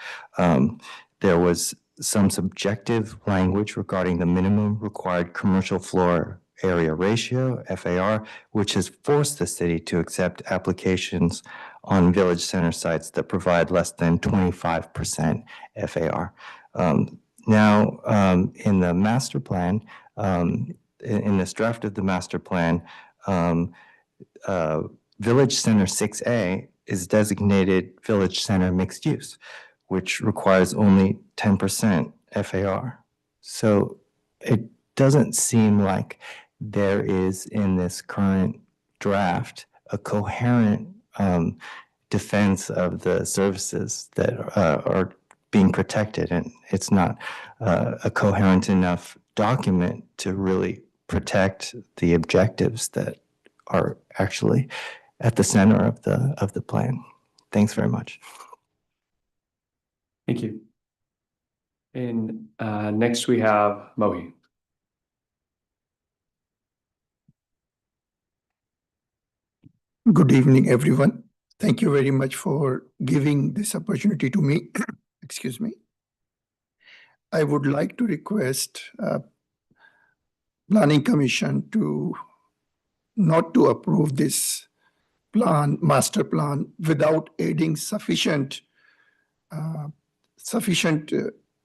there was some subjective language regarding the minimum required commercial floor area ratio, FAR, which has forced the city to accept applications on village center sites that provide less than 25% FAR. Now, in the master plan, in this draft of the master plan, Village Center 6A is designated Village Center Mixed Use, which requires only 10% FAR. So it doesn't seem like there is in this current draft a coherent defense of the services that are being protected. And it's not a coherent enough document to really protect the objectives that are actually at the center of the plan. Thanks very much. Thank you. And next we have Mohi. Good evening, everyone. Thank you very much for giving this opportunity to me. Excuse me. I would like to request Planning Commission to not to approve this master plan without adding sufficient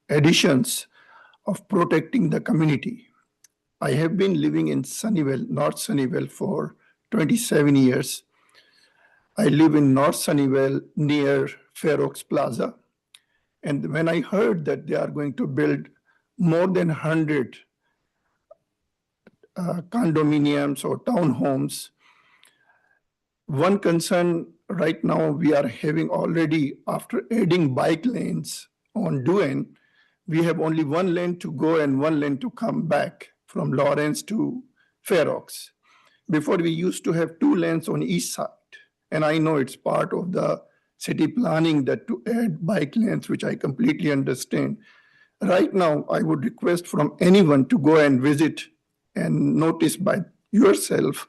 additions of protecting the community. I have been living in Sunnyvale, North Sunnyvale for 27 years. I live in North Sunnyvale near Fair Oaks Plaza. And when I heard that they are going to build more than 100 condominiums or townhomes, one concern right now we are having already, after adding bike lanes on Duane, we have only one lane to go and one lane to come back from Lawrence to Fair Oaks. Before we used to have 2 lanes on each side. And I know it's part of the city planning that to add bike lanes, which I completely understand. Right now, I would request from anyone to go and visit and notice by yourself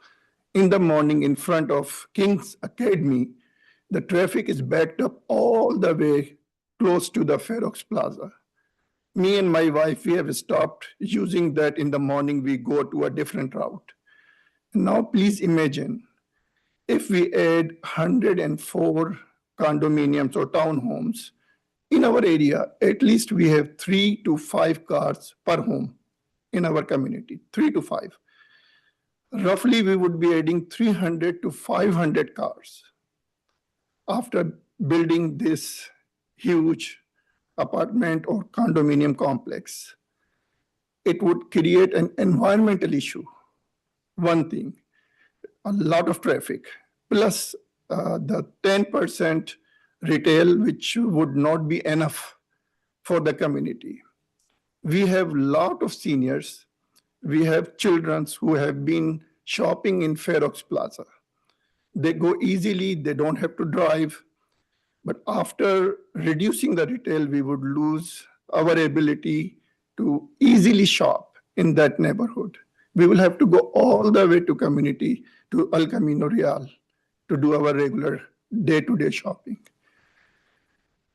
in the morning in front of King's Academy, the traffic is backed up all the way close to the Fair Oaks Plaza. Me and my wife, we have stopped using that in the morning. We go to a different route. Now, please imagine if we add 104 condominiums or townhomes in our area, at least we have 3 to 5 cars per home in our community, 3 to 5. Roughly, we would be adding 300 to 500 cars after building this huge apartment or condominium complex. It would create an environmental issue. One thing, a lot of traffic, plus the 10% retail, which would not be enough for the community. We have a lot of seniors. We have children who have been shopping in Fair Oaks Plaza. They go easily, they don't have to drive. But after reducing the retail, we would lose our ability to easily shop in that neighborhood. We will have to go all the way to community, to El Camino Real, to do our regular day-to-day shopping.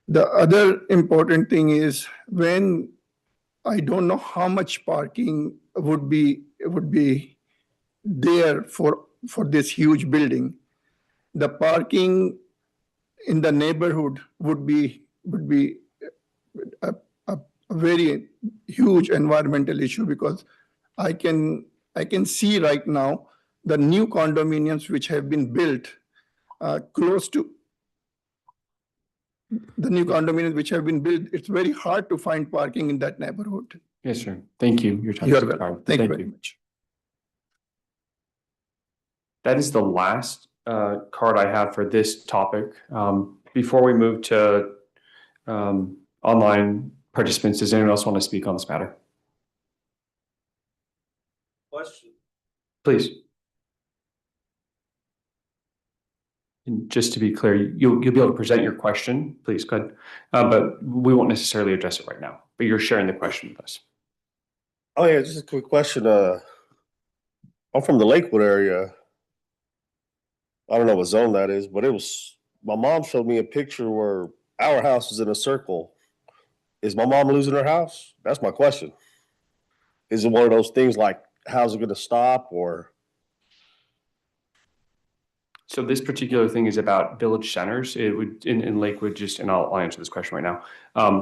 The other important thing is when I don't know how much parking would be there for this huge building. The parking in the neighborhood would be a very huge environmental issue, because I can see right now the new condominiums which have been built close to the new condominiums which have been built. It's very hard to find parking in that neighborhood. Yes, sir. Thank you. Your time You're is welcome. expired. Thank you very much. That is the last card I have for this topic. Before we move to online participants, does anyone else want to speak on this matter? Question. Please. And just to be clear, you'll be able to present your question. Please, go ahead. But we won't necessarily address it right now, but you're sharing the question with us. Oh yeah, just a quick question. I'm from the Lakewood area. I don't know what zone that is, but my mom showed me a picture where our house is in a circle. Is my mom losing her house? That's my question. Is it one of those things like, how's it going to stop, or? So this particular thing is about village centers. It would in Lakewood, and I'll answer this question right now.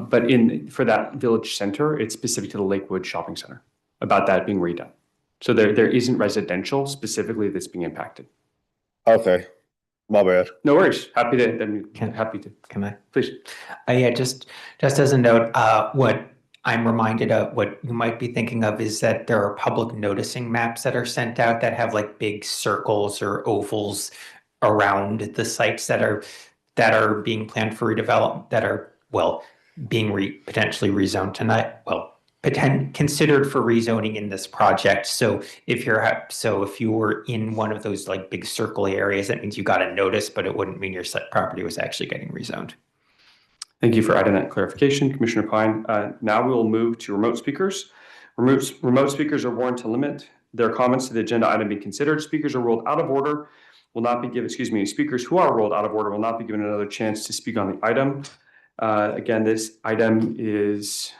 But for that village center, it's specific to the Lakewood Shopping Center, about that being redone. So there isn't residential specifically that's being impacted. Okay, my bad. No worries. Happy to. Can I? Please. Yeah, just as a note, what I'm reminded of, what you might be thinking of, is that there are public noticing maps that are sent out that have like big circles or ovals around the sites that are that are being planned for redevelopment, that are, well, being potentially rezoned tonight, considered for rezoning in this project. So if you were in one of those like big circle areas, that means you got a notice, but it wouldn't mean your property was actually getting rezoned. Thank you for adding that clarification, Commissioner Pine. Now we will move to remote speakers. Remote speakers are warned to limit their comments to the agenda item being considered. Speakers are ruled out of order will not be given, speakers who are ruled out of order will not be given another chance to speak on the item. Again, this item is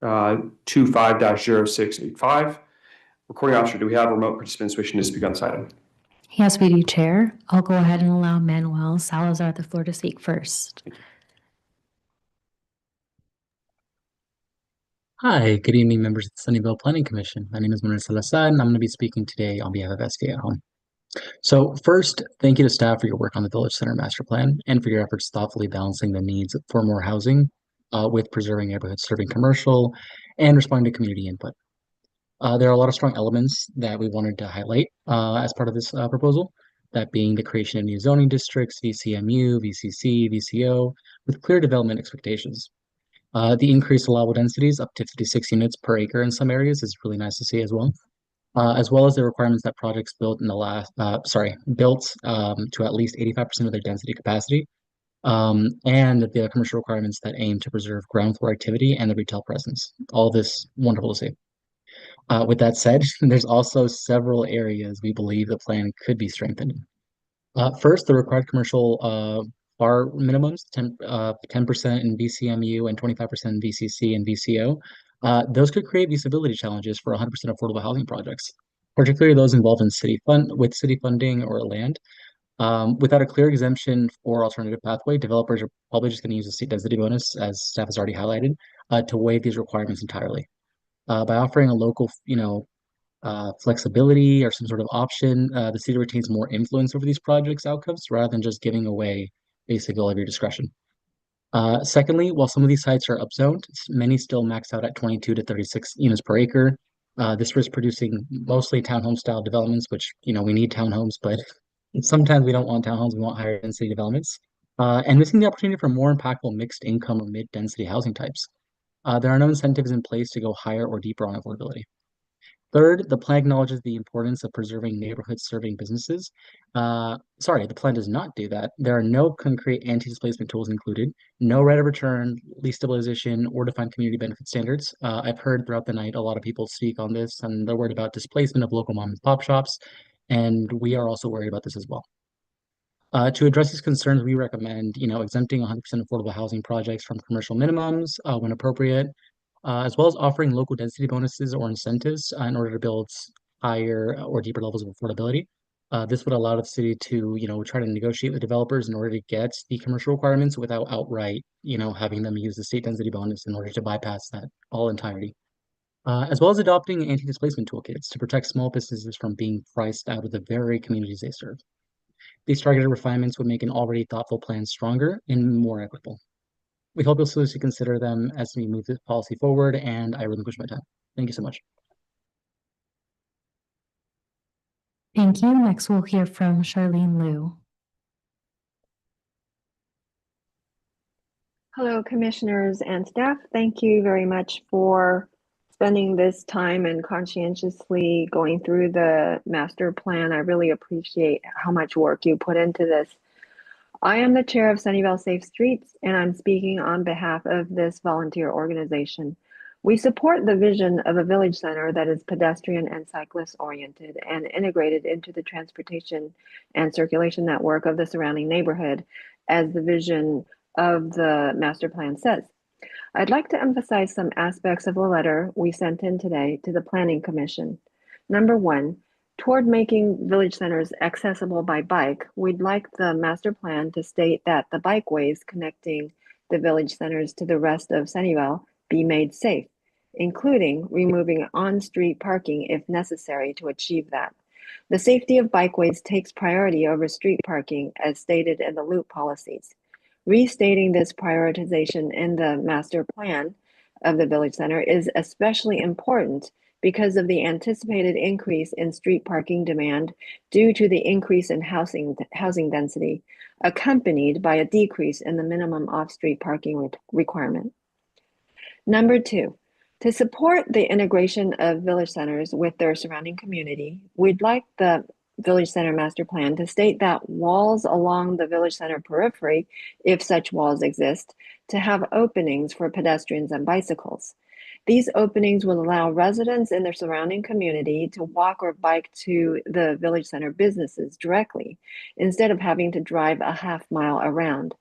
25-0685. Recording officer, do we have remote participants wishing to speak on this item? Yes, we do, Chair. I'll go ahead and allow Manuel Salazar the floor to speak first. Hi, good evening, members of the Sunnyvale Planning Commission. My name is Manuel Salazar, and I'm going to be speaking today on behalf of SK at Home. So first, thank you to staff for your work on the Village Center Master Plan and for your efforts thoughtfully balancing the needs for more housing with preserving neighborhoods serving commercial and responding to community input. There are a lot of strong elements that we wanted to highlight as part of this proposal, that being the creation of new zoning districts, VCMU, VCC, VCO, with clear development expectations. The increased allowable densities up to 56 units per acre in some areas is really nice to see as well as the requirements that projects built in the built to at least 85% of their density capacity, and the commercial requirements that aim to preserve ground floor activity and the retail presence. All this wonderful to see. With that said, there's also several areas we believe the plan could be strengthened. First, the required commercial bar minimums, 10% in VCMU and 25% in VCC and VCO. Those could create visibility challenges for 100% affordable housing projects, particularly those involved in city funding or land. Without a clear exemption or alternative pathway, developers are probably just going to use the state density bonus, as staff has already highlighted, to waive these requirements entirely. By offering a local, flexibility or some sort of option, the city retains more influence over these projects' outcomes rather than just giving away basically all of your discretion. Secondly, while some of these sites are upzoned, many still max out at 22 to 36 units per acre. This risks producing mostly townhome style developments, which, we need townhomes, but sometimes we don't want townhomes, we want higher density developments. And missing the opportunity for more impactful mixed income or mid-density housing types. There are no incentives in place to go higher or deeper on affordability. Third, the plan acknowledges the importance of preserving neighborhoods serving businesses. The plan does not do that. There are no concrete anti-displacement tools included, no right of return, lease stabilization, or defined community benefit standards. I've heard throughout the night a lot of people speak on this, and they're worried about displacement of local mom and pop shops, and we are also worried about this as well. To address these concerns, we recommend, exempting 100% affordable housing projects from commercial minimums when appropriate, as well as offering local density bonuses or incentives in order to build higher or deeper levels of affordability. This would allow the city to, try to negotiate with developers in order to get the commercial requirements without outright, having them use the state density bonus in order to bypass that all entirety. As well as adopting anti-displacement toolkits to protect small businesses from being priced out of the very communities they serve. These targeted refinements would make an already thoughtful plan stronger and more equitable. We hope you'll seriously consider them as we move this policy forward, and I relinquish my time. Thank you so much. Thank you. Next, we'll hear from Charlene Liu. Hello, commissioners and staff. Thank you very much for spending this time and conscientiously going through the master plan. I really appreciate how much work you put into this. I am the chair of Sunnyvale Safe Streets, and I'm speaking on behalf of this volunteer organization. We support the vision of a village center that is pedestrian and cyclist oriented and integrated into the transportation and circulation network of the surrounding neighborhood, as the vision of the master plan says. I'd like to emphasize some aspects of the letter we sent in today to the Planning Commission. Number one, toward making village centers accessible by bike, we'd like the master plan to state that the bikeways connecting the village centers to the rest of Sunnyvale be made safe, including removing on-street parking if necessary to achieve that. The safety of bikeways takes priority over street parking as stated in the loop policies. Restating this prioritization in the master plan of the village center is especially important because of the anticipated increase in street parking demand due to the increase in housing density. accompanied by a decrease in the minimum off-street parking requirement. Number 2, to support the integration of village centers with their surrounding community, we'd like the Village Center Master Plan to state that walls along the village center periphery, if such walls exist, to have openings for pedestrians and bicycles. These openings will allow residents in their surrounding community to walk or bike to the village center businesses directly, instead of having to drive a half-mile around.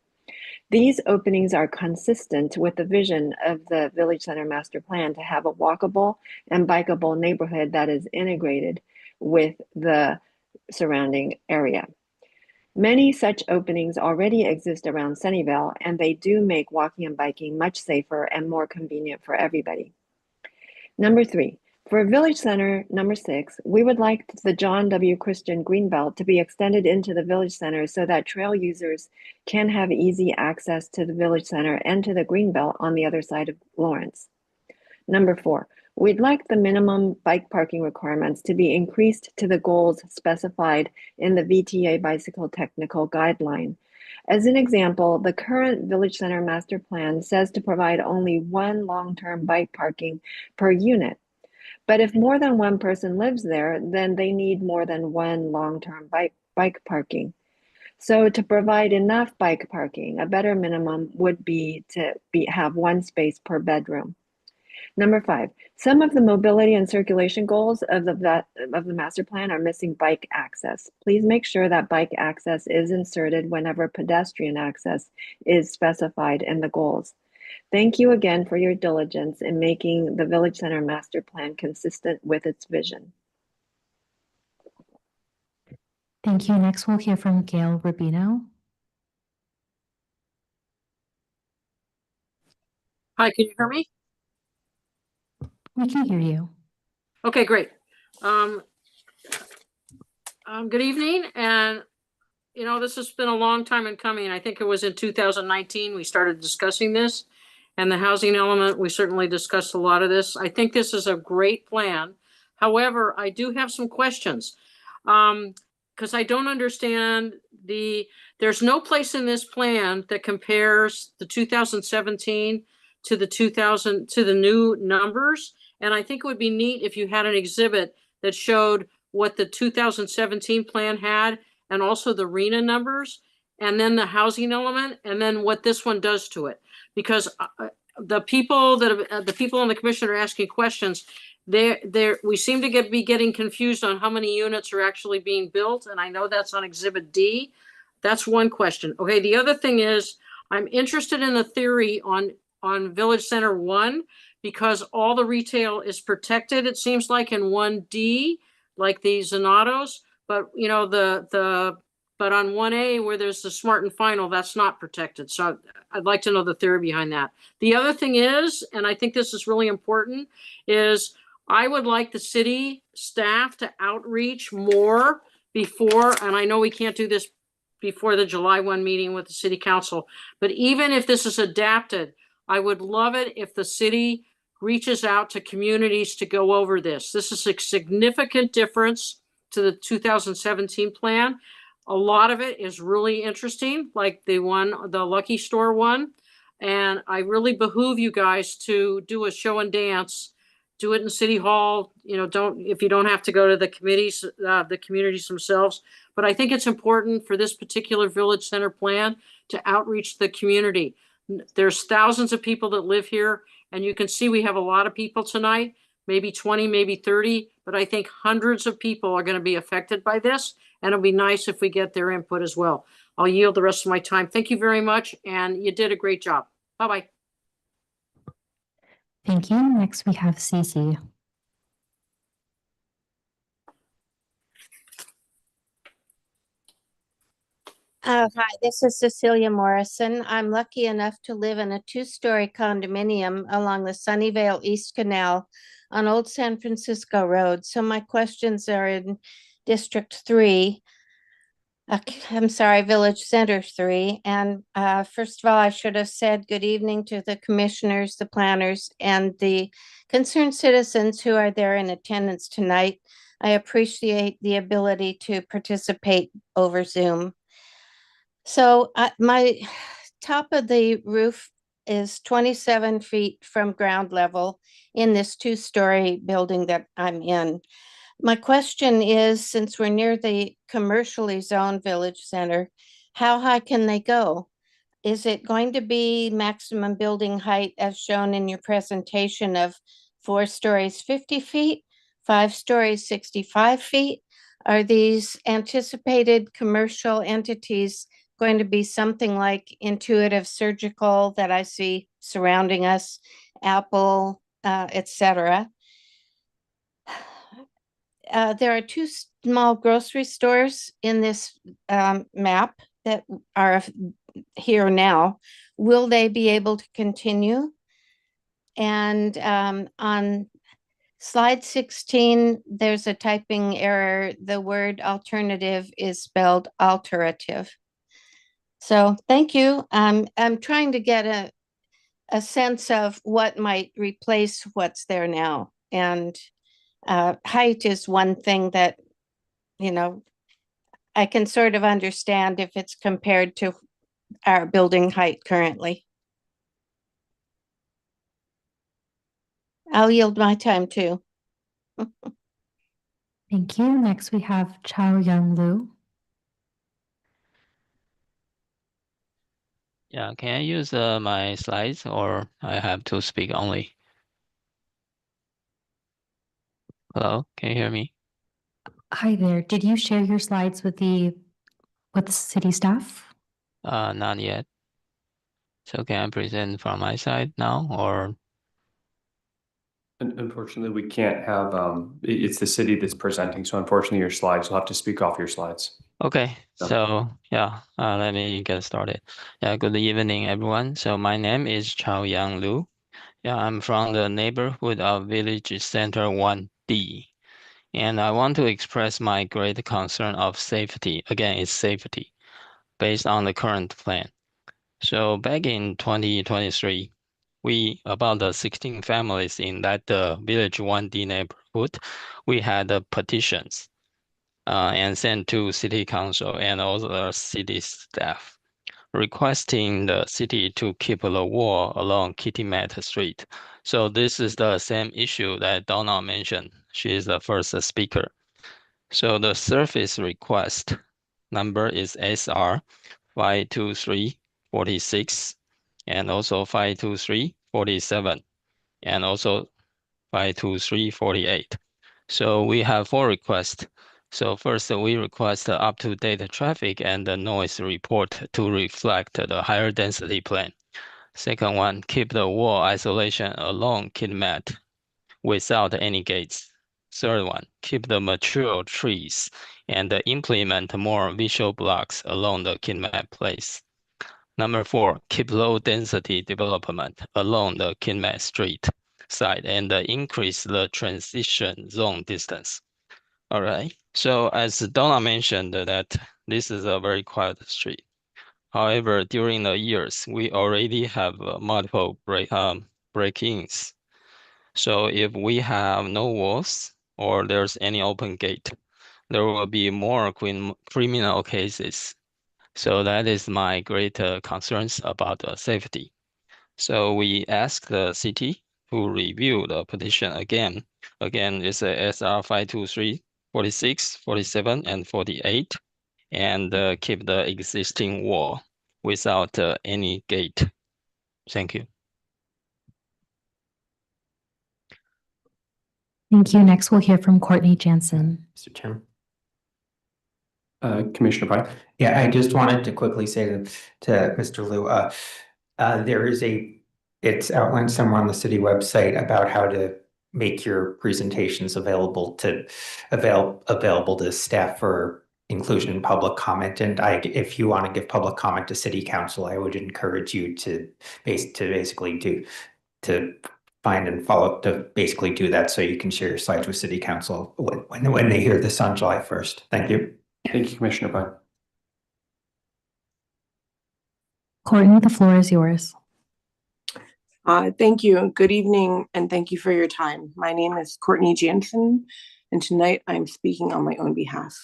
These openings are consistent with the vision of the Village Center Master Plan to have a walkable and bikeable neighborhood that is integrated with the surrounding area. Many such openings already exist around Sunnyvale, and they do make walking and biking much safer and more convenient for everybody. Number 3, for Village Center number 6, we would like the John W. Christian Greenbelt to be extended into the Village Center so that trail users can have easy access to the Village Center and to the Greenbelt on the other side of Lawrence. Number 4, we'd like the minimum bike parking requirements to be increased to the goals specified in the VTA Bicycle Technical Guideline. As an example, the current Village Center Master Plan says to provide only 1 long-term bike parking per unit. But if more than 1 person lives there, then they need more than 1 long-term bike parking. So to provide enough bike parking, a better minimum would be to have 1 space per bedroom. Number 5, some of the mobility and circulation goals of the master plan are missing bike access. Please make sure that bike access is inserted whenever pedestrian access is specified in the goals. Thank you again for your diligence in making the Village Center Master Plan consistent with its vision. Thank you. Next, we'll hear from Gail Rubino. Hi, can you hear me? We can hear you. Okay, great. Good evening, and this has been a long time in coming. I think it was in 2019 we started discussing this, and the housing element, we certainly discussed a lot of this. I think this is a great plan. However, I do have some questions because I don't understand there's no place in this plan that compares the 2017 to the new numbers. And I think it would be neat if you had an exhibit that showed what the 2017 plan had and also the RENA numbers and then the housing element and then what this one does to it. Because the people on the commission are asking questions. We seem to be getting confused on how many units are actually being built. And I know that's on Exhibit D. That's one question. Okay, the other thing is I'm interested in the theory on Village Center 1 because all the retail is protected, it seems like in 1D, like the Zanatos, but but on 1A where there's the Smart and Final, that's not protected. So I'd like to know the theory behind that. The other thing is, and I think this is really important, is I would like the city staff to outreach more before, and I know we can't do this before the July 1 meeting with the city council, but even if this is adapted, I would love it if the city reaches out to communities to go over this. This is a significant difference to the 2017 plan. A lot of it is really interesting, like the Lucky Store one. And I really behoove you guys to do a show and dance, do it in City Hall. If you don't have to go to the committees, the communities themselves. But I think it's important for this particular Village Center plan to outreach the community. There's thousands of people that live here, and you can see we have a lot of people tonight, maybe 20, maybe 30, but I think hundreds of people are going to be affected by this, and it'll be nice if we get their input as well. I'll yield the rest of my time. Thank you very much, and you did a great job. Bye-bye. Thank you. Next, we have Cece. Hi, this is Cecilia Morrison. I'm lucky enough to live in a 2-story condominium along the Sunnyvale East Canal on Old San Francisco Road. So my questions are in District 3. I'm sorry, Village Center 3. And first of all, I should have said good evening to the commissioners, the planners, and the concerned citizens who are there in attendance tonight. I appreciate the ability to participate over Zoom. So my top of the roof is 27 feet from ground level in this two-story building that I'm in. My question is, since we're near the commercially zoned village center, how high can they go? Is it going to be maximum building height as shown in your presentation of 4 stories, 50 feet, 5 stories, 65 feet? Are these anticipated commercial entities going to be something like Intuitive Surgical that I see surrounding us, Apple, etc.? There are 2 small grocery stores in this map that are here now. Will they be able to continue? And on slide 16, there's a typing error. The word alternative is spelled alterative. So thank you. I'm trying to get a sense of what might replace what's there now. And height is one thing that, you know, I can sort of understand if it's compared to our building height currently. I'll yield my time too. Thank you. Next, we have Chao Young Lu. Yeah, can I use my slides or I have to speak only? Hello, can you hear me? Hi there. Did you share your slides with the city staff? Not yet. So can I present from my side now or? Unfortunately, we can't have, it's the city that's presenting. So unfortunately, your slides, you'll have to speak off your slides. Okay, so yeah, let me get started. Yeah, good evening, everyone. So my name is Chao Yang Lu. Yeah, I'm from the neighborhood of Village Center 1D. And I want to express my great concern of safety. Again, it's safety based on the current plan. So back in 2023, we, about the 16 families in that Village 1D neighborhood, we had petitions and sent to city council and all the city staff requesting the city to keep the wall along Kitimat Street. So this is the same issue that Donna mentioned. She is the first speaker. So the surface request number is SR 52346 and also 52347 and also 52348. So we have 4 requests. So first, we request up-to-date traffic and the noise report to reflect the higher density plan. Second one, keep the wall isolation along Kitimat without any gates. Third one, keep the mature trees and implement more visual blocks along the Kitimat place. Number 4, keep low density development along the Kitimat Street side and increase the transition zone distance. All right. So as Donna mentioned that this is a very quiet street. However, during the years, we already have multiple break-ins. So if we have no walls or there's any open gate, there will be more criminal cases. So that is my great concerns about safety. So we ask the city to review the petition again. Again, it's a SR 523, 46, 47, and 48, and keep the existing wall without any gate. Thank you. Thank you. Next, we'll hear from Courtney Jansen. Mr. Chairman. Commissioner Pai. Yeah, I just wanted to quickly say to Mr. Liu, there is it's outlined somewhere on the city website about how to make your presentations available to staff for inclusion in public comment. And if you want to give public comment to city council, I would encourage you to basically find and follow to basically do that so you can share your slides with city council when they hear this on July 1st. Thank you. Thank you, Commissioner Pai. Courtney, the floor is yours. Thank you. Good evening, and thank you for your time. My name is Courtney Jansen, and tonight I'm speaking on my own behalf.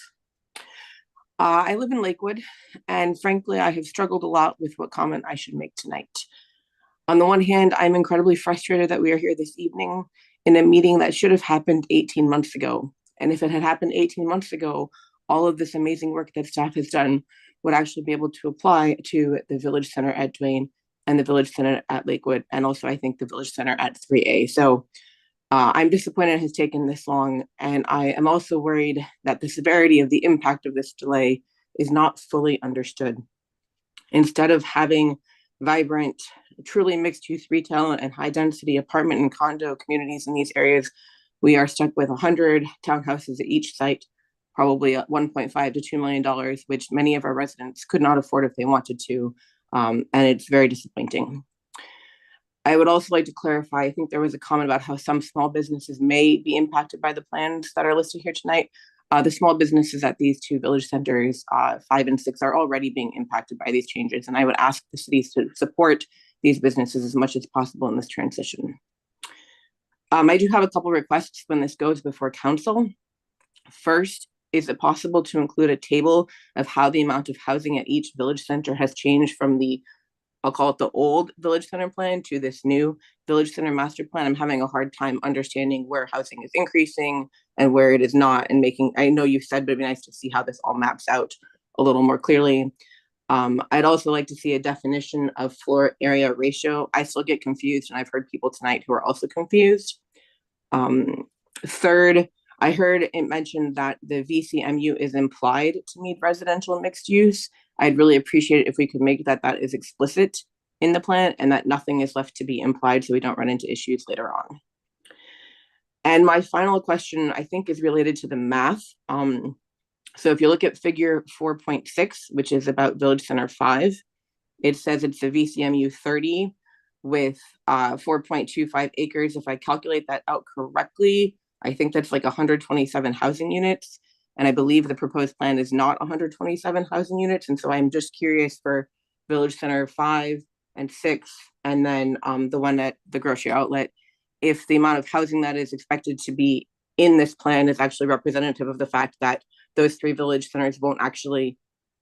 I live in Lakewood, and frankly, I have struggled a lot with what comment I should make tonight. On the one hand, I'm incredibly frustrated that we are here this evening in a meeting that should have happened 18 months ago. And if it had happened 18 months ago, all of this amazing work that staff has done would actually be able to apply to the Village Center at Duane and the Village Center at Lakewood, and also I think the Village Center at 3A. So I'm disappointed it has taken this long, and I am also worried that the severity of the impact of this delay is not fully understood. Instead of having vibrant, truly mixed-use retail and high-density apartment and condo communities in these areas, we are stuck with 100 townhouses at each site, probably at $1.5 to $2 million, which many of our residents could not afford if they wanted to, and it's very disappointing. I would also like to clarify, I think there was a comment about how some small businesses may be impacted by the plans that are listed here tonight. The small businesses at these two village centers, 5 and 6, are already being impacted by these changes. And I would ask the cities to support these businesses as much as possible in this transition. I do have a couple requests when this goes before council. First, is it possible to include a table of how the amount of housing at each village center has changed from the, I'll call it the old Village Center plan, to this new Village Center master plan? I'm having a hard time understanding where housing is increasing and where it is not, and making, I know you've said, but it'd be nice to see how this all maps out a little more clearly. I'd also like to see a definition of floor area ratio. I still get confused, and I've heard people tonight who are also confused. Third, I heard it mentioned that the VCMU is implied to meet residential and mixed use. I'd really appreciate it if we could make that is explicit in the plan and that nothing is left to be implied so we don't run into issues later on. And my final question, I think, is related to the math. So if you look at figure 4.6, which is about Village Center 5, it says it's a VCMU 30 with 4.25 acres. If I calculate that out correctly, I think that's like 127 housing units. And I believe the proposed plan is not 127 housing units. And so I'm just curious for Village Center 5 and 6, and then the one at the grocery outlet, if the amount of housing that is expected to be in this plan is actually representative of the fact that those 3 village centers won't actually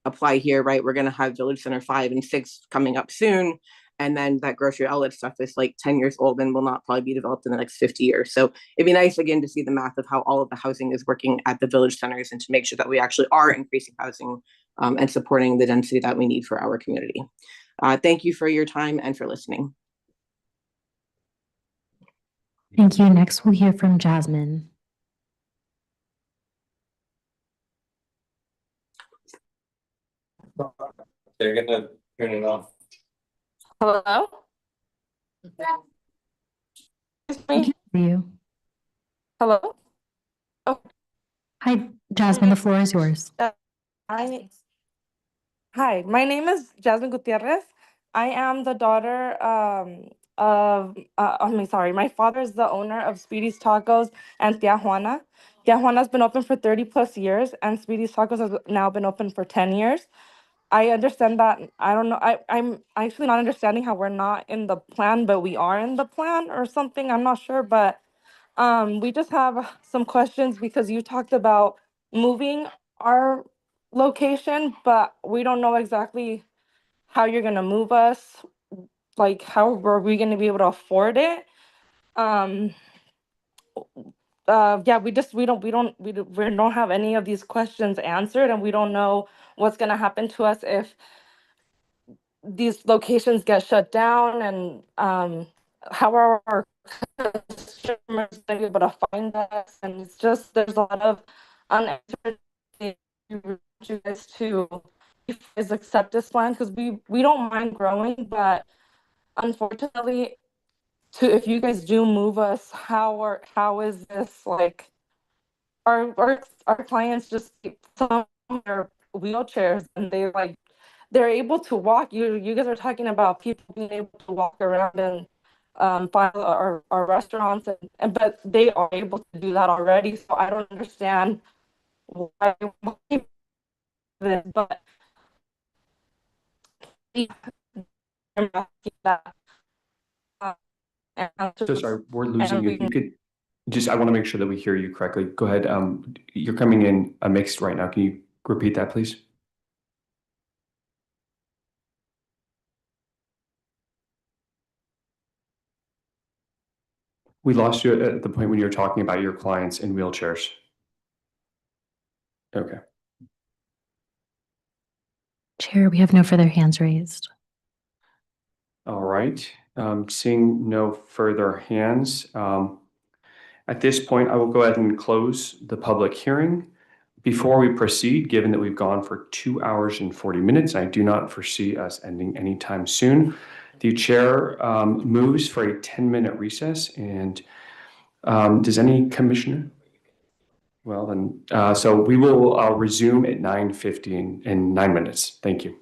apply here, right? We're going to have Village Center 5 and 6 coming up soon. And then that grocery outlet stuff is like 10 years old and will not probably be developed in the next 50 years. So it'd be nice, again, to see the math of how all of the housing is working at the village centers and to make sure that we actually are increasing housing and supporting the density that we need for our community. Thank you for your time and for listening. Thank you. Next, we'll hear from Jasmine. They're gonna turn it off. Hello? You. Hello? Oh. Hi, Jasmine, the floor is yours. Hi, my name is Jasmine Gutierrez. I am the daughter my father is the owner of Speedy's Tacos and Tia Juana. Tia Juana's been open for 30 plus years, and Speedy's Tacos has now been open for 10 years. I understand that. I don't know. I'm actually not understanding how we're not in the plan, but we are in the plan or something. I'm not sure, but we just have some questions because you talked about moving our location, but we don't know exactly how you're gonna move us. Like, how are we gonna be able to afford it? Yeah, we don't have any of these questions answered, and we don't know what's gonna happen to us if these locations get shut down, and how are our customers gonna be able to find us? And it's just, there's a lot of unanswered things you guys to accept this plan, because we don't mind growing, but unfortunately, if you guys do move us, how is this, like, our clients just, some are wheelchairs and they're able to walk. You guys are talking about people being able to walk around and find our restaurants, but they are able to do that already. So I don't understand why this, but So sorry, we're losing you. If you could just, I want to make sure that we hear you correctly. Go ahead. You're coming in mixed right now. Can you repeat that, please? We lost you at the point when you were talking about your clients in wheelchairs. Okay. Chair, we have no further hands raised. All right. Seeing no further hands, at this point, I will go ahead and close the public hearing. Before we proceed, given that we've gone for 2 hours and 40 minutes, I do not foresee us ending anytime soon. The chair moves for a 10-minute recess, and does any commissioner? Well, then, so we will resume at 9:50 in 9 minutes. Thank you.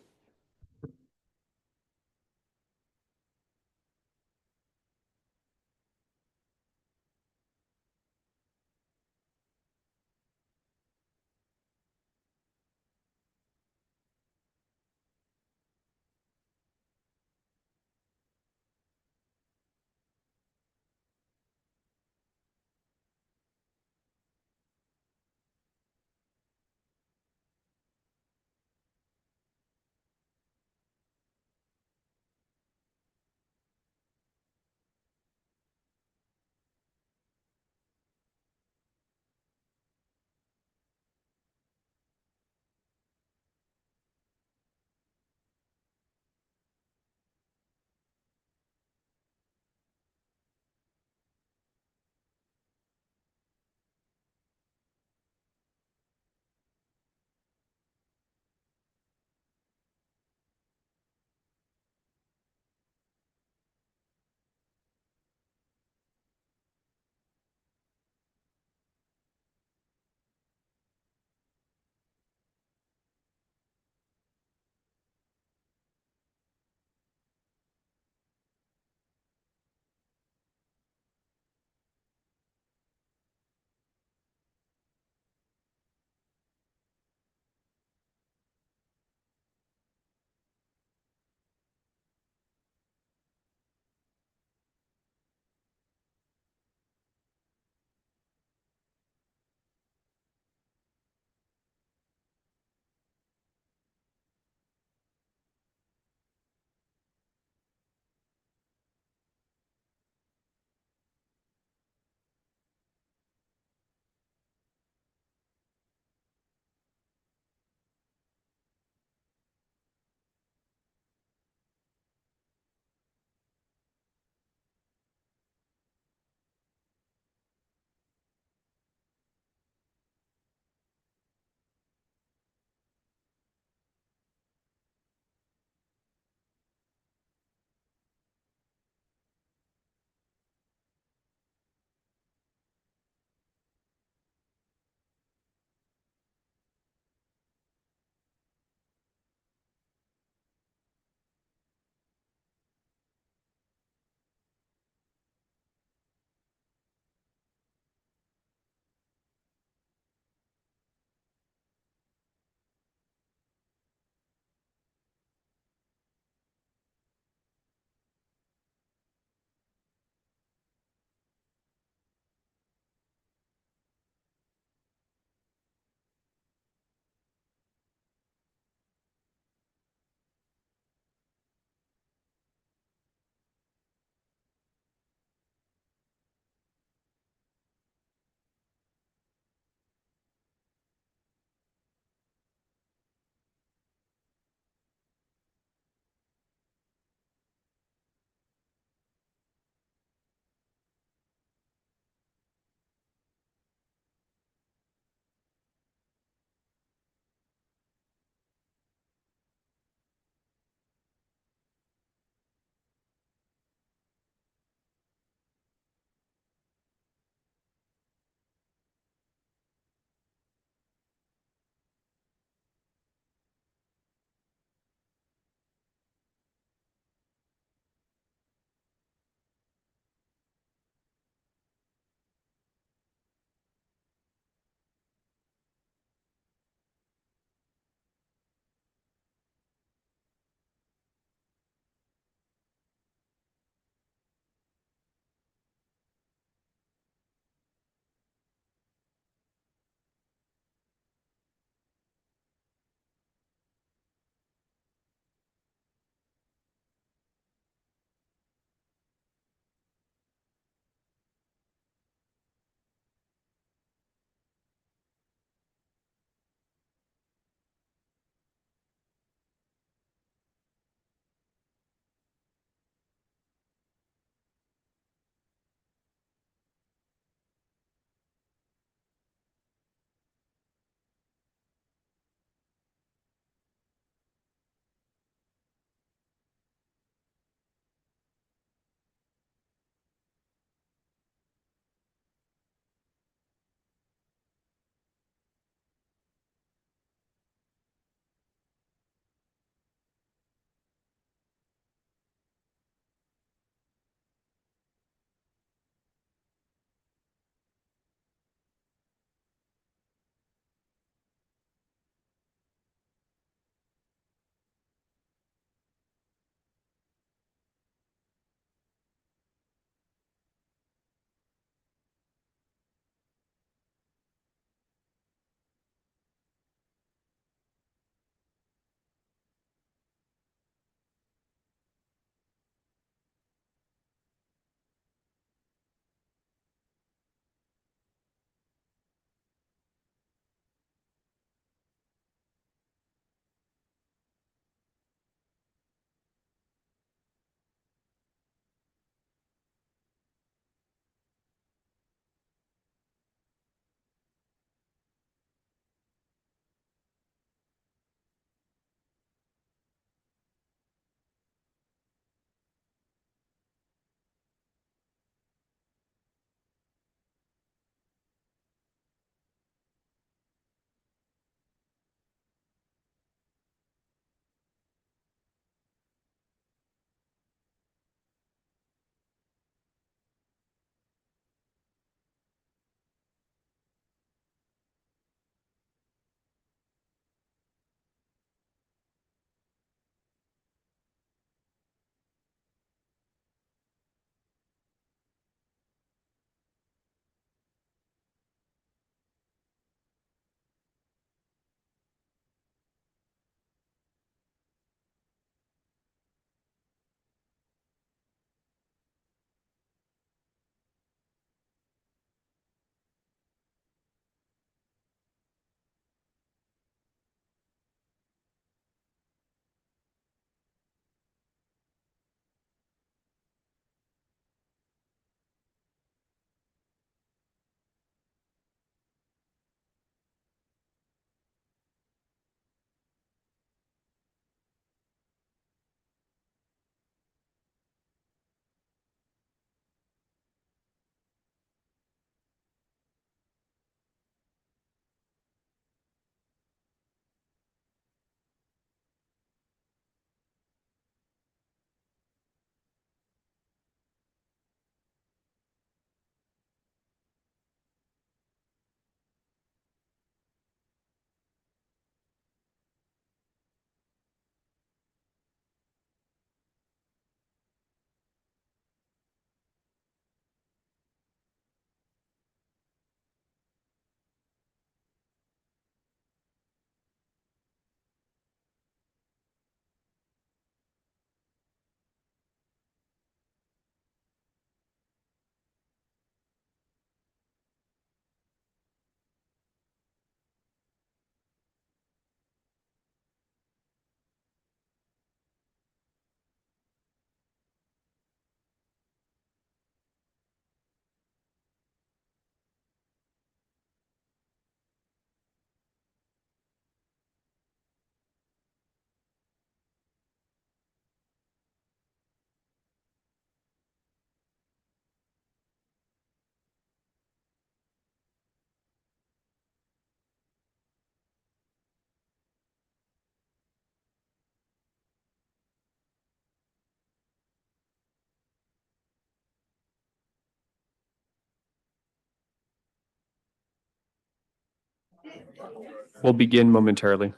We'll begin momentarily.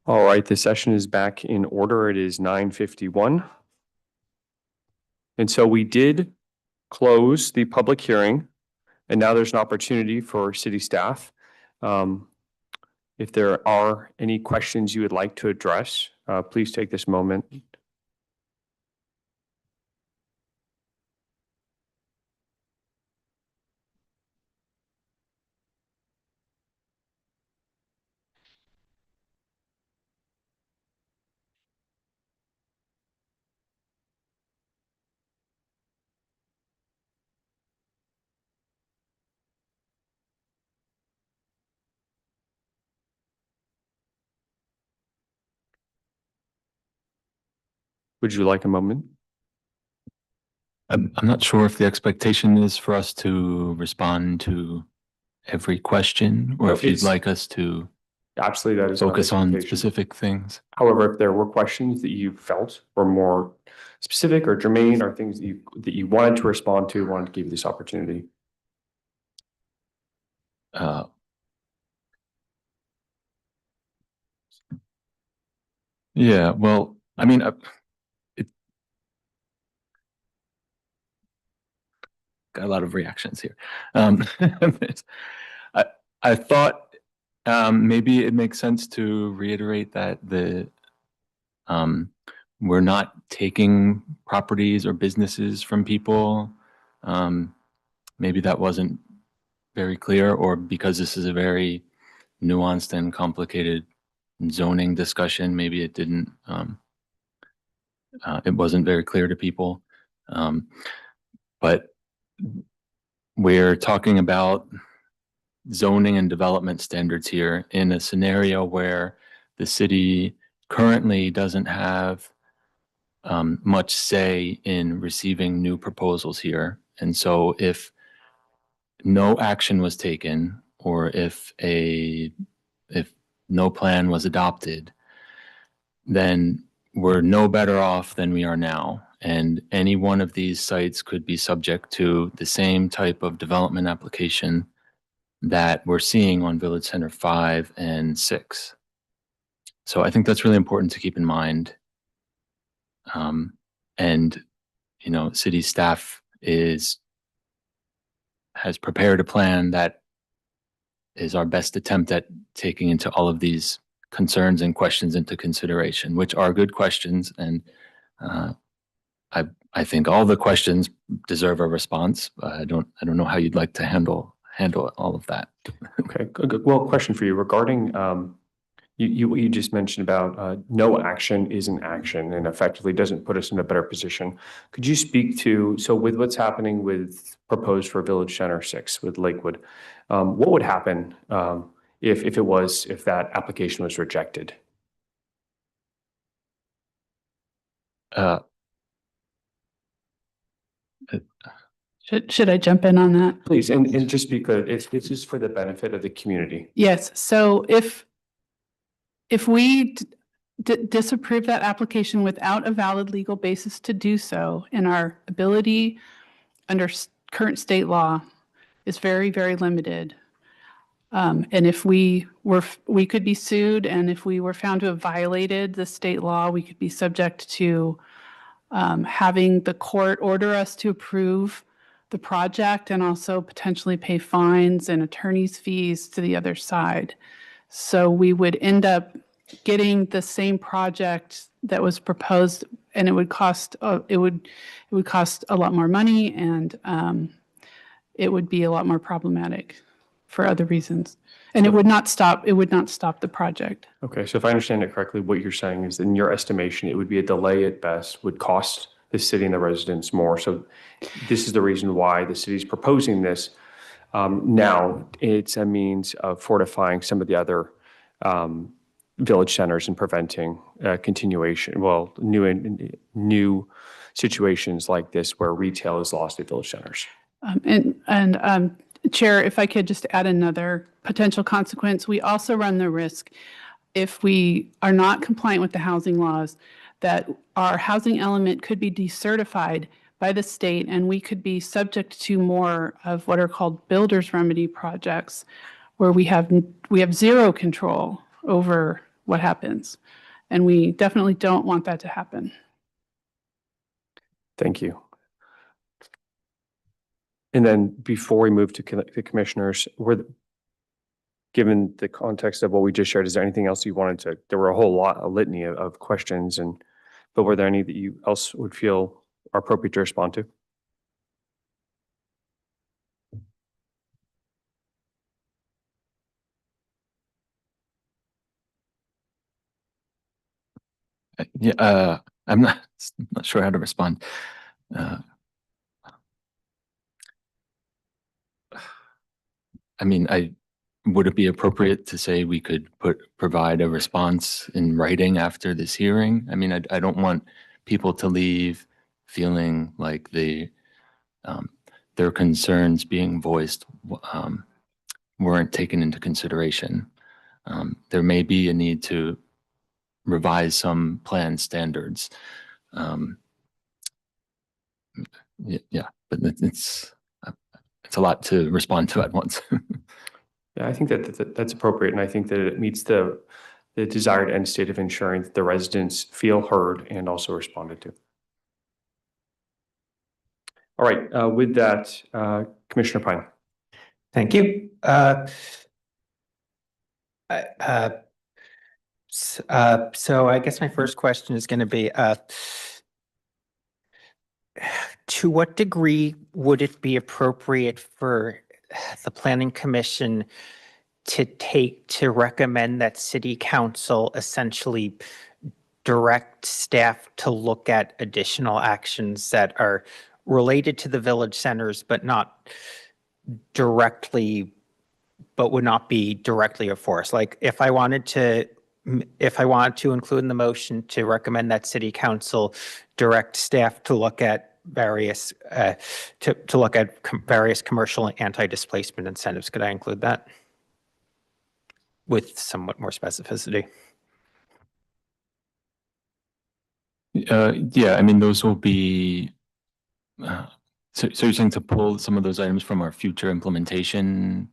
All right, the session is back in order. It is 9:51. And so we did close the public hearing, and now there's an opportunity for city staff. If there are any questions you would like to address, please take this moment. Would you like a moment? I'm not sure if the expectation is for us to respond to every question or No, if you'd it's- like us to Absolutely, that is not focus on expectation. specific things. However, if there were questions that you felt were more specific or germane or things that you wanted to respond to, wanted to give you this opportunity. Yeah, well, I mean, it got a lot of reactions here. I thought maybe it makes sense to reiterate that we're not taking properties or businesses from people. Maybe that wasn't very clear, or because this is a very nuanced and complicated zoning discussion, maybe it didn't, it wasn't very clear to people. But we're talking about zoning and development standards here in a scenario where the city currently doesn't have much say in receiving new proposals here. And so if no action was taken, or if no plan was adopted, then we're no better off than we are now. And any one of these sites could be subject to the same type of development application that we're seeing on Village Center 5 and 6. So I think that's really important to keep in mind. And, you know, city staff has prepared a plan that is our best attempt at taking into all of these concerns and questions into consideration, which are good questions. And I think all the questions deserve a response. I don't know how you'd like to handle all of that. Okay, good. Well, question for you regarding what you just mentioned about no action is an action and effectively doesn't put us in a better position. Could you speak to, so with what's happening with proposed for Village Center 6 with Lakewood, what would happen if that application was rejected? Should I jump in on that? Please, and just because this is for the benefit of the community. Yes, so if we disapprove that application without a valid legal basis to do so, and our ability under current state law is very, very limited. And if we could be sued, and if we were found to have violated the state law, we could be subject to having the court order us to approve the project and also potentially pay fines and attorney's fees to the other side. So we would end up getting the same project that was proposed, and it would cost a lot more money, and it would be a lot more problematic for other reasons. And it would not stop the project. Okay, so if I understand it correctly, what you're saying is, in your estimation, it would be a delay at best, would cost the city and the residents more. So this is the reason why the city is proposing this. Now, it's a means of fortifying some of the other village centers and preventing continuation, well, new situations like this where retail is lost at village centers. Chair, if I could just add another potential consequence, we also run the risk, if we are not compliant with the housing laws, that our housing element could be decertified by the state, and we could be subject to more of what are called builder's remedy projects, where we have zero control over what happens. And we definitely don't want that to happen. Thank you. And then before we move to the commissioners, given the context of what we just shared, is there anything else you wanted to, there were a litany of questions, but were there any that you else would feel are appropriate to respond to? I'm not sure how to respond. I mean, would it be appropriate to say we could provide a response in writing after this hearing? I mean, I don't want people to leave feeling like their concerns being voiced weren't taken into consideration. There may be a need to revise some plan standards. Yeah, but it's a lot to respond to at once. Yeah, I think that's appropriate, and I think that it meets the desired end state of ensuring that the residents feel heard and also responded to. All right, with that, Commissioner Pine. Thank you. So I guess my first question is going to be, to what degree would it be appropriate for the Planning Commission to recommend that City Council essentially direct staff to look at additional actions that are related to the village centers, but would not be directly enforced? Like, if I wanted to include in the motion to recommend that City Council direct staff to look at various various commercial and anti-displacement incentives, could I include that with somewhat more specificity? Yeah, I mean, those will be, so you're saying to pull some of those items from our future implementation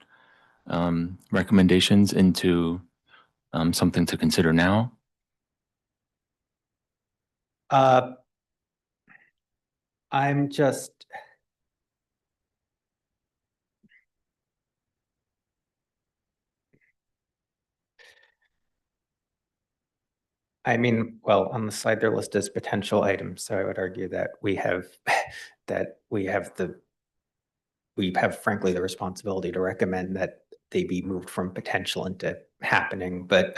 recommendations into something to consider now? I'm just, I mean, well, on the slide there list as potential items, so I would argue that we have frankly the responsibility to recommend that they be moved from potential into happening. But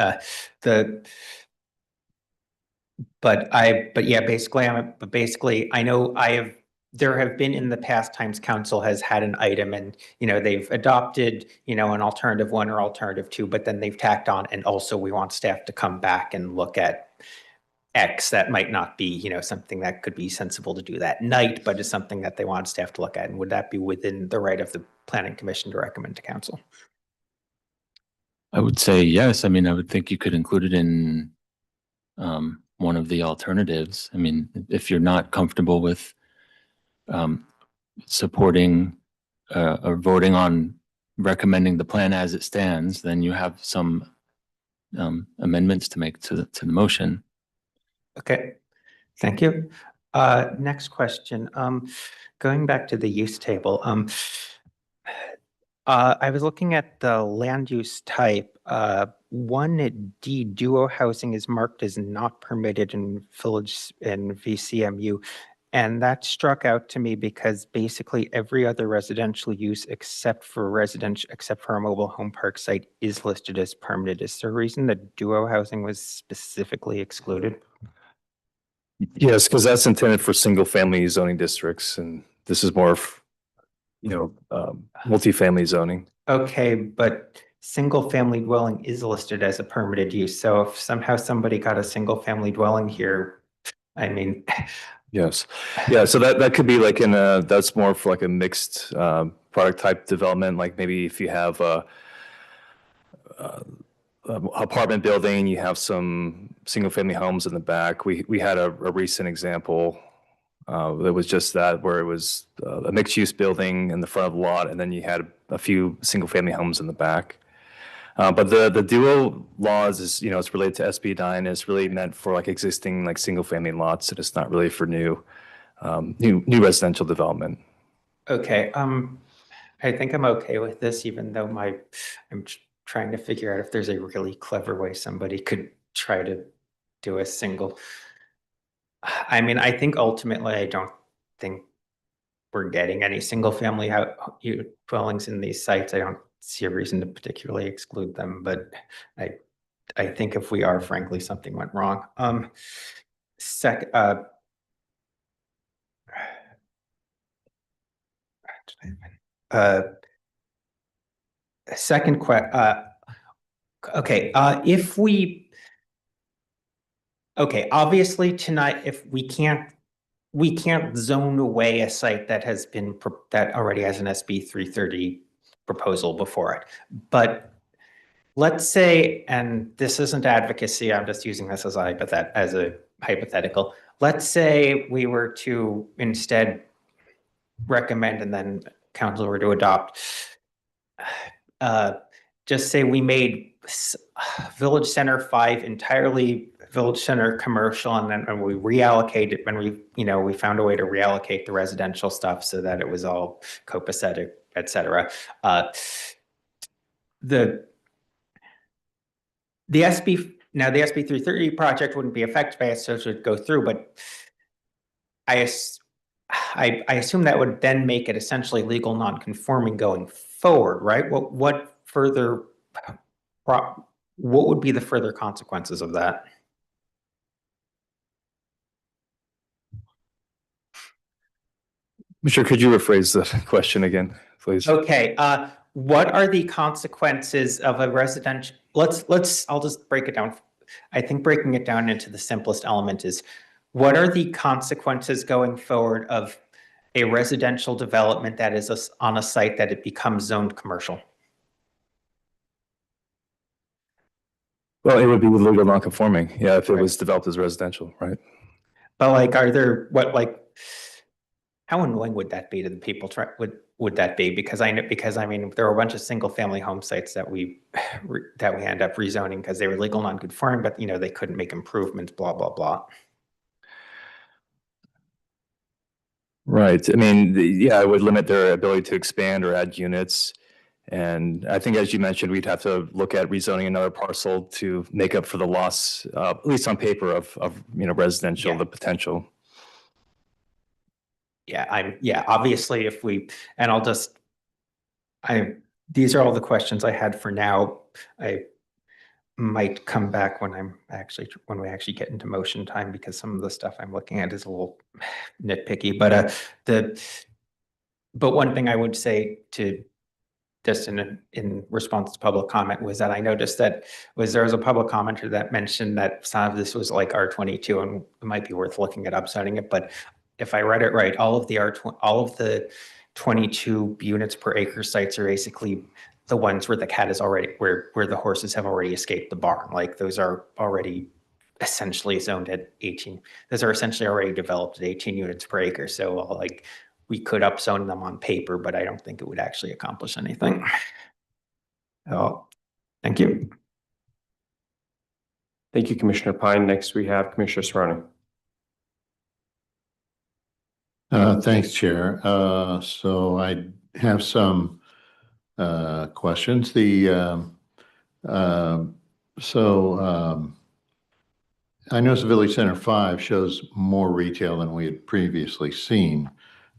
basically I know there have been in the past times council has had an item and, they've adopted, an alternative 1 or alternative 2, but then they've tacked on, and also we want staff to come back and look at X that might not be, something that could be sensible to do that night, but is something that they want staff to look at. And would that be within the right of the Planning Commission to recommend to council? I would say yes. I mean, I would think you could include it in one of the alternatives. I mean, if you're not comfortable with supporting or voting on recommending the plan as it stands, then you have some amendments to make to the motion. Okay, thank you. Next question. Going back to the use table, I was looking at the land use type. 1D duo housing is marked as not permitted in village and VCMU. And that struck out to me because basically every other residential use except for a mobile home park site is listed as permitted. Is there a reason that duo housing was specifically excluded? Yes, because that's intended for single family zoning districts, and this is more of, multifamily zoning. Okay, but single family dwelling is listed as a permitted use. So if somehow somebody got a single family dwelling here, I mean, Yes. Yeah, so that could be like that's more for like a mixed product type development, like maybe if you have a apartment building, you have some single family homes in the back. We had a recent example that was just that, where it was a mixed use building in the front of the lot, and then you had a few single family homes in the back. But the dual laws is, it's related to SB 9. It's really meant for like existing like single family lots. And it's not really for new residential development. okay. I think I'm okay with this, even though I'm trying to figure out if there's a really clever way somebody could try to do a single. I mean, I think ultimately, I don't think we're getting any single family dwellings in these sites. I don't see a reason to particularly exclude them, but I think if we are, frankly, something went wrong. Second question. Okay, obviously tonight, if we can't zone away a site that that already has an SB 330 proposal before it. But let's say, and this isn't advocacy, I'm just using this as a hypothetical. Let's say we were to instead recommend, and then council were to adopt, just say we made Village Center 5 entirely Village Center commercial, and then we reallocated when we found a way to reallocate the residential stuff so that it was all copacetic, et cetera. The SB 330 project wouldn't be affected by it, so it would go through, but I assume that would then make it essentially legal non-conforming going forward, right? What would be the further consequences of that? Sure, could you rephrase the question again, please? Okay, what are the consequences of a residential? I'll just break it down. I think breaking it down into the simplest element is, what are the consequences going forward of a residential development that is on a site that it becomes zoned commercial? Well, it would be legal non-conforming, yeah, if it was developed as residential, right? But how annoying would that be to the people? Would that be? Because I mean, there are a bunch of single family home sites that we end up rezoning because they were legal non-conforming, but they couldn't make improvements, blah, blah, blah. Right. I mean, it would limit their ability to expand or add units. And I think, as you mentioned, we'd have to look at rezoning another parcel to make up for the loss, at least on paper, of residential, the potential. Obviously, these are all the questions I had for now. I might come back when we actually get into motion time, because some of the stuff I'm looking at is a little nitpicky. But one thing I would say just in response to public comment was that I noticed that there was a public commenter that mentioned that some of this was like R22, and it might be worth looking at upzoning it. But if I read it right, all of the 22 units per acre sites are basically the ones where the cat is already, where the horses have already escaped the barn. Like, those are already essentially zoned at 18. Those are essentially already developed at 18 units per acre. So we could upzone them on paper, but I don't think it would actually accomplish anything. Oh, thank you. Thank you, Commissioner Pine. Next, we have Commissioner Serrano. Thanks, Chair. So I have some questions. I noticed Village Center 5 shows more retail than we had previously seen.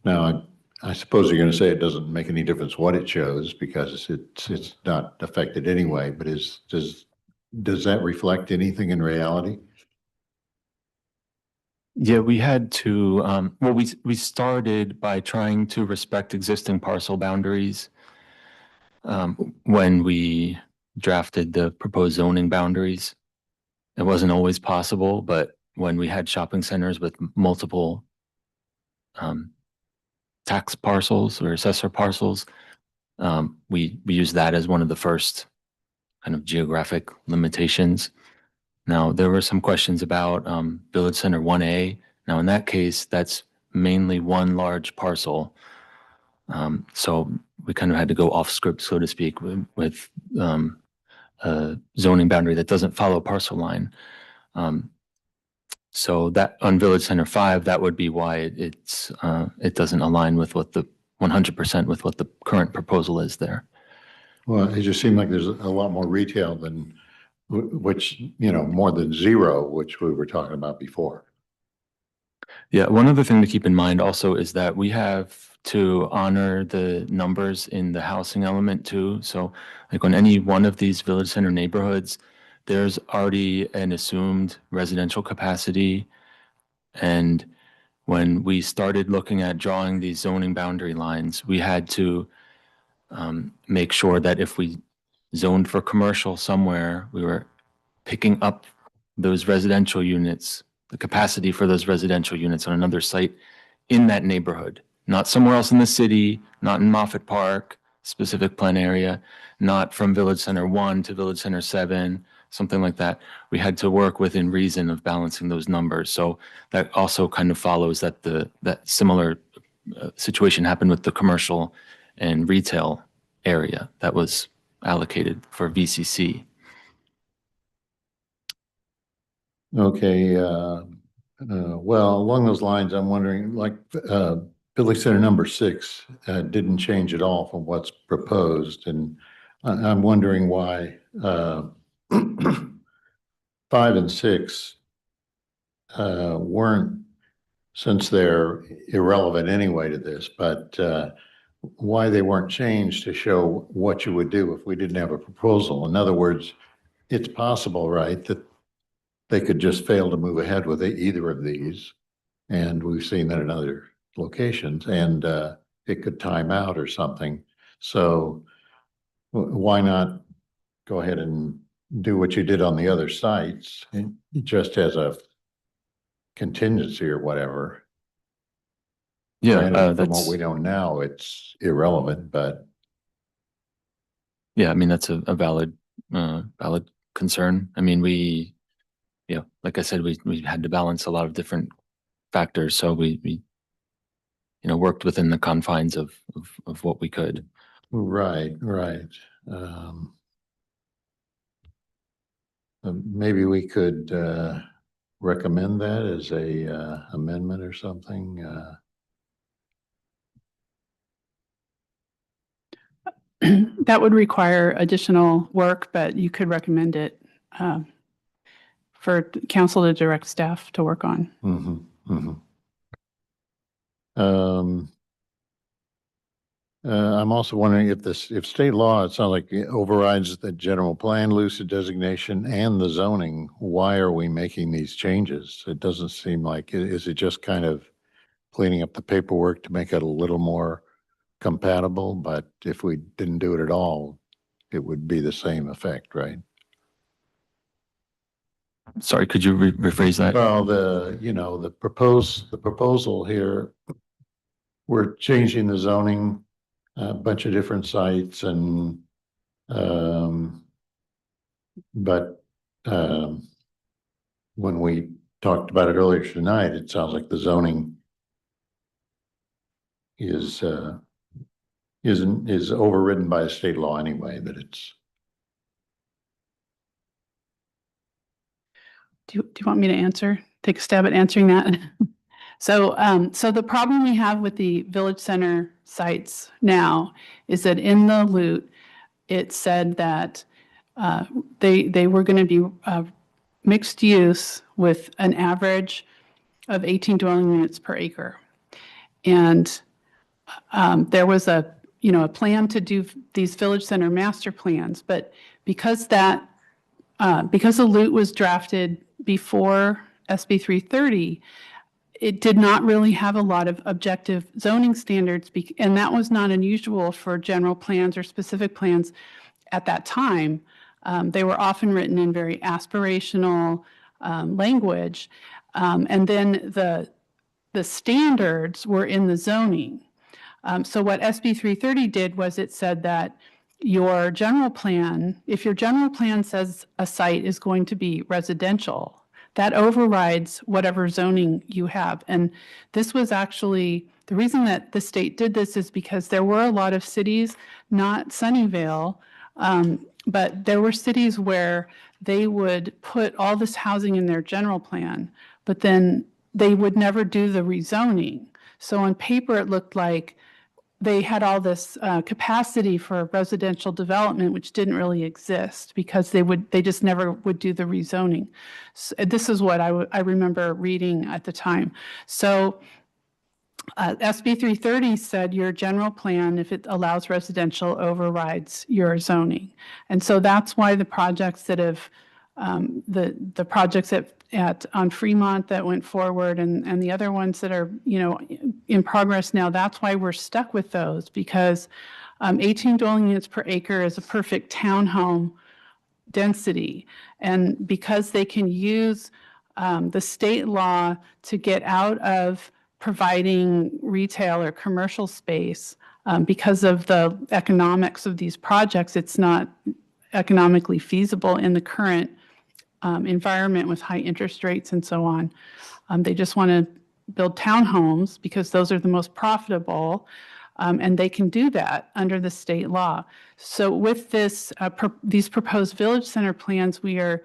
Now, I suppose you're going to say it doesn't make any difference what it shows because it's not affected anyway, but does that reflect anything in reality? Yeah, we had to, well, we started by trying to respect existing parcel boundaries when we drafted the proposed zoning boundaries. It wasn't always possible, but when we had shopping centers with multiple tax parcels or assessor parcels, we used that as one of the first kind of geographic limitations. Now, there were some questions about Village Center 1A. Now, in that case, that's mainly one large parcel. So we kind of had to go off script, so to speak, with a zoning boundary that doesn't follow parcel line. So that on Village Center 5, that would be why it doesn't align with what the 100% with what the current proposal is there. Well, it just seemed like there's a lot more retail than, which, more than zero, which we were talking about before. Yeah, one other thing to keep in mind also is that we have to honor the numbers in the housing element too. So like on any one of these Village Center neighborhoods, there's already an assumed residential capacity. And when we started looking at drawing these zoning boundary lines, we had to make sure that if we zoned for commercial somewhere, we were picking up those residential units, the capacity for those residential units on another site in that neighborhood, not somewhere else in the city, not in Moffett Park, specific plan area, not from Village Center 1 to Village Center 7, something like that. We had to work within reason of balancing those numbers. So that also kind of follows that that similar situation happened with the commercial and retail area that was allocated for VCC. Okay. Well, along those lines, I'm wondering, like, Village Center number 6 didn't change at all from what's proposed, and I'm wondering why 5 and 6 weren't, since they're irrelevant anyway to this, but why they weren't changed to show what you would do if we didn't have a proposal. In other words, it's possible, right, that they could just fail to move ahead with either of these. And we've seen that in other locations, and it could time out or something. So why not go ahead and do what you did on the other sites, just as a contingency or whatever? Yeah, From that's what we know now, it's irrelevant, but yeah, I mean, that's a valid concern. I mean, like I said, we had to balance a lot of different factors. So we worked within the confines of what we could. right. Maybe we could recommend that as a amendment or something. That would require additional work, but you could recommend it for council to direct staff to work on. I'm also wondering if state law, it sounds like it overrides the general plan, lucid designation, and the zoning. Why are we making these changes? It doesn't seem like, is it just kind of cleaning up the paperwork to make it a little more compatible? But if we didn't do it at all, it would be the same effect, right? Sorry, could you rephrase that? Well, the proposal here, we're changing the zoning, a bunch of different sites, and but when we talked about it earlier tonight, it sounds like the zoning is overridden by state law anyway, that it's. Do you want me to take a stab at answering that? So the problem we have with the Village Center sites now is that in the LUT, it said that they were going to be mixed use with an average of 18 dwelling units per acre. And there was a plan to do these Village Center master plans, but because the LUT was drafted before SB 330, it did not really have a lot of objective zoning standards, and that was not unusual for general plans or specific plans at that time. They were often written in very aspirational language, and then the standards were in the zoning. So what SB 330 did was it said that your general plan, if your general plan says a site is going to be residential, that overrides whatever zoning you have. And this was actually, the reason that the state did this is because there were a lot of cities, not Sunnyvale, but there were cities where they would put all this housing in their general plan, but then they would never do the rezoning. So on paper, it looked like they had all this capacity for residential development, which didn't really exist because they just never would do the rezoning. So this is what I remember reading at the time. So SB 330 said your general plan, if it allows residential, overrides your zoning. And so that's why the projects that have, the projects on Fremont that went forward and the other ones that are, in progress now, that's why we're stuck with those, because 18 dwelling units per acre is a perfect townhome density. And because they can use the state law to get out of providing retail or commercial space, because of the economics of these projects, it's not economically feasible in the current environment with high interest rates and so on. They just want to build townhomes because those are the most profitable, and they can do that under the state law. So with this, these proposed Village Center plans, we are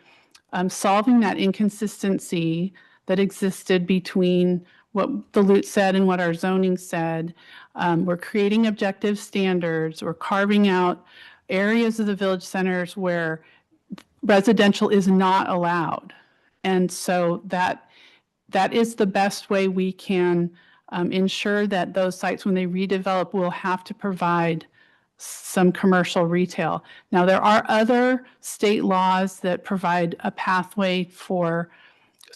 solving that inconsistency that existed between what the LUT said and what our zoning said. We're creating objective standards. We're carving out areas of the Village Centers where residential is not allowed. And so that is the best way we can ensure that those sites, when they redevelop, will have to provide some commercial retail. Now, there are other state laws that provide a pathway for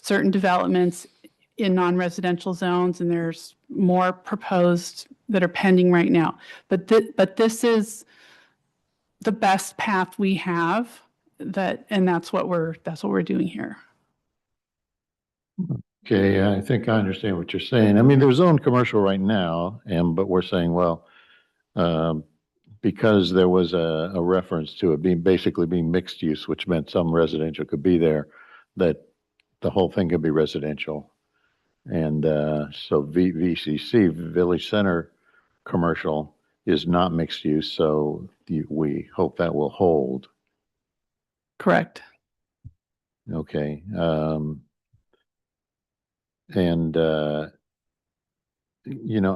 certain developments in non-residential zones, and there's more proposed that are pending right now. But this is the best path we have, and that's what we're doing here. Okay, I think I understand what you're saying. I mean, they're zoned commercial right now, but we're saying, well, because there was a reference to it basically being mixed use, which meant some residential could be there, that the whole thing could be residential. And so VCC, Village Center Commercial, is not mixed use, so we hope that will hold. Correct. Okay.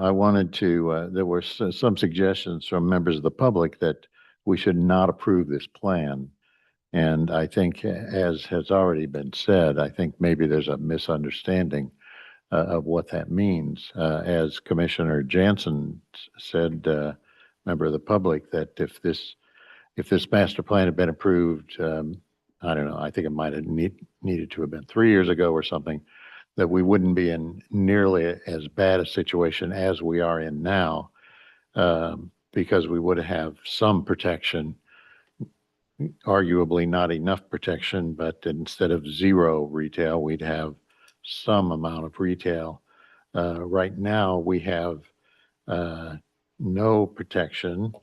I wanted to, there were some suggestions from members of the public that we should not approve this plan. And I think, as has already been said, I think maybe there's a misunderstanding of what that means. As Commissioner Jansen said, member of the public, that if this master plan had been approved, I don't know, I think it might have needed to have been 3 years ago or something, that we wouldn't be in nearly as bad a situation as we are in now, because we would have some protection, arguably not enough protection, but instead of zero retail, we'd have some amount of retail. Right now, we have no protection,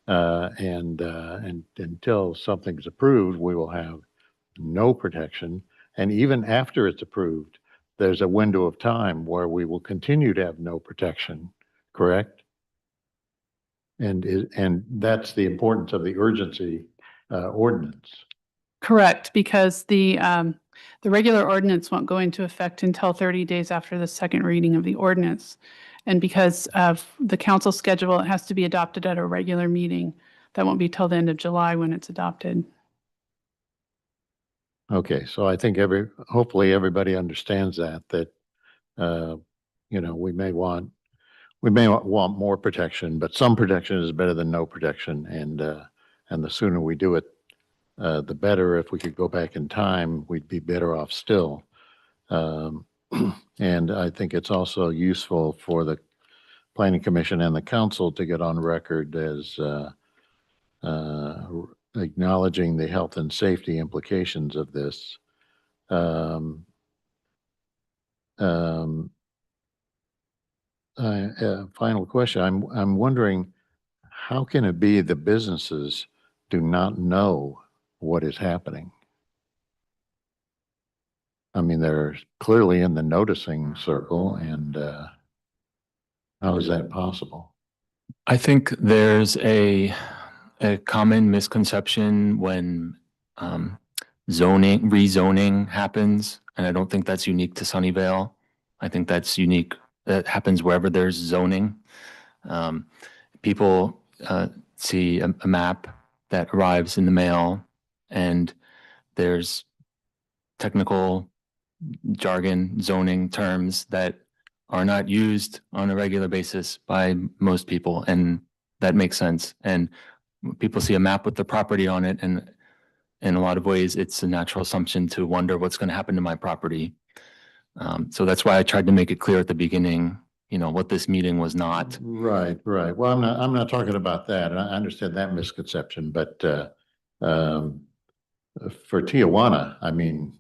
and until something's approved, we will have no protection. And even after it's approved, there's a window of time where we will continue to have no protection, correct? And that's the importance of the urgency ordinance. Correct, because the The regular ordinance won't go into effect until 30 days after the second reading of the ordinance. And because of the council schedule, it has to be adopted at a regular meeting. That won't be till the end of July when it's adopted. Okay, so I think hopefully everybody understands that, we may want more protection, but some protection is better than no protection. And the sooner we do it, the better. If we could go back in time, we'd be better off still. And I think it's also useful for the Planning Commission and the council to get on record as acknowledging the health and safety implications of this. Final question. I'm wondering, how can it be the businesses do not know what is happening? I mean, they're clearly in the noticing circle, and how is that possible? I think there's a common misconception when rezoning happens, and I don't think that's unique to Sunnyvale. I think that's unique. That happens wherever there's zoning. People see a map that arrives in the mail, and there's technical jargon, zoning terms that are not used on a regular basis by most people, and that makes sense. And people see a map with the property on it, and in a lot of ways, it's a natural assumption to wonder what's going to happen to my property. So that's why I tried to make it clear at the beginning, what this meeting was not. Right. Well, I'm not talking about that. And I understand that misconception, but for Tijuana, I mean,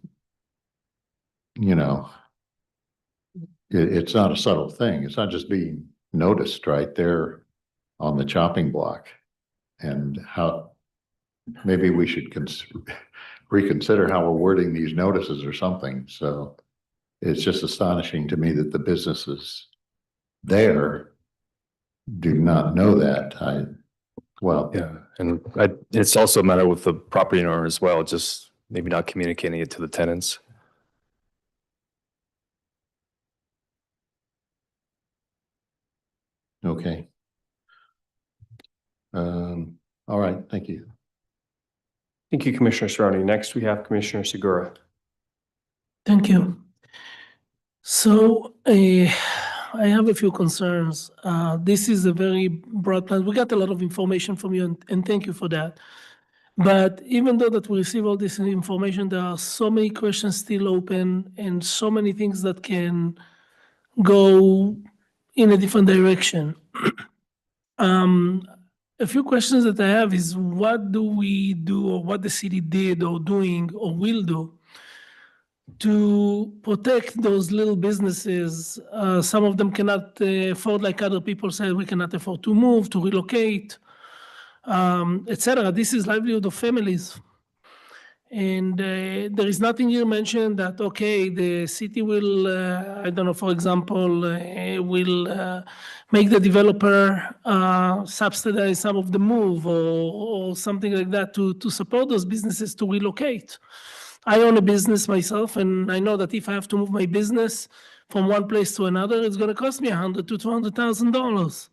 it's not a subtle thing. It's not just being noticed right there on the chopping block. And how maybe we should reconsider how we're wording these notices or something. So it's just astonishing to me that the businesses there do not know that. Yeah, and it's also a matter with the property owner as well, just maybe not communicating it to the tenants. Okay. All right, thank you. Thank you, Commissioner Cerrone. Next, we have Commissioner Segura. Thank you. So I have a few concerns. This is a very broad plan. We got a lot of information from you, and thank you for that. But even though that we receive all this information, there are so many questions still open and so many things that can go in a different direction. A few questions that I have is, what do we do, or what the city did or doing or will do to protect those little businesses? Some of them cannot afford, like other people said, we cannot afford to move, to relocate, etc. This is livelihood of families. And there is nothing here mentioned that, okay, the city will, I don't know, for example, will make the developer subsidize some of the move or something like that to support those businesses to relocate. I own a business myself, and I know that if I have to move my business from one place to another, it's going to cost me $100,000 to $200,000.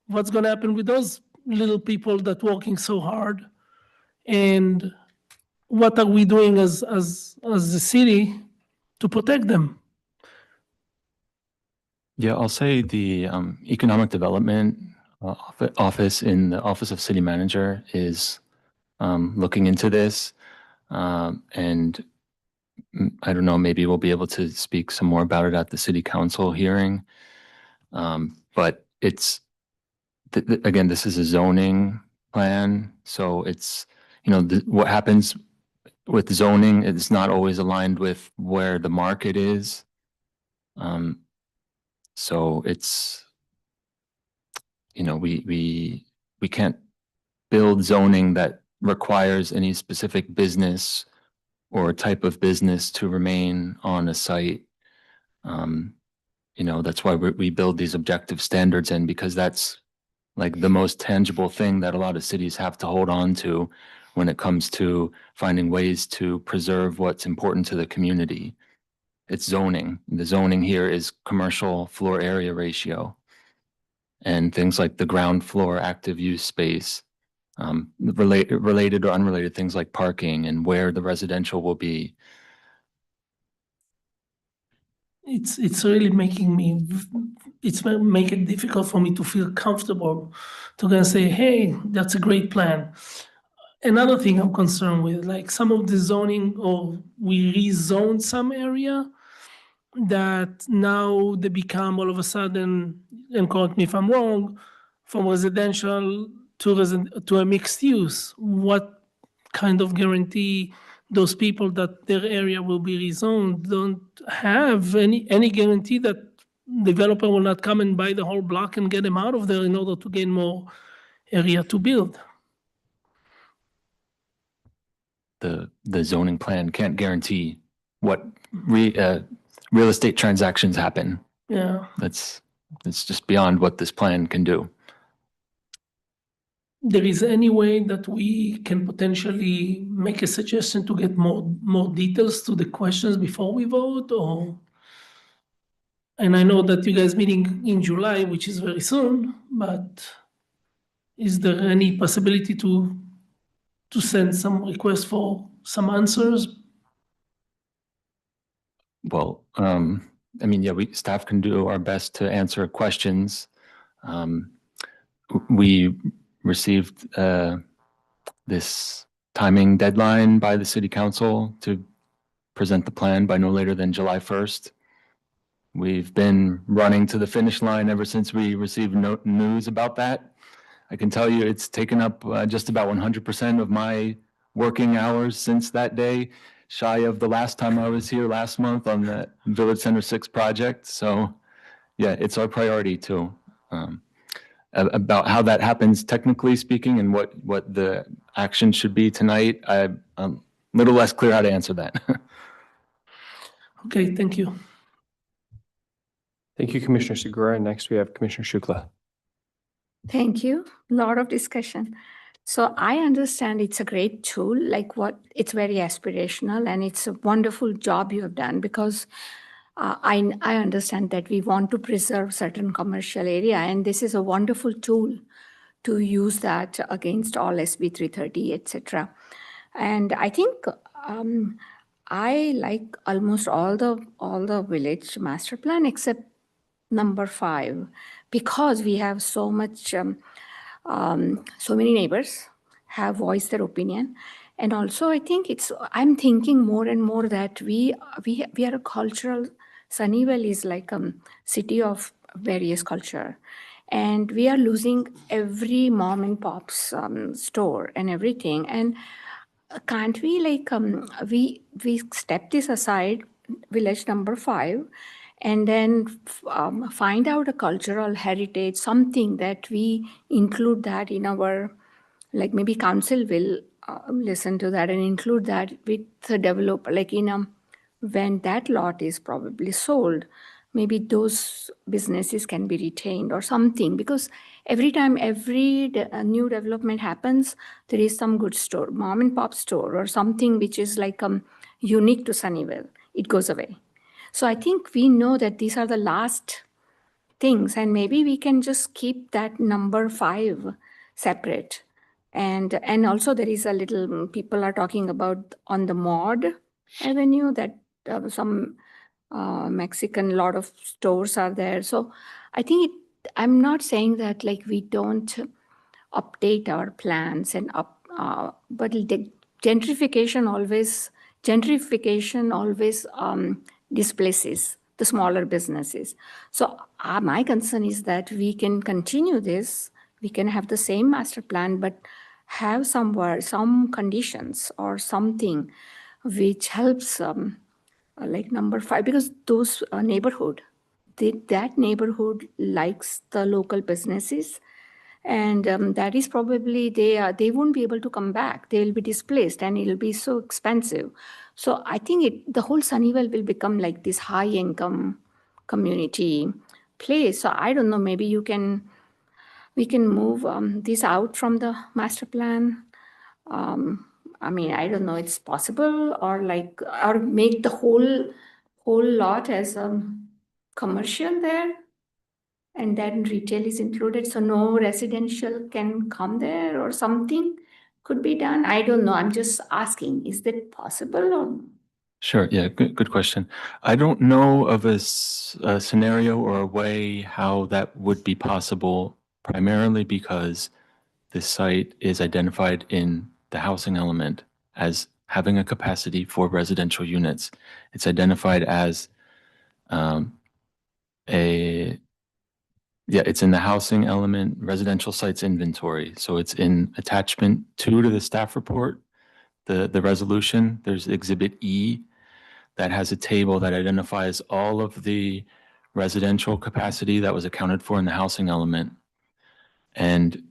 What's going to happen with those little people that working so hard? And what are we doing as the city to protect them? Yeah, I'll say the Economic Development Office in the Office of City Manager is looking into this. And I don't know, maybe we'll be able to speak some more about it at the City Council hearing. But it's, again, this is a zoning plan. So it's, what happens with zoning, it's not always aligned with where the market is. So it's, we can't build zoning that requires any specific business or type of business to remain on a site. That's why we build these objective standards in, because that's like the most tangible thing that a lot of cities have to hold on to when it comes to finding ways to preserve what's important to the community. It's zoning. The zoning here is commercial floor area ratio and things like the ground floor active use space, related or unrelated things like parking and where the residential will be. It's really make it difficult for me to feel comfortable to go and say, hey, that's a great plan. Another thing I'm concerned with, like some of the zoning, or we rezoned some area that now they become all of a sudden, and correct me if I'm wrong, from residential to a mixed use. What kind of guarantee those people that their area will be rezoned don't have any guarantee that developer will not come and buy the whole block and get them out of there in order to gain more area to build? The zoning plan can't guarantee what real estate transactions happen. Yeah. It's just beyond what this plan can do. There is any way that we can potentially make a suggestion to get more details to the questions before we vote, or? And I know that you guys meeting in July, which is very soon, but is there any possibility to send some requests for some answers? Well, I mean, yeah, staff can do our best to answer questions. We received this timing deadline by the city council to present the plan by no later than July 1st. We've been running to the finish line ever since we received news about that. I can tell you it's taken up just about 100% of my working hours since that day, shy of the last time I was here last month on the Village Center 6 project. So yeah, it's our priority too. About how that happens technically speaking and what the action should be tonight, I'm a little less clear how to answer that. Okay, thank you. Thank you, Commissioner Segura. Next, we have Commissioner Shukla. Thank you. A lot of discussion. So I understand it's a great tool, it's very aspirational, and it's a wonderful job you have done, because I understand that we want to preserve certain commercial area, and this is a wonderful tool to use that against all SB 330, etc. And I think I like almost all the village master plan except number 5, because we have so much, so many neighbors have voiced their opinion. And also I think I'm thinking more and more that we are a cultural, Sunnyvale is like a city of various culture. And we are losing every mom and pop's store and everything. And can't we we step this aside, village number 5, and then find out a cultural heritage, something that we include that in our, like maybe council will listen to that and include that with the developer, when that lot is probably sold, maybe those businesses can be retained or something, because every time new development happens, there is some good store, mom and pop store or something which is unique to Sunnyvale. It goes away. So I think we know that these are the last things, and maybe we can just keep that number 5 separate. And also there is a little, people are talking about on the Maud Avenue that some Mexican, lot of stores are there. So I think I'm not saying that we don't update our plans and but the gentrification always displaces the smaller businesses. So my concern is that we can continue this, we can have the same master plan, but have somewhere some conditions or something which helps like number 5, because those neighborhood, that neighborhood likes the local businesses, and that is probably they won't be able to come back. They will be displaced and it'll be so expensive. So I think the whole Sunnyvale will become like this high income community place. So I don't know, maybe we can move this out from the master plan, I mean, I don't know, it's possible, or like, or make the whole lot as commercial there, and then retail is included, so no residential can come there, or something could be done. I don't know. I'm just asking, is that possible? Or Sure. Yeah. Good question. I don't know of a scenario or a way how that would be possible, primarily because this site is identified in the housing element as having a capacity for residential units. It's identified as it's in the housing element residential sites inventory. So it's in attachment 2 to the staff report, the resolution. There's Exhibit E that has a table that identifies all of the residential capacity that was accounted for in the housing element. And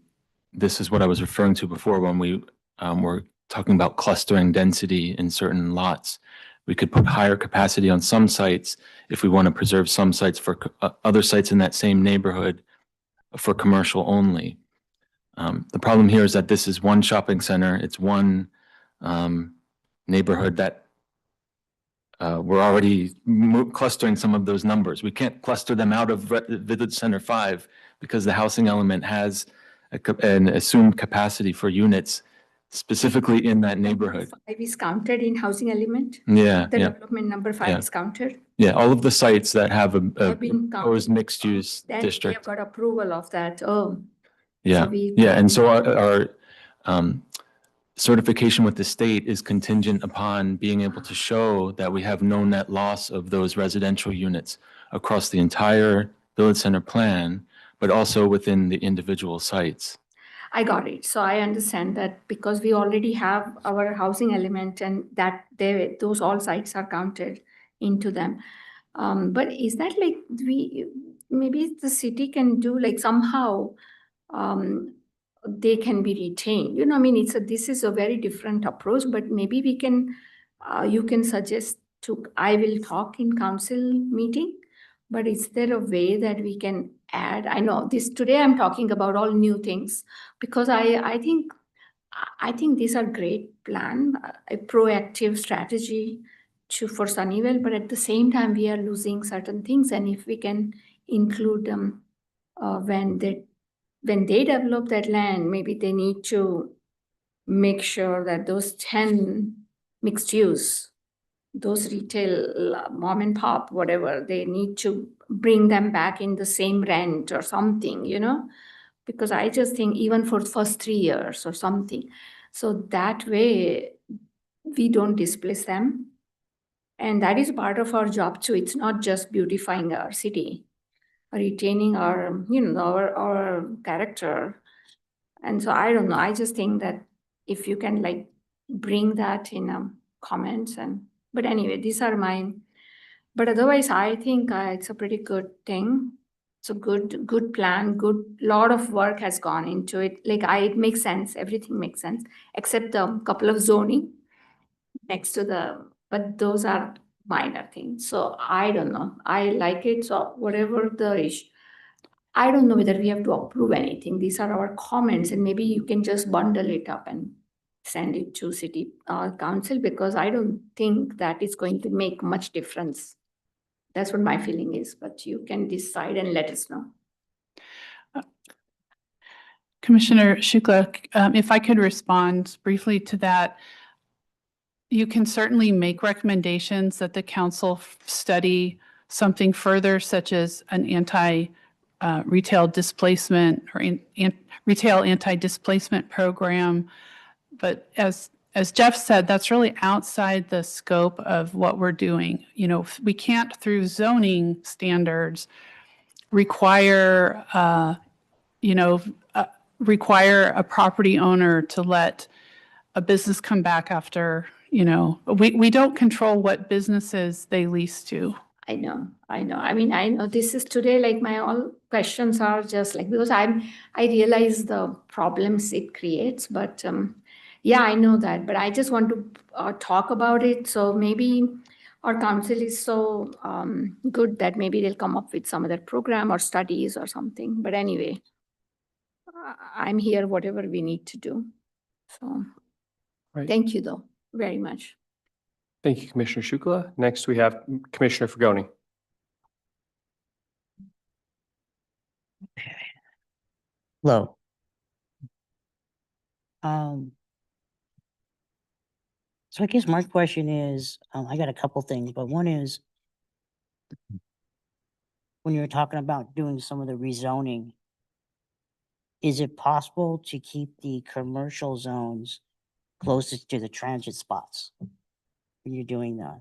this is what I was referring to before when we were talking about clustering density in certain lots. We could put higher capacity on some sites if we want to preserve some sites for other sites in that same neighborhood for commercial only. The problem here is that this is one shopping center. It's one neighborhood that we're already clustering some of those numbers. We can't cluster them out of Village Center 5 because the housing element has an assumed capacity for units specifically in that neighborhood. 5 is counted in housing element? Yeah, The yeah. development number 5 Yeah. is counted? Yeah, all of the sites that have a Have been proposed mixed-use Then we have district. got approval of that. Oh, Yeah, we- yeah, and so our certification with the state is contingent upon being able to show that we have no net loss of those residential units across the entire Village Center plan, but also within the individual sites. I got it. So I understand that because we already have our housing element and that those all sites are counted into them. But is that like maybe the city can do like somehow they can be retained? You know, I mean, this is a very different approach, but maybe we can, you can suggest I will talk in council meeting, but is there a way that we can add? I know this today I'm talking about all new things because I think these are great plan, a proactive strategy for Sunnyvale, but at the same time we are losing certain things, and if we can include them when they develop that land, maybe they need to make sure that those 10 mixed use, those retail mom and pop, whatever, they need to bring them back in the same rent or something, you know, because I just think even for the first 3 years or something. So that way we don't displace them. And that is part of our job too. It's not just beautifying our city, retaining our, you know, our character. And so I don't know, I just think that if you can like bring that in comments but anyway, these are mine. But otherwise, I think it's a pretty good thing. It's a good plan, lot of work has gone into it. Like it makes sense, everything makes sense, except a couple of zoning next to but those are minor things. So I don't know, I like it. So whatever the issue, I don't know whether we have to approve anything. These are our comments, and maybe you can just bundle it up and send it to city council, because I don't think that is going to make much difference. That's what my feeling is, but you can decide and let us know. Commissioner Shukla, if I could respond briefly to that. You can certainly make recommendations that the council study something further, such as an retail displacement or retail anti-displacement program. But as Jeff said, that's really outside the scope of what we're doing. You know, we can't, through zoning standards, require a property owner to let a business come back after, you know, we don't control what businesses they lease to. I know. I mean, I know this is today, like my all questions are just like, because I realize the problems it creates, but yeah, I know that, but I just want to talk about it. So maybe our council is so good that maybe they'll come up with some other program or studies or something. But anyway, I'm here, whatever we need to do. So Right. Thank you though, very much. Thank you, Commissioner Shukla. Next, we have Commissioner Fragoni. Hello. So I guess my question is, I got a couple things, but one is when you were talking about doing some of the rezoning, is it possible to keep the commercial zones closest to the transit spots when you're doing that?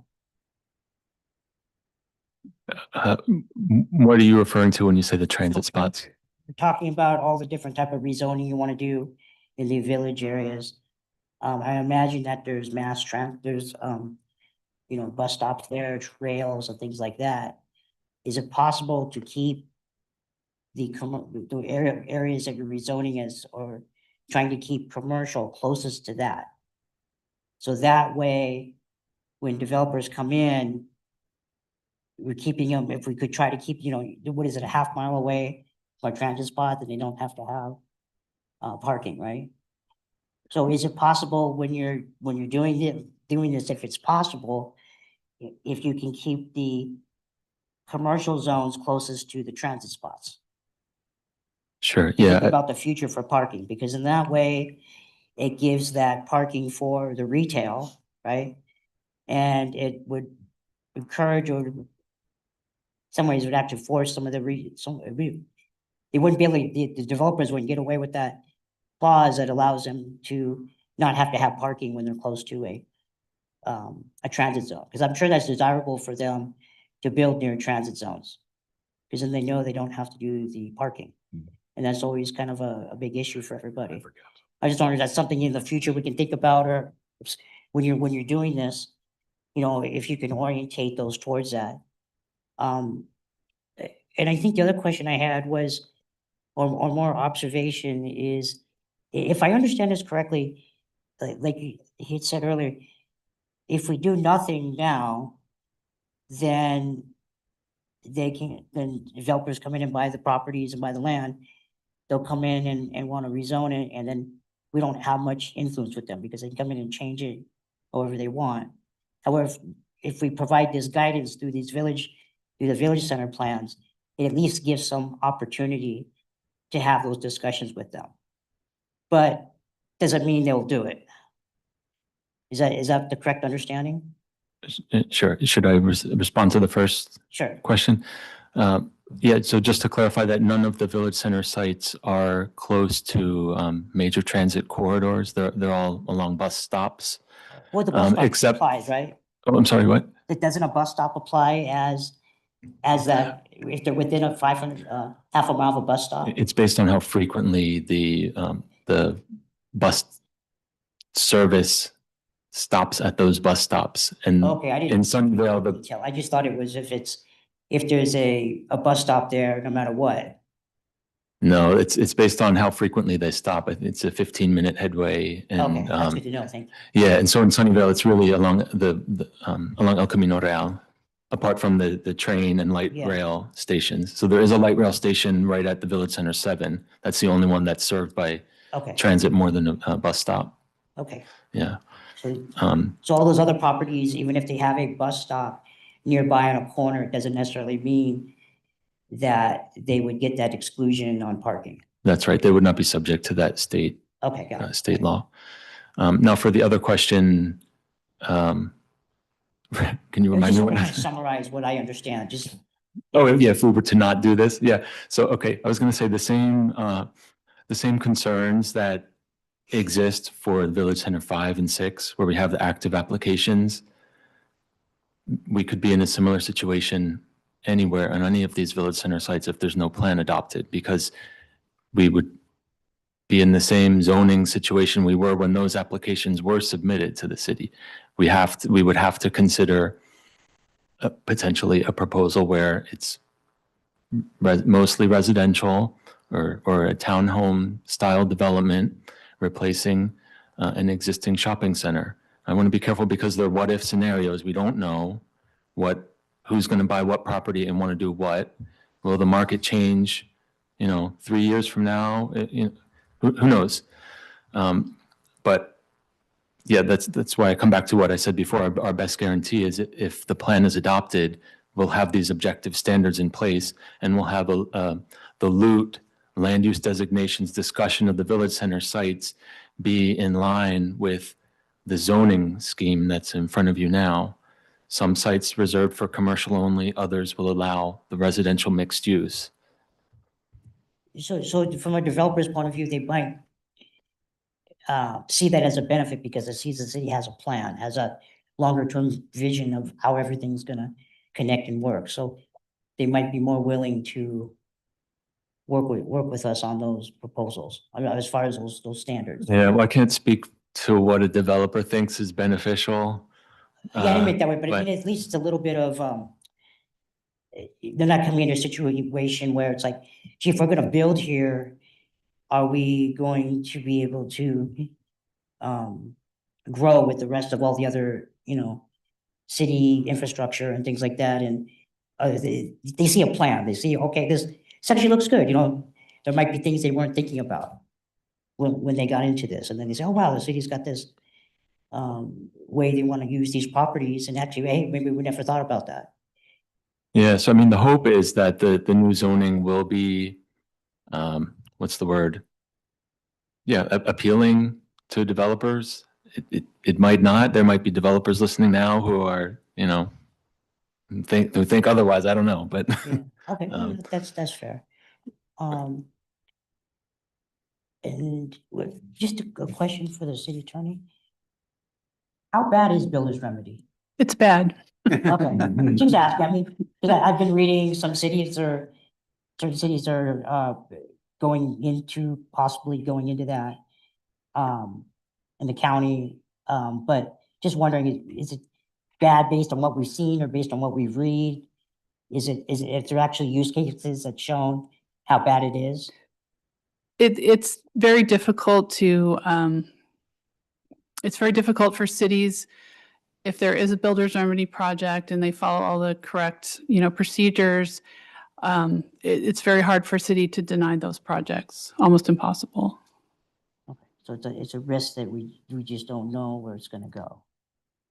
What are you referring to when you say the transit spots? We're talking about all the different type of rezoning you want to do in the village areas. I imagine that there's there's, bus stops there, trails and things like that. Is it possible to keep the areas that you're rezoning as, or trying to keep commercial closest to that? So that way, when developers come in, we're keeping them, if we could try to keep, what is it, a half mile away from a transit spot, then they don't have to have parking, right? So is it possible when you're doing this, if it's possible, if you can keep the commercial zones closest to the transit spots? Sure, Think yeah. about the future for parking, because in that way, it gives that parking for the retail, right? And it would encourage, or some ways would actually force some of the they wouldn't be able to, the developers wouldn't get away with that clause that allows them to not have to have parking when they're close to a transit zone. Because I'm sure that's desirable for them to build near transit zones, because then they know they don't have to do the parking. And that's always kind of a big issue for everybody. I just wonder if that's something in the future we can think about, or when you're doing this, if you can orientate those towards that. And I think the other question I had was, or more observation is, if I understand this correctly, like he had said earlier, if we do nothing now, then then developers come in and buy the properties and buy the land. They'll come in and want to rezone it, and then we don't have much influence with them because they can come in and change it however they want. However, if we provide this guidance through the village center plans, it at least gives some opportunity to have those discussions with them. But doesn't mean they'll do it. Is that the correct understanding? Sure. Should I respond to the first Sure. question? Yeah, so just to clarify that none of the village center sites are close to major transit corridors. They're all along bus stops. Well, the bus stop except, applies, right? Oh, I'm sorry, what? Doesn't a bus stop apply as that, if they're within a 500, half a mile of a bus stop? It's based on how frequently the bus service stops at those bus stops. And Okay, I didn't. in Sunnyvale, the Detail. I just thought it was if there's a bus stop there, no matter what. No, it's based on how frequently they stop. I think it's a 15-minute headway. And, Okay, that's good to know. Thank you. yeah, and so in Sunnyvale, it's really along along El Camino Real, apart from the train and light rail stations. So there is a light rail station right at the Village Center 7. That's the only one that's served by transit more than a bus stop. Okay. Yeah. So all those other properties, even if they have a bus stop nearby on a corner, it doesn't necessarily mean that they would get that exclusion on parking. That's right. They would not be subject to that state state law. Now, for the other question, can you remind me Just what? want to summarize what I understand. Just Oh, yeah, if we were to not do this, yeah. So, okay, I was going to say the same concerns that exist for Village Center 5 and 6, where we have the active applications. We could be in a similar situation anywhere on any of these Village Center sites if there's no plan adopted, because we would be in the same zoning situation we were when those applications were submitted to the city. We would have to consider potentially a proposal where it's mostly residential or a townhome style development replacing an existing shopping center. I want to be careful because they're what if scenarios. We don't know who's going to buy what property and want to do what. Will the market change, 3 years from now? Who knows? But Yeah, that's why I come back to what I said before. Our best guarantee is if the plan is adopted, we'll have these objective standards in place, and we'll have the LUT, land use designations discussion of the village center sites be in line with the zoning scheme that's in front of you now. Some sites reserved for commercial only, others will allow the residential mixed use. So from a developer's point of view, they might see that as a benefit because it sees the city has a plan, has a longer term vision of how everything's gonna connect and work. So they might be more willing to work with us on those proposals, as far as those standards. Yeah, well, I can't speak to what a developer thinks is beneficial. Yeah, I admit that way, but I mean, at least it's a little bit of, they're not coming into a situation where it's like, gee, if we're gonna build here, are we going to be able to grow with the rest of all the other, city infrastructure and things like that? And they see a plan, they see, okay, this actually looks good, there might be things they weren't thinking about when they got into this, and then they say, oh, wow, the city's got this way they want to use these properties, and actually, hey, maybe we never thought about that. Yeah, so I mean, the hope is that the new zoning will be, what's the word? Yeah, appealing to developers. It might not. There might be developers listening now who are, who think otherwise. I don't know, but Yeah. Okay, that's fair. And just a question for the city attorney. How bad is builder's remedy? It's bad. Okay, just asking, I mean, because I've been reading certain cities are possibly going into that in the county, but just wondering, is it bad based on what we've seen or based on what we've read? Is there actually use cases that shown how bad it is? It's very difficult to, it's very difficult for cities if there is a builder's remedy project and they follow all the correct, procedures. It's very hard for a city to deny those projects, almost impossible. Okay, so it's a risk that we just don't know where it's gonna go.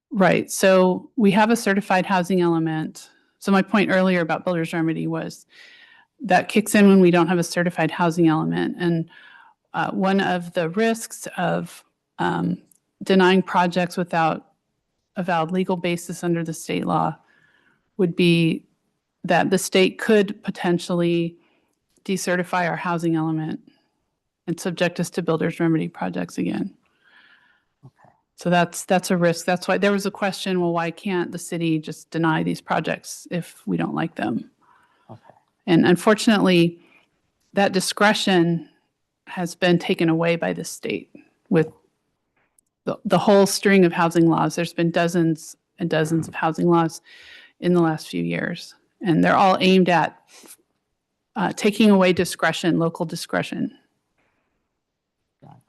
Right, so we have a certified housing element. So my point earlier about builder's remedy was that kicks in when we don't have a certified housing element. And one of the risks of denying projects without a valid legal basis under the state law would be that the state could potentially decertify our housing element and subject us to builder's remedy projects again. Okay. So that's a risk. That's why there was a question, well, why can't the city just deny these projects if we don't like them? Okay. And unfortunately, that discretion has been taken away by the state with the whole string of housing laws. There's been dozens and dozens of housing laws in the last few years, and they're all aimed at taking away discretion, local discretion.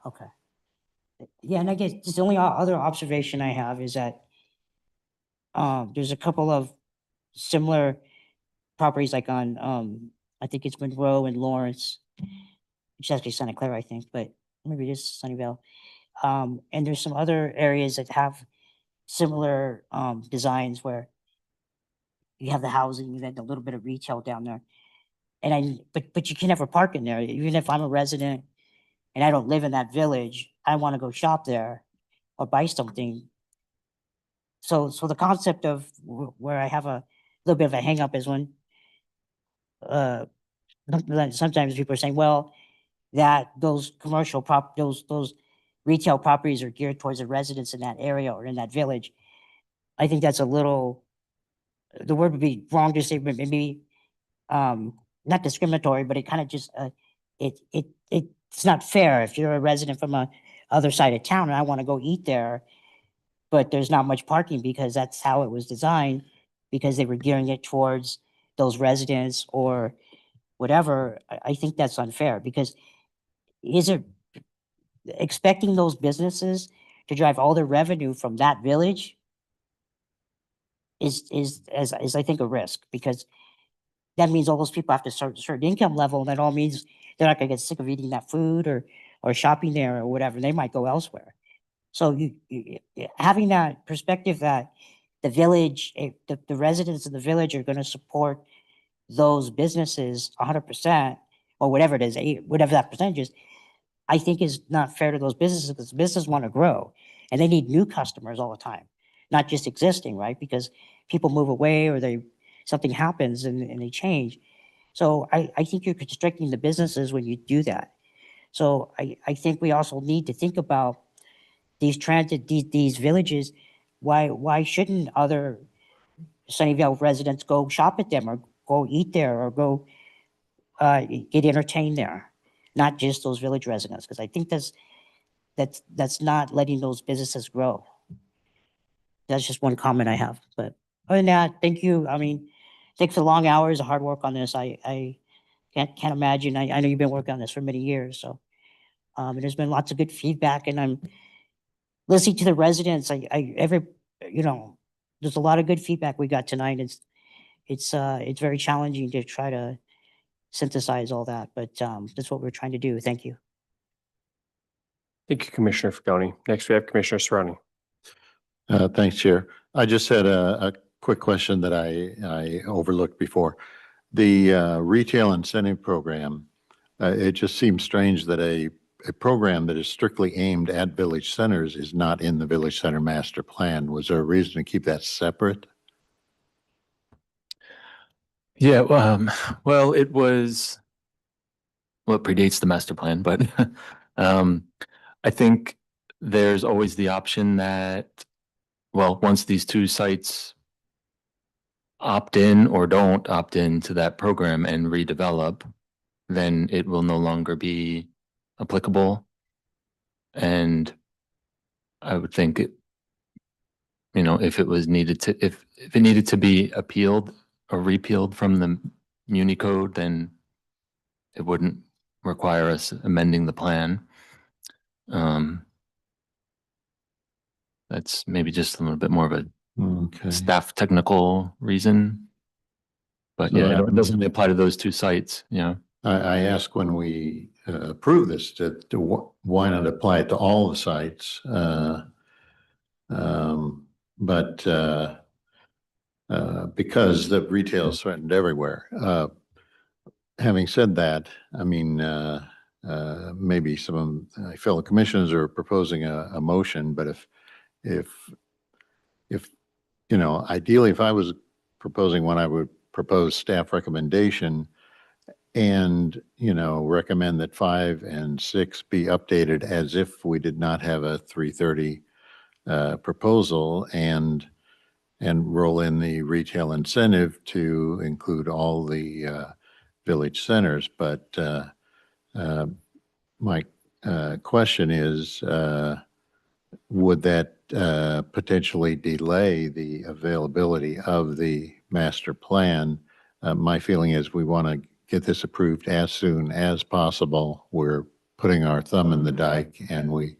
Okay. Yeah, and I guess just the only other observation I have is that there's a couple of similar properties like on I think it's Monroe and Lawrence, which is actually Santa Clara, I think, but maybe it is Sunnyvale. And there's some other areas that have similar designs where you have the housing, you have a little bit of retail down there. And but you can never park in there. Even if I'm a resident and I don't live in that village, I want to go shop there or buy something. So the concept of where I have a little bit of a hang up is when sometimes people are saying, well, that those commercial those retail properties are geared towards the residents in that area or in that village. I think that's a little, the word would be wrong to say, but maybe not discriminatory, but it kind of just it's not fair if you're a resident from a other side of town and I want to go eat there, but there's not much parking because that's how it was designed, because they were gearing it towards those residents or whatever. I think that's unfair, because is it expecting those businesses to drive all their revenue from that village is I think a risk, because that means all those people have to start a certain income level, and that all means they're not gonna get sick of eating that food or shopping there or whatever. They might go elsewhere. So having that perspective that the village, the residents of the village are gonna support those businesses 100%, or whatever it is, whatever that percentage is, I think is not fair to those businesses, because businesses want to grow and they need new customers all the time, not just existing, right? Because people move away or something happens and they change. So I think you're constricting the businesses when you do that. So I think we also need to think about these these villages. Why shouldn't other Sunnyvale residents go shop at them or go eat there or go get entertained there, not just those village residents? Because I think that's not letting those businesses grow. That's just one comment I have. But other than that, thank you. I mean, thanks for the long hours, the hard work on this. I can't imagine. I know you've been working on this for many years, so and there's been lots of good feedback, and I'm listening to the residents. There's a lot of good feedback we got tonight. It's very challenging to try to synthesize all that, but that's what we're trying to do. Thank you. Thank you, Commissioner Fagoni. Next, we have Commissioner Serrani. Thanks, Chair. I just had a quick question that I overlooked before. The retail incentive program, it just seems strange that a program that is strictly aimed at village centers is not in the Village Center Master Plan. Was there a reason to keep that separate? Yeah, well, it predates the master plan, but I think there's always the option that, well, once these two sites opt in or don't opt in to that program and redevelop, then it will no longer be applicable. And I would think if it needed to be appealed or repealed from the Muni Code, then it wouldn't require us amending the plan. That's maybe just a little bit more of a staff technical reason. But yeah, it doesn't apply to those two sites, I asked when we approved this why not apply it to all the sites? But because the retail is threatened everywhere. Having said that, I mean, maybe some of my fellow commissioners are proposing a motion, but if ideally, if I was proposing one, I would propose staff recommendation and, recommend that 5 and 6 be updated as if we did not have a 330 proposal, and roll in the retail incentive to include all the village centers. But my question is, would that potentially delay the availability of the master plan? My feeling is we want to get this approved as soon as possible. We're putting our thumb in the dike, and we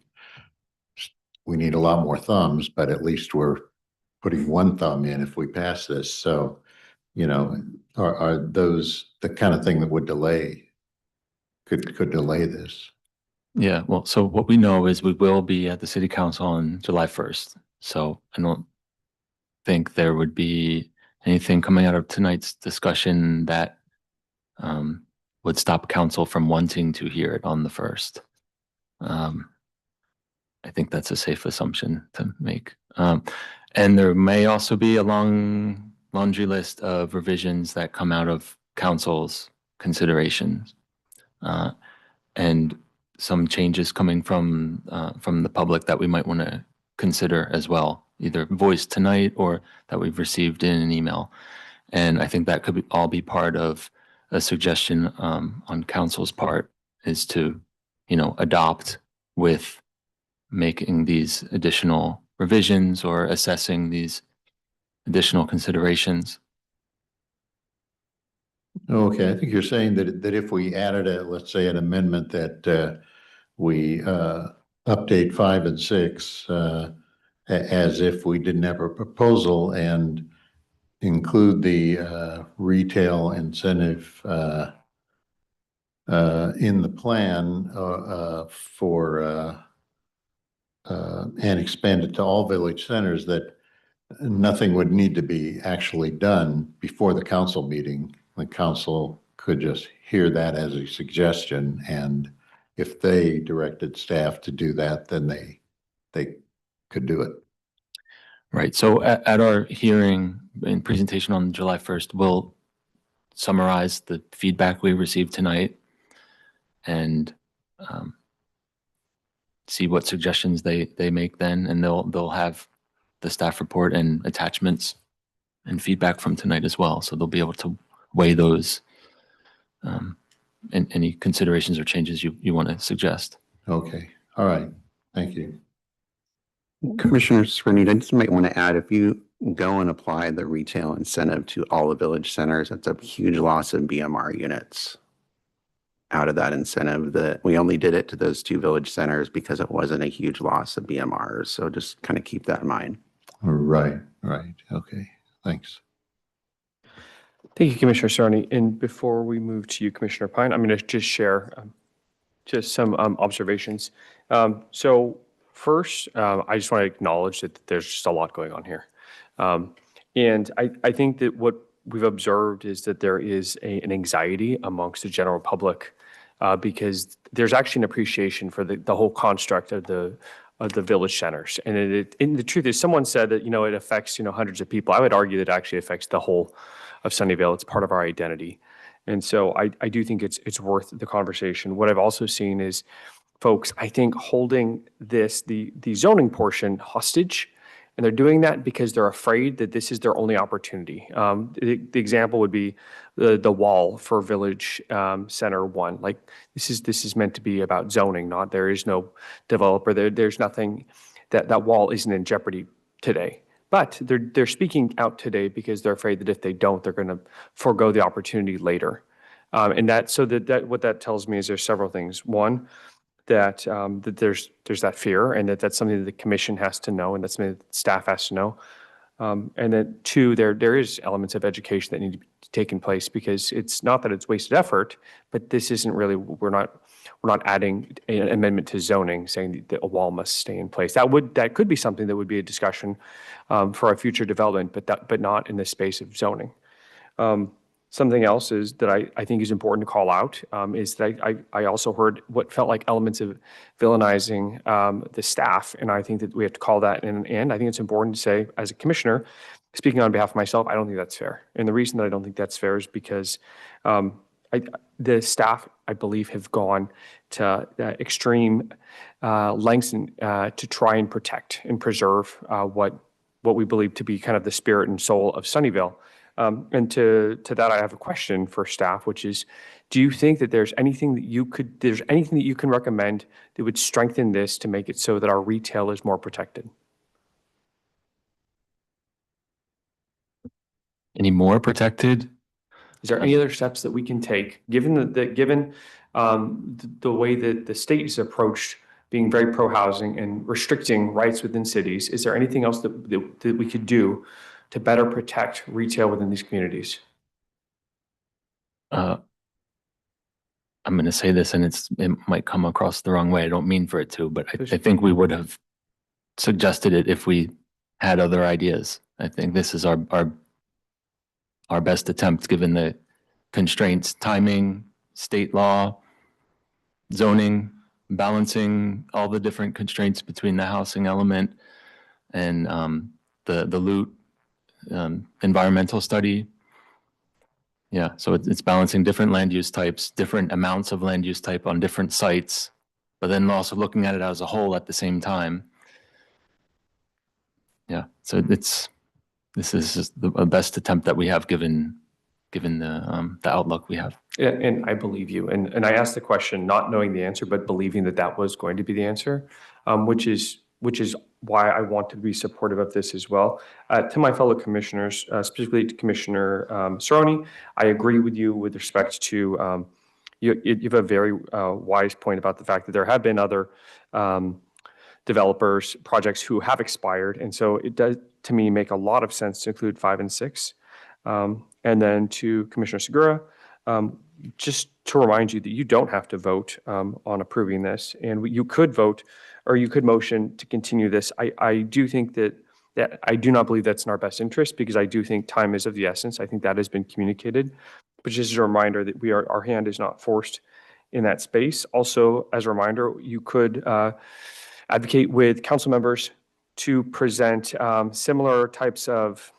need a lot more thumbs, but at least we're putting one thumb in if we pass this. So, are those the kind of thing that would could delay this? Yeah, well, so what we know is we will be at the city council on July 1st. So I don't think there would be anything coming out of tonight's discussion that would stop council from wanting to hear it on the 1st. I think that's a safe assumption to make. And there may also be a long laundry list of revisions that come out of council's considerations. And some changes coming from the public that we might want to consider as well, either voiced tonight or that we've received in an email. And I think that could all be part of a suggestion on council's part, is to, adopt with making these additional revisions or assessing these additional considerations. Okay, I think you're saying that if we added let's say an amendment that we update 5 and 6 as if we didn't have a proposal, and include the retail incentive in the plan for and expand it to all village centers, that nothing would need to be actually done before the council meeting. The council could just hear that as a suggestion, and if they directed staff to do that, then they could do it. Right. So at our hearing and presentation on July 1st, we'll summarize the feedback we received tonight and see what suggestions they make then, and they'll have the staff report and attachments and feedback from tonight as well. So they'll be able to weigh those and any considerations or changes you want to suggest. Okay. All right. Thank you. Commissioner Severny, I just might want to add, if you go and apply the retail incentive to all the village centers, that's a huge loss of BMR units out of that incentive. That we only did it to those 2 village centers because it wasn't a huge loss of BMRs. So just kind of keep that in mind. Right. Okay. Thanks. Thank you, Commissioner Cerny. And before we move to you, Commissioner Pine, I'm going to just share just some observations. So first, I just want to acknowledge that there's just a lot going on here. And I think that what we've observed is that there is an anxiety amongst the general public because there's actually an appreciation for the whole construct of the village centers. And the truth is, someone said that, it affects, hundreds of people. I would argue that it actually affects the whole of Sunnyvale. It's part of our identity. And so I do think it's worth the conversation. What I've also seen is folks, I think, holding the zoning portion hostage. And they're doing that because they're afraid that this is their only opportunity. The example would be the wall for Village Center 1. Like this is meant to be about zoning, not there is no developer. There's nothing that wall isn't in jeopardy today. But they're speaking out today because they're afraid that if they don't, they're going to forego the opportunity later. And that what that tells me is there's several things. One, that there's that fear, and that's something that the commission has to know, and that's something that staff has to know. And then 2, there is elements of education that need to be taken place, because it's not that it's wasted effort, but this isn't really, we're not adding an amendment to zoning saying that a wall must stay in place. That could be something that would be a discussion for a future development, but not in the space of zoning. Something else is that I think is important to call out is that I also heard what felt like elements of villainizing the staff, and I think that we have to call that in. And I think it's important to say, as a commissioner, speaking on behalf of myself, I don't think that's fair. And the reason that I don't think that's fair is because the staff, I believe, have gone to extreme lengths to try and protect and preserve what we believe to be kind of the spirit and soul of Sunnyvale. And to that, I have a question for staff, which is, do you think that there's anything that you can recommend that would strengthen this to make it so that our retail is more protected? Any more protected? Is there any other steps that we can take, given the way that the state has approached being very pro-housing and restricting rights within cities? Is there anything else that we could do to better protect retail within these communities? I'm going to say this, and it might come across the wrong way. I don't mean for it to, but I think we would have suggested it if we had other ideas. I think this is our best attempt, given the constraints, timing, state law, zoning, balancing all the different constraints between the housing element and the loot environmental study. Yeah, so it's balancing different land use types, different amounts of land use type on different sites, but then also looking at it as a whole at the same time. Yeah, so this is just the best attempt that we have given the outlook we have. Yeah, and I believe you. And I asked the question not knowing the answer, but believing that was going to be the answer, which is why I want to be supportive of this as well. To my fellow commissioners, specifically to Commissioner Cerrone, I agree with you with respect to, you have a very wise point about the fact that there have been other developers, projects who have expired. And so it does, to me, make a lot of sense to include 5 and 6. And then to Commissioner Segura, just to remind you that you don't have to vote on approving this, and you could vote or you could motion to continue this. I do think that I do not believe that's in our best interest because I do think time is of the essence. I think that has been communicated. But just as a reminder that our hand is not forced in that space. Also, as a reminder, you could advocate with council members to present similar types of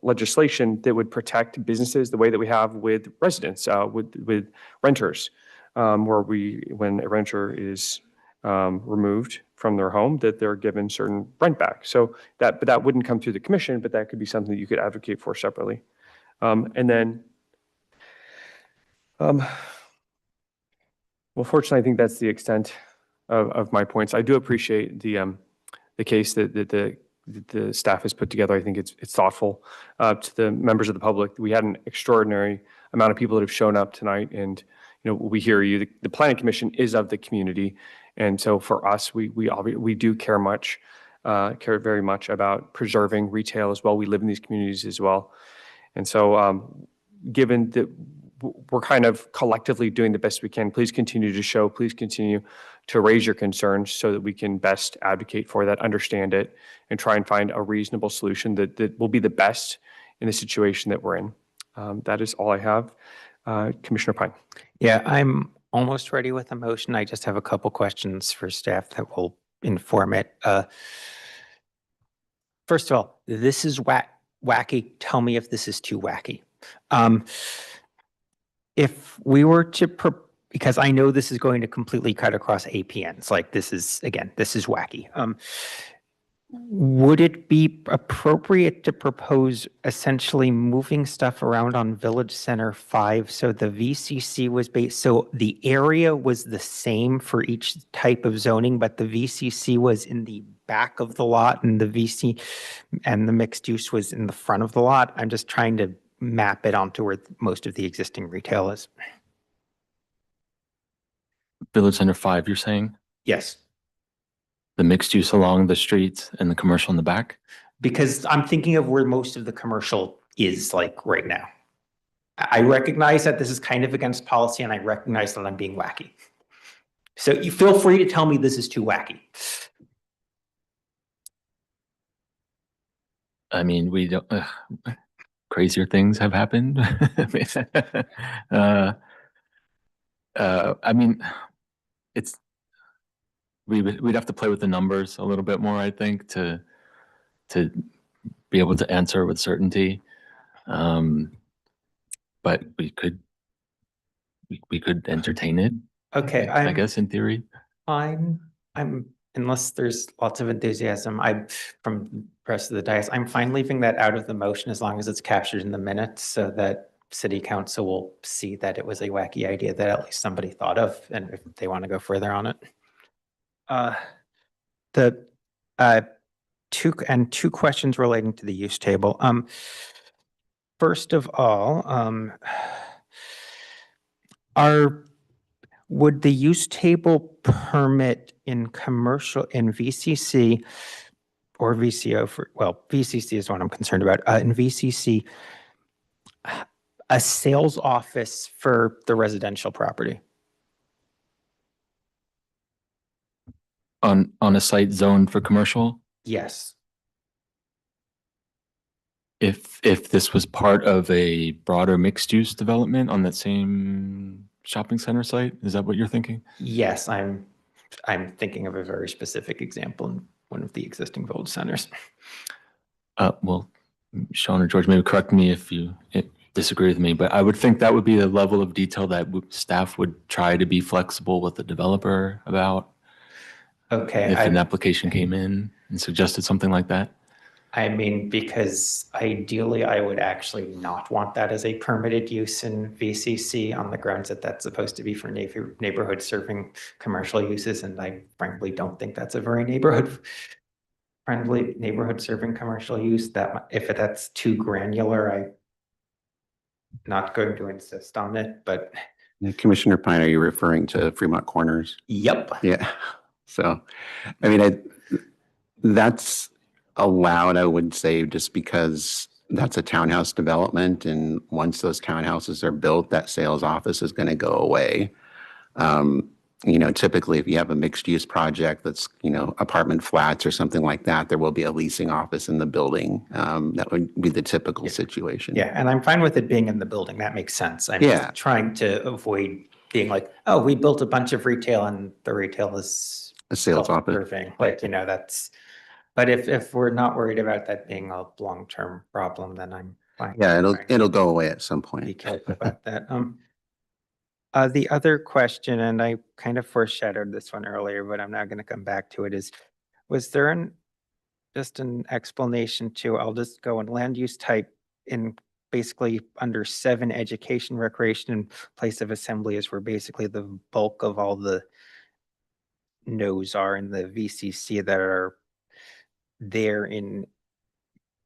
legislation that would protect businesses the way that we have with residents, with renters, where when a renter is removed from their home, that they're given certain rent back. So but that wouldn't come through the commission, but that could be something that you could advocate for separately. And then, well, fortunately, I think that's the extent of my points. I do appreciate the case that the staff has put together. I think it's thoughtful. To the members of the public, we had an extraordinary amount of people that have shown up tonight, and we hear you. The Planning Commission is of the community, and so for us, we do care very much about preserving retail as well. We live in these communities as well, and so given that we're kind of collectively doing the best we can, please continue to show, please continue to raise your concerns so that we can best advocate for that, understand it, and try and find a reasonable solution that will be the best in the situation that we're in. That is all I have. Commissioner Pine. Yeah, I'm almost ready with a motion. I just have a couple questions for staff that will inform it. First of all, this is wacky. Tell me if this is too wacky. If we were to, because I know this is going to completely cut across APNs, like this is wacky. Would it be appropriate to propose essentially moving stuff around on Village Center 5 so the VCC was so the area was the same for each type of zoning, but the VCC was in the back of the lot and the VC and the mixed use was in the front of the lot? I'm just trying to map it onto where most of the existing retail is. Village Center 5, you're saying? Yes. The mixed use along the streets and the commercial in the back? Because I'm thinking of where most of the commercial is like right now. I recognize that this is kind of against policy and I recognize that I'm being wacky. So you feel free to tell me this is too wacky. I mean, we don't, crazier things have happened. I mean, we'd have to play with the numbers a little bit more, I think, to be able to answer with certainty. But we could entertain it. Okay, I guess in theory. I'm unless there's lots of enthusiasm, from the rest of the dais, I'm fine leaving that out of the motion as long as it's captured in the minutes so that City Council will see that it was a wacky idea that at least somebody thought of, and if they want to go further on it. Two questions relating to the use table. First of all, would the use table permit in commercial in VCC or VCO VCC is what I'm concerned about. In VCC, a sales office for the residential property? On a site zoned for commercial? Yes. If this was part of a broader mixed use development on that same shopping center site, is that what you're thinking? Yes, I'm thinking of a very specific example in one of the existing Village Centers. Well, Sean or George, maybe correct me if you disagree with me, but I would think that would be the level of detail that staff would try to be flexible with the developer about. Okay. If an application came in and suggested something like that. I mean, because ideally I would actually not want that as a permitted use in VCC on the grounds that that's supposed to be for neighborhood serving commercial uses. And I frankly don't think that's a very friendly neighborhood serving commercial use. That if that's too granular, I'm not going to insist on it, but. Commissioner Pine, are you referring to Fremont Corners? Yep. Yeah. So, I mean, that's allowed, I would say, just because that's a townhouse development. And once those townhouses are built, that sales office is going to go away. Typically if you have a mixed use project that's, apartment flats or something like that, there will be a leasing office in the building. That would be the typical situation. Yeah, and I'm fine with it being in the building. That makes sense. I'm Yeah. just trying to avoid being like, oh, we built a bunch of retail and the retail is A sales office. self-serving. Like, that's, but if we're not worried about that being a long-term problem, then I'm fine. Yeah, I'm fine. it'll go away at some Be point. careful about that. The other question, and I kind of foreshadowed this one earlier, but I'm now going to come back to it, is, was there just an explanation to, I'll just go in land use type in basically under 7 education, recreation, and place of assembly is where basically the bulk of all the no's are in the VCC that are there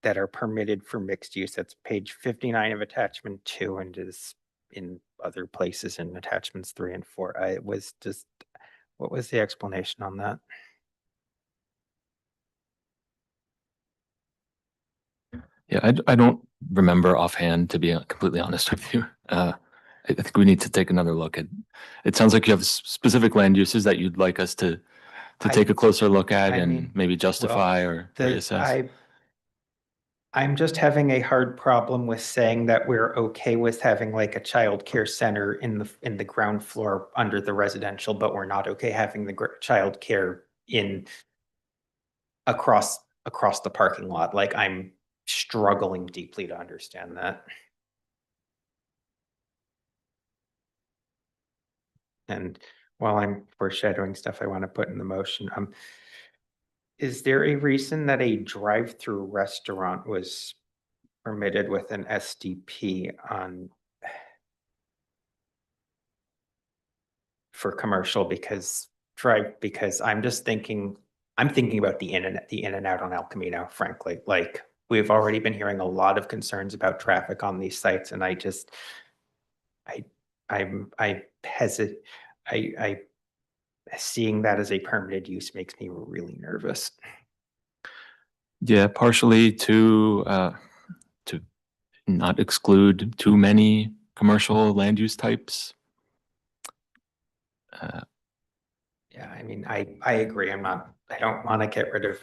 that are permitted for mixed use. That's page 59 of attachment 2 and is in other places in attachments 3 and 4. What was the explanation on that? Yeah, I don't remember offhand, to be completely honest with you. I think we need to take another look at, it sounds like you have specific land uses that you'd like us to take a closer look at I and mean, maybe justify or reassess. I'm just having a hard problem with saying that we're okay with having like a child care center in the ground floor under the residential, but we're not okay having the child care across the parking lot. Like, I'm struggling deeply to understand that. And while I'm foreshadowing stuff I want to put in the motion, is there a reason that a drive-through restaurant was permitted with an SDP for commercial? Because I'm thinking about the in and out on El Camino, frankly. Like, we've already been hearing a lot of concerns about traffic on these sites, and seeing that as a permitted use makes me really nervous. Yeah, partially to not exclude too many commercial land use types. Yeah, I mean, I agree. I don't want to get rid of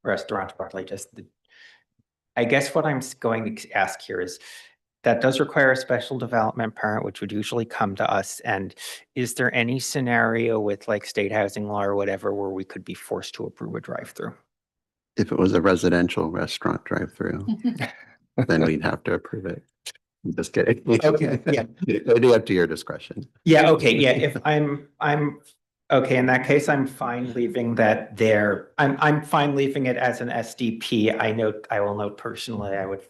restaurants, partly I guess what I'm going to ask here is, that does require a special development permit, which would usually come to us. And is there any scenario with like state housing law or whatever where we could be forced to approve a drive-through? If it was a residential restaurant drive-through, then we'd have to approve it. I'm just kidding. Okay, yeah. It'd be up to your discretion. Yeah, okay, yeah. If I'm okay, in that case, I'm fine leaving that there. I'm fine leaving it as an SDP. I will note personally, I would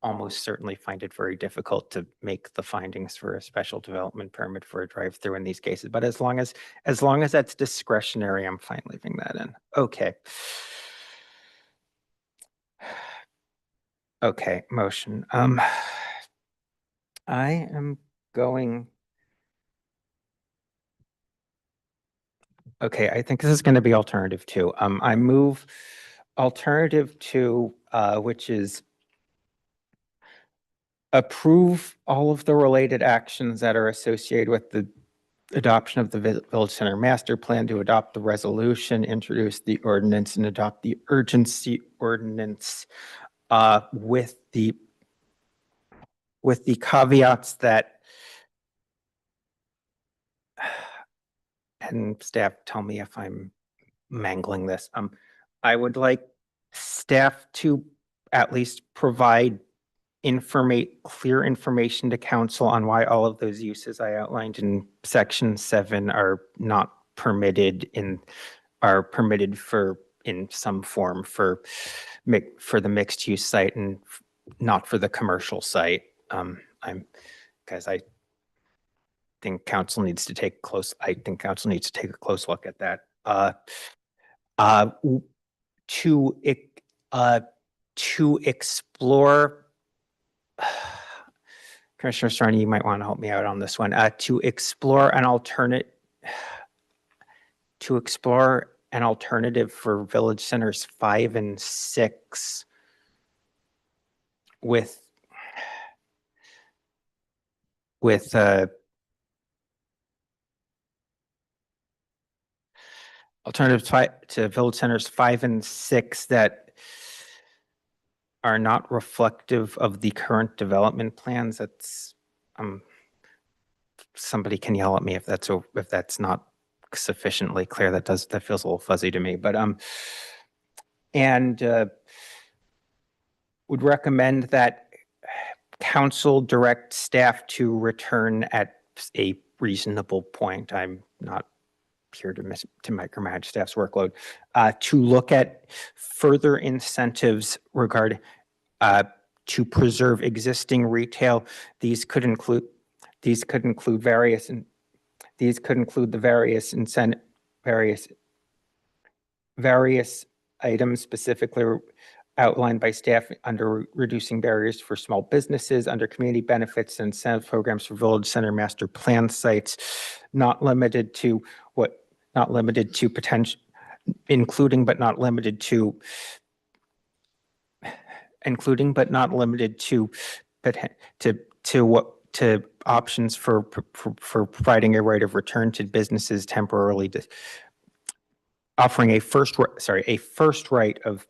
almost certainly find it very difficult to make the findings for a special development permit for a drive-through in these cases. But as long as that's discretionary, I'm fine leaving that in. Okay. Okay, motion. I am going. Okay, I think this is going to be alternative 2. I move alternative 2, which is approve all of the related actions that are associated with the adoption of the Village Center Master Plan, to adopt the resolution, introduce the ordinance, and adopt the urgency ordinance with the caveats that, and staff tell me if I'm mangling this. I would like staff to at least provide clear information to council on why all of those uses I outlined in section 7 are not permitted in some form for the mixed use site and not for the commercial site. Because I think council needs to take a close look at that. To explore, Commissioner Sarni, you might want to help me out on this one. To explore an alternative for Village Centers 5 and 6 with Alternative to village centers 5 and 6 that are not reflective of the current development plans. That's, somebody can yell at me if that's not sufficiently clear. That feels a little fuzzy to me, but, would recommend that council direct staff to return at a reasonable point. I'm not here to micromanage staff's workload, to look at further incentives to preserve existing retail. These could include various items specifically outlined by staff under reducing barriers for small businesses, under community benefits and incentive programs for village center master plan sites, including but not limited to options for providing a right of return to businesses temporarily, offering a first right of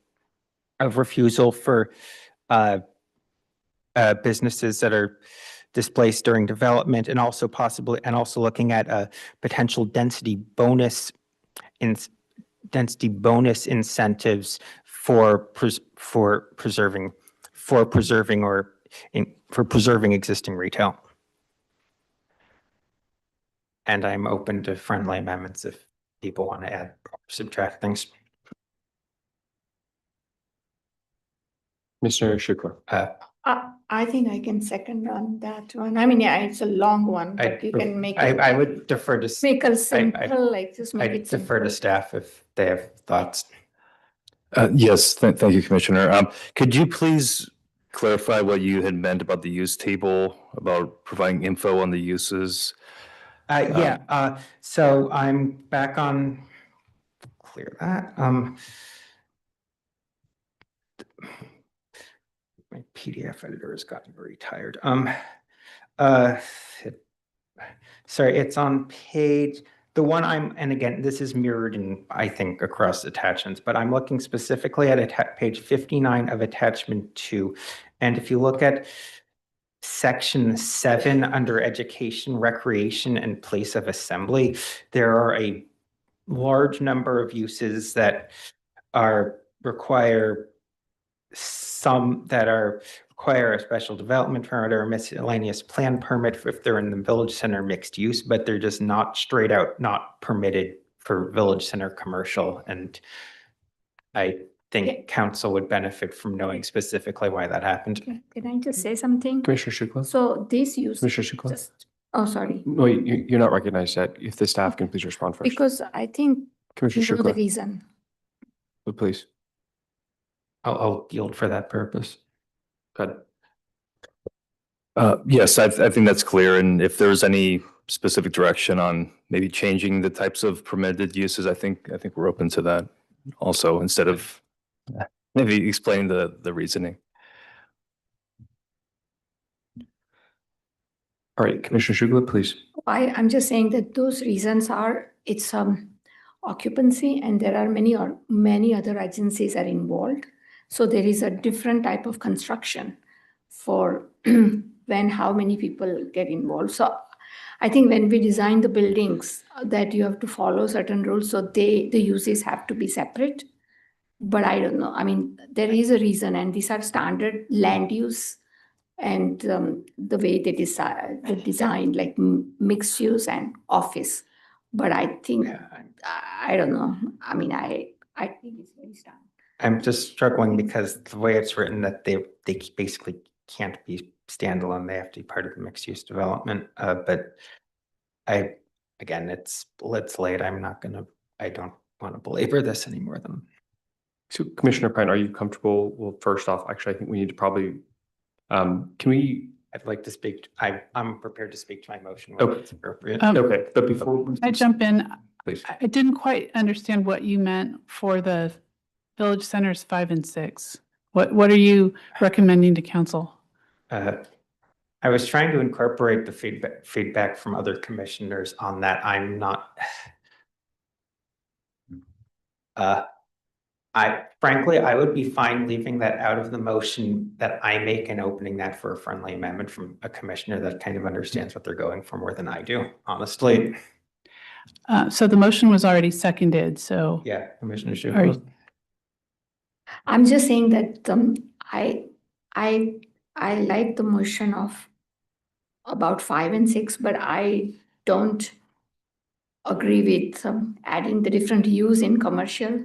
refusal for businesses that are displaced during development, and also looking at a potential density bonus incentives for preserving existing retail. And I'm open to friendly amendments if people want to add or subtract things. Mr. Shukla. I think I can second on that one. I mean, yeah, it's a long one, but you can make it. I would defer to. Make it simple, just make I it defer to simple. staff if they have thoughts. Yes, thank you, Commissioner. Could you please clarify what you had meant about the use table, about providing info on the uses? So I'm back on, clear that. My PDF editor has gotten very tired. Sorry, it's on page, the one and again, this is mirrored in, I think, across attachments, but I'm looking specifically at page 59 of attachment 2. And if you look at section 7 under education, recreation, and place of assembly, there are a large number of uses that require a special development permit or a miscellaneous plan permit if they're in the village center mixed use, but they're just not straight out not permitted for village center commercial. And I think council would benefit from knowing specifically why that happened. Can I just say something? Commissioner Shukla. So this use. Commissioner Shukla. Oh, sorry. No, you're not recognized yet. If the staff can please respond first. Because I think Commissioner you know the Shukla. reason. But please. I'll yield for that purpose. Good. Yes, I think that's clear. And if there's any specific direction on maybe changing the types of permitted uses, I think we're open to that also, instead of maybe explaining the reasoning. All right, Commissioner Shukla, please. I'm just saying that those reasons are, it's occupancy, and there are many other agencies are involved. So there is a different type of construction for how many people get involved. So I think when we design the buildings that you have to follow certain rules, so the uses have to be separate. But I don't know. I mean, there is a reason, and these are standard land use and the way they design like mixed use and office. But I think, I don't know. I mean, I think it's very standard. I'm just struggling because the way it's written that they basically can't be standalone. They have to be part of the mixed use development. But again, it's late. I don't want to belabor this any more than. So Commissioner Pine, are you comfortable? Well, first off, actually, I think we need to probably, I'd like to speak, I'm prepared to speak to my motion. When it's appropriate. Okay, but before. I jump in. Please. I didn't quite understand what you meant for the village centers 5 and 6. What are you recommending to council? I was trying to incorporate the feedback from other commissioners on that. I'm not. I would be fine leaving that out of the motion that I make and opening that for a friendly amendment from a commissioner that kind of understands what they're going for more than I do, honestly. So the motion was already seconded, so. Yeah, Commissioner Are- Schuler. I'm just saying that I like the motion of about 5 and 6, but I don't agree with adding the different use in commercial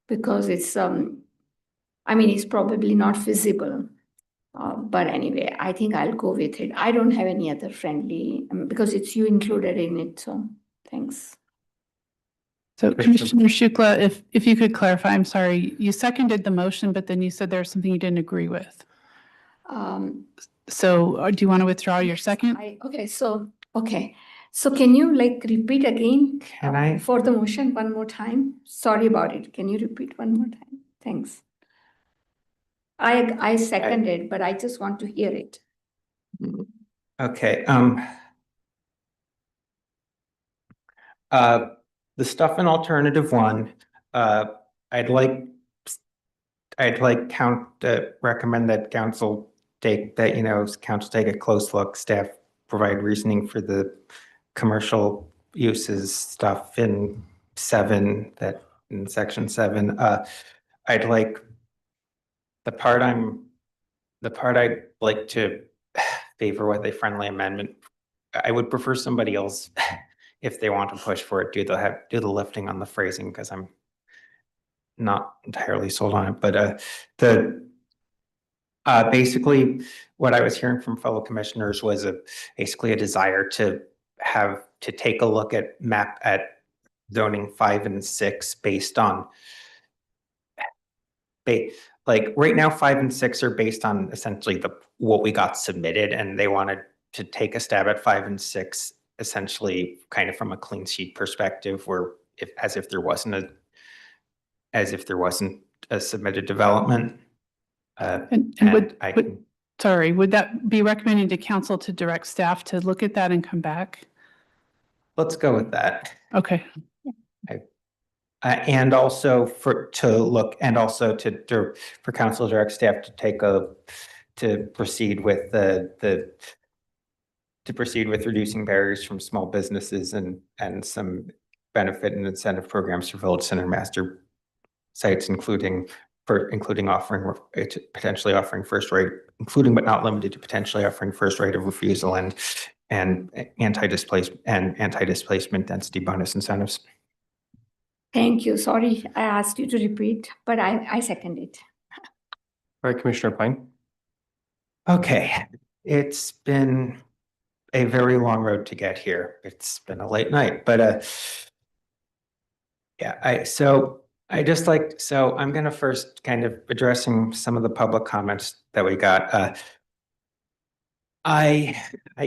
because it's it's probably not feasible. But anyway, I think I'll go with it. I don't have any other friendly because it's you included in it. So thanks. So Commissioner Shukla, if you could clarify, I'm sorry, you seconded the motion, but then you said there's something you didn't agree with. So do you want to withdraw your second? So can you repeat again Can I? for the motion one more time? Sorry about it. Can you repeat one more time? Thanks. I seconded, but I just want to hear it. Okay. The stuff in alternative 1, I'd like recommend that council take a close look, staff provide reasoning for the commercial uses stuff in 7, that in section 7. I'd like the part I'd like to favor with a friendly amendment. I would prefer somebody else if they want to push for it, do the lifting on the phrasing, because I'm not entirely sold on it. But basically what I was hearing from fellow commissioners was basically a desire to take a look at zoning 5 and 6 based on right now 5 and 6 are based on essentially what we got submitted, and they wanted to take a stab at 5 and 6 essentially kind of from a clean sheet perspective, where as if there wasn't a submitted development. Would that be recommending to council to direct staff to look at that and come back? Let's go with that. Okay. And also for council direct staff to proceed with reducing barriers from small businesses and some benefit and incentive programs for village center master sites, including potentially offering first right, including but not limited to potentially offering first right of refusal and anti-displacement density bonus incentives. Thank you. Sorry, I asked you to repeat, but I second it. All right, Commissioner Pine. Okay, it's been a very long road to get here. It's been a late night, but I'm going to first kind of addressing some of the public comments that we got. I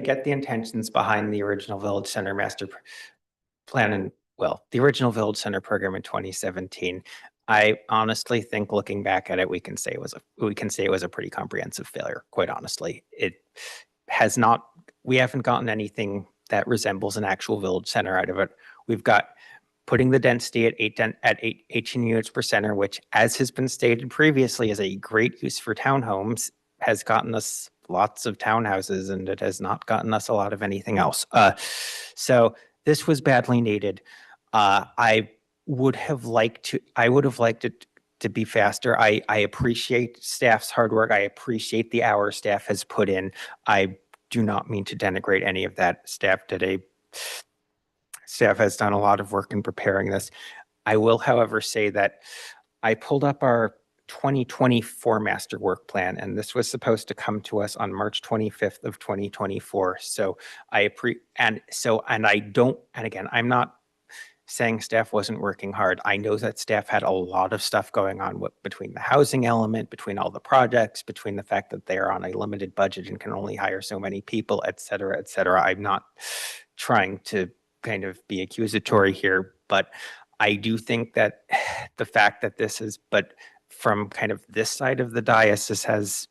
get the intentions behind the original Village Center master plan and the original Village Center program in 2017. I honestly think, looking back at it, we can say it was a pretty comprehensive failure. Quite honestly, we haven't gotten anything that resembles an actual village center out of it. We've got putting the density at 18 units per center, which, as has been stated previously, is a great use for townhomes, has gotten us lots of townhouses, and it has not gotten us a lot of anything else. So this was badly needed. I would have liked it to be faster. I appreciate staff's hard work. I appreciate the hours staff has put in. I do not mean to denigrate any of that. Staff has done a lot of work in preparing this. I will, however, say that I pulled up our 2024 master work plan, and this was supposed to come to us on March 25th of 2024. So I'm not saying staff wasn't working hard. I know that staff had a lot of stuff going on between the housing element, between all the projects, between the fact that they're on a limited budget and can only hire so many people, et cetera, et cetera. I'm not trying to kind of be accusatory here, but I do think that the fact that from kind of this side of the dais, this has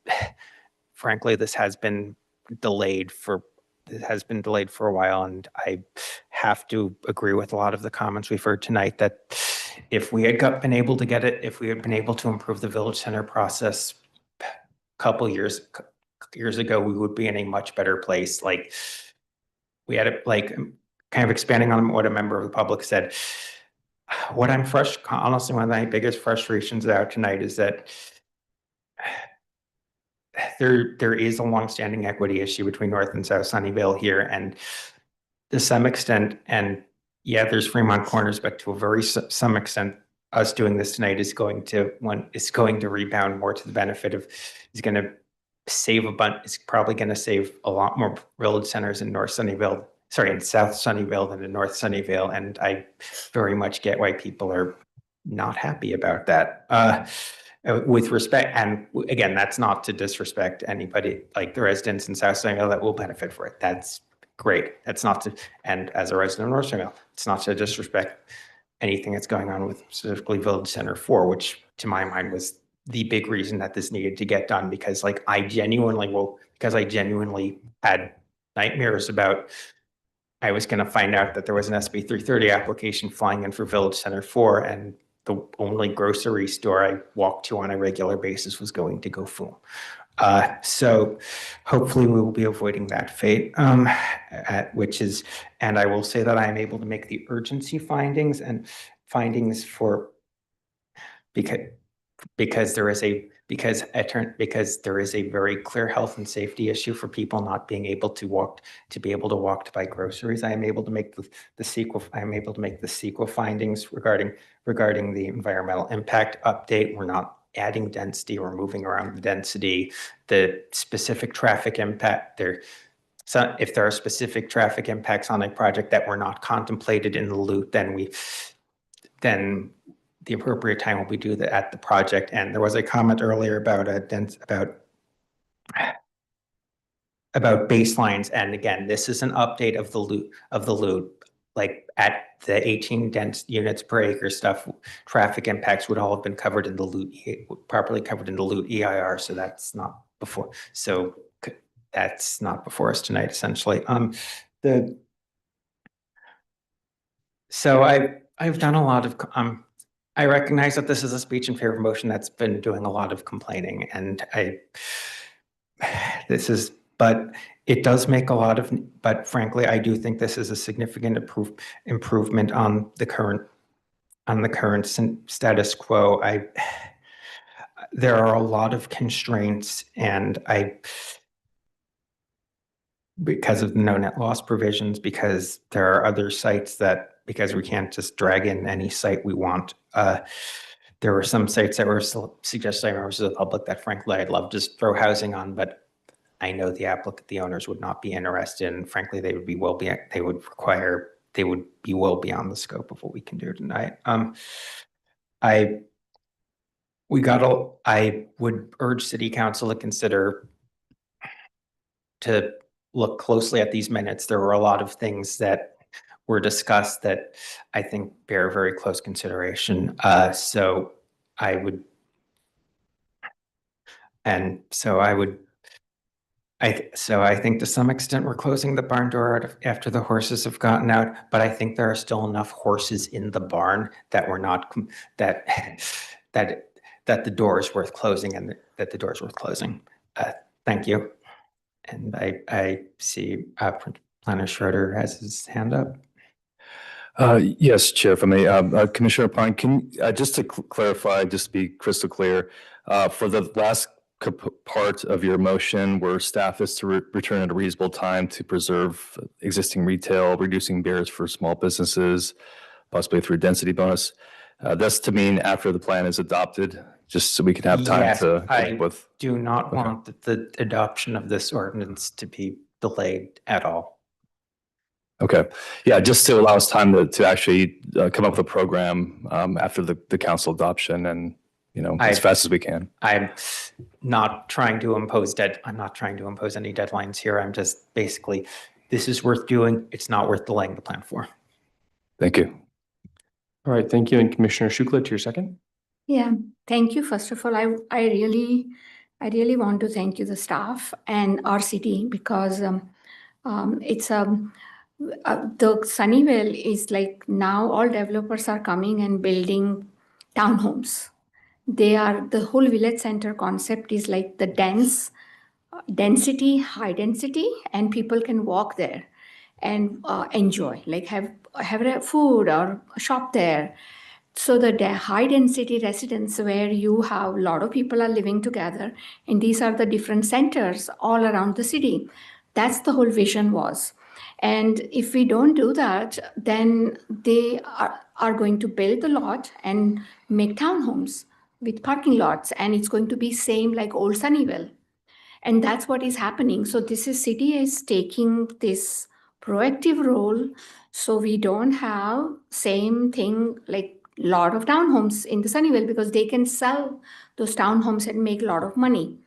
been delayed for a while, and I have to agree with a lot of the comments we've heard tonight that if we had been able to get it, if we had been able to improve the village center process a couple years ago, we would be in a much better place. Like we had it, like kind of expanding on what a member of the public said. What I'm honestly, one of my biggest frustrations out tonight is that there is a longstanding equity issue between North and South Sunnyvale here, and to some extent, and yeah, there's Fremont Corners, but to a very some extent, us doing this tonight is going to rebound more to the benefit of, is going to save a bunch. It's probably going to save a lot more village centers in North Sunnyvale, sorry, in South Sunnyvale than in North Sunnyvale, and I very much get why people are not happy about that. With respect, and again, that's not to disrespect anybody, like the residents in South Sunnyvale that will benefit for it. That's great. That's not to, and as a resident of North Sunnyvale, it's not to disrespect anything that's going on with specifically Village Center 4, which to my mind was the big reason that this needed to get done, because like I genuinely had nightmares about, I was going to find out that there was an SB 330 application flying in for Village Center 4, and the only grocery store I walked to on a regular basis was going to go full. So hopefully we will be avoiding that fate, and I will say that I am able to make the urgency findings for, because there is a very clear health and safety issue for people not being able to walk to buy groceries. I am able to make the CEQA findings regarding the environmental impact update. We're not adding density or moving around the density. The specific traffic impact there. So if there are specific traffic impacts on a project that were not contemplated in the loop, then the appropriate time will be do that at the project. And there was a comment earlier about baselines. And again, this is an update of the loop, like at the 18 dense units per acre stuff, traffic impacts would all have been covered in the loop, properly covered in the loop EIR. So that's not before. So that's not before us tonight, essentially. So I've done a lot of, I recognize that this is a speech in favor of motion that's been doing a lot of complaining, and but it does make a lot of, but frankly, I do think this is a significant improvement on the current status quo. There are a lot of constraints, and because of the no net loss provisions, because there are other sites because we can't just drag in any site we want. There were some sites that were suggested by members of the public that frankly I'd love to just throw housing on, but I know the owners would not be interested, and frankly they would be well beyond the scope of what we can do tonight. I would urge City Council to look closely at these minutes. There were a lot of things that were discussed that I think bear very close consideration. I think to some extent we're closing the barn door after the horses have gotten out, but I think there are still enough horses in the barn that we're not that the door is worth closing, and that the door is worth closing. Thank you. And I see Planner Schroeder has his hand up. Yes, Chair, if I may. Commissioner Pine, can just to clarify, just to be crystal clear, for the last part of your motion where staff is to return at a reasonable time to preserve existing retail, reducing barriers for small businesses, possibly through density bonus, that's to mean after the plan is adopted, just so we can have time to I do not want the adoption of this ordinance to be delayed at all. Okay. Yeah, just to allow us time to actually come up with a program after the council adoption, and as fast as we can. I'm not trying to impose any deadlines here. I'm just basically, this is worth doing. It's not worth delaying the plan for. Thank you. All right, thank you. And Commissioner Shukla, to your second. Yeah, thank you. First of all, I really want to thank you, the staff and RCT, because it's The Sunnyvale is like now all developers are coming and building townhomes. The whole village center concept is like the density, high density, and people can walk there and enjoy, like have food or shop there. So the high density residence where you have a lot of people are living together, and these are the different centers all around the city. That's the whole vision was. And if we don't do that, then they are going to build the lot and make townhomes with parking lots, and it's going to be same like old Sunnyvale. And that's what is happening. So city is taking this proactive role, so we don't have same thing like lot of townhomes in the Sunnyvale, because they can sell those townhomes and make a lot of money.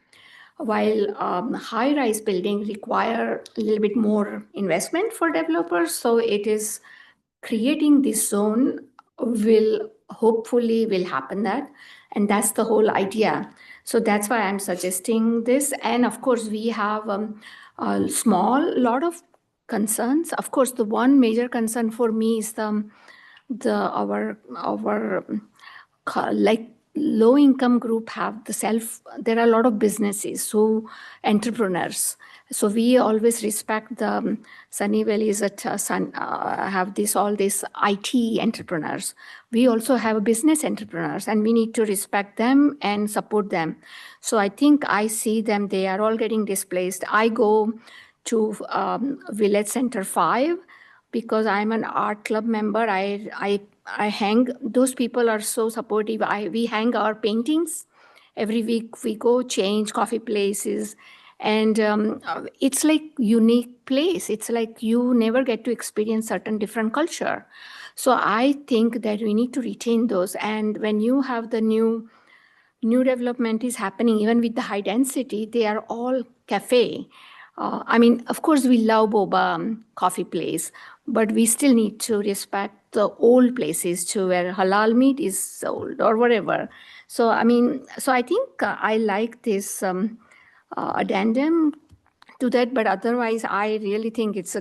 While high-rise building require a little bit more investment for developers, so it is creating this zone will hopefully will happen that, and that's the whole idea. So that's why I'm suggesting this. And of course, we have a lot of concerns. Of course, the one major concern for me is our like low income group have there are a lot of businesses, so entrepreneurs. So we always respect the Sunnyvale is have all these IT entrepreneurs. We also have business entrepreneurs, and we need to respect them and support them. So I think I see them, they are all getting displaced. I go to Village Center 5 because I'm an art club member. I hang, those people are so supportive. We hang our paintings. Every week we go change coffee places. And it's like unique place. It's like you never get to experience certain different culture. So I think that we need to retain those. And when you have the new development is happening, even with the high density, they are all cafe. I mean, of course, we love boba coffee place, but we still need to respect the old places too, where halal meat is sold or whatever. So, I mean, so I think I like this addendum to that, but otherwise, I really think it's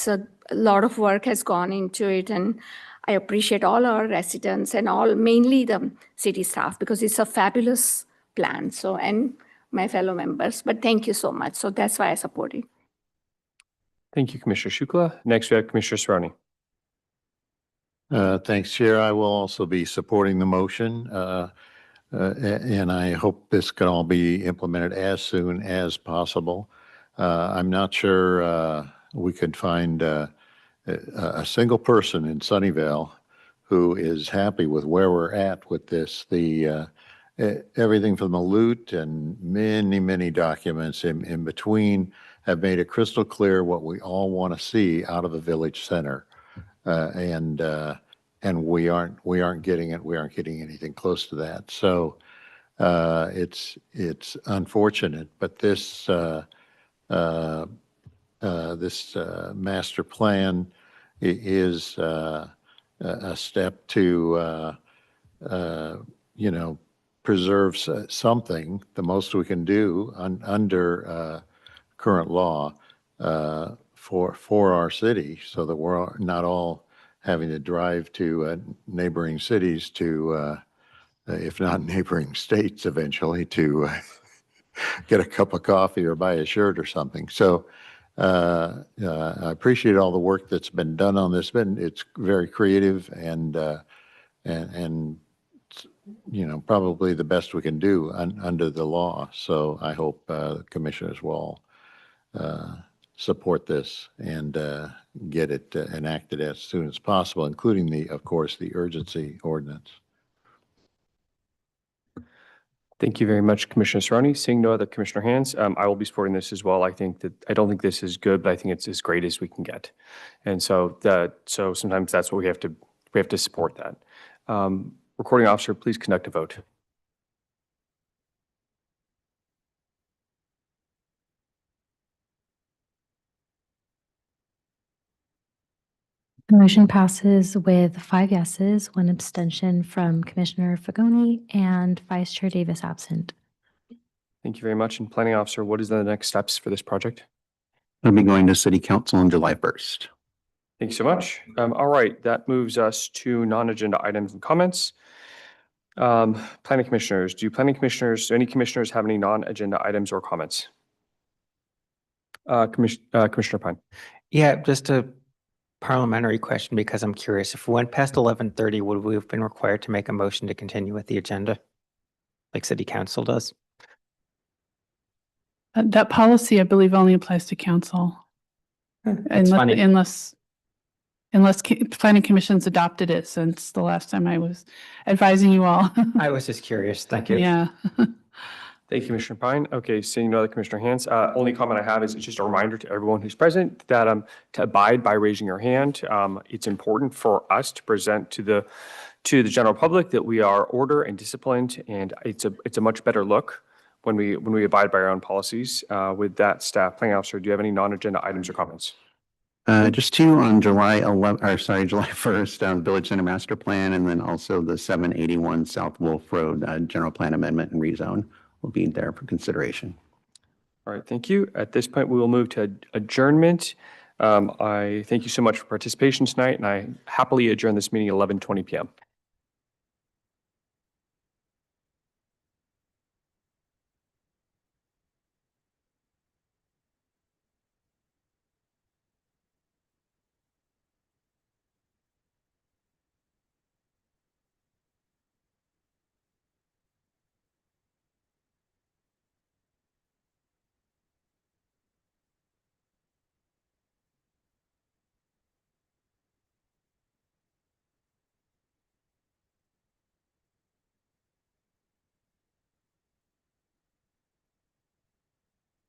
a lot of work has gone into it, and I appreciate all our residents and mainly the city staff, because it's a fabulous plan. So, and my fellow members, but thank you so much. So that's why I support it. Thank you, Commissioner Shukla. Next, we have Commissioner Saroni. Thanks, Chair. I will also be supporting the motion. And I hope this can all be implemented as soon as possible. I'm not sure we could find a single person in Sunnyvale who is happy with where we're at with this. Everything from the loot and many documents in between have made it crystal clear what we all want to see out of the village center. And we aren't getting it. We aren't getting anything close to that. So it's unfortunate, but this master plan is a step to preserve something. The most we can do under current law for our city, so that we're not all having to drive to neighboring cities to, if not neighboring states eventually, to get a cup of coffee or buy a shirt or something. So I appreciate all the work that's been done on this. It's very creative and probably the best we can do under the law. So I hope commissioners will support this and get it enacted as soon as possible, including of course, the urgency ordinance. Thank you very much, Commissioner Saroni. Seeing no other commissioner hands, I will be supporting this as well. I don't think this is good, but I think it's as great as we can get. And so sometimes that's what we have to support that. Recording officer, please conduct a vote. The motion passes with 5 yeses, 1 abstention from Commissioner Fagoni and Vice Chair Davis absent. Thank you very much. And planning officer, what is the next steps for this project? It'll be going to City Council on July 1st. Thank you so much. All right, that moves us to non-agenda items and comments. Planning commissioners, any commissioners have any non-agenda items or comments? Commissioner Pine. Yeah, just a parliamentary question because I'm curious. If we went past 11:30, would we have been required to make a motion to continue with the agenda? Like city council does? That policy, I believe, only applies to council. That's funny. Unless planning commission's adopted it since the last time I was advising you all. I was just curious. Thank you. Yeah. Thank you, Commissioner Pine. Okay, seeing no other Commissioner hands, only comment I have is just a reminder to everyone who's present that to abide by raising your hand. It's important for us to present to the general public that we are order and disciplined, and it's a much better look when we abide by our own policies. With that, staff, planning officer, do you have any non-agenda items or comments? Just two on July 1st, Village Center Master Plan, and then also the 781 South Wolf Road General Plan Amendment and Rezone will be there for consideration. All right, thank you. At this point, we will move to adjournment. I thank you so much for participation tonight, and I happily adjourn this meeting at 11:20 p.m.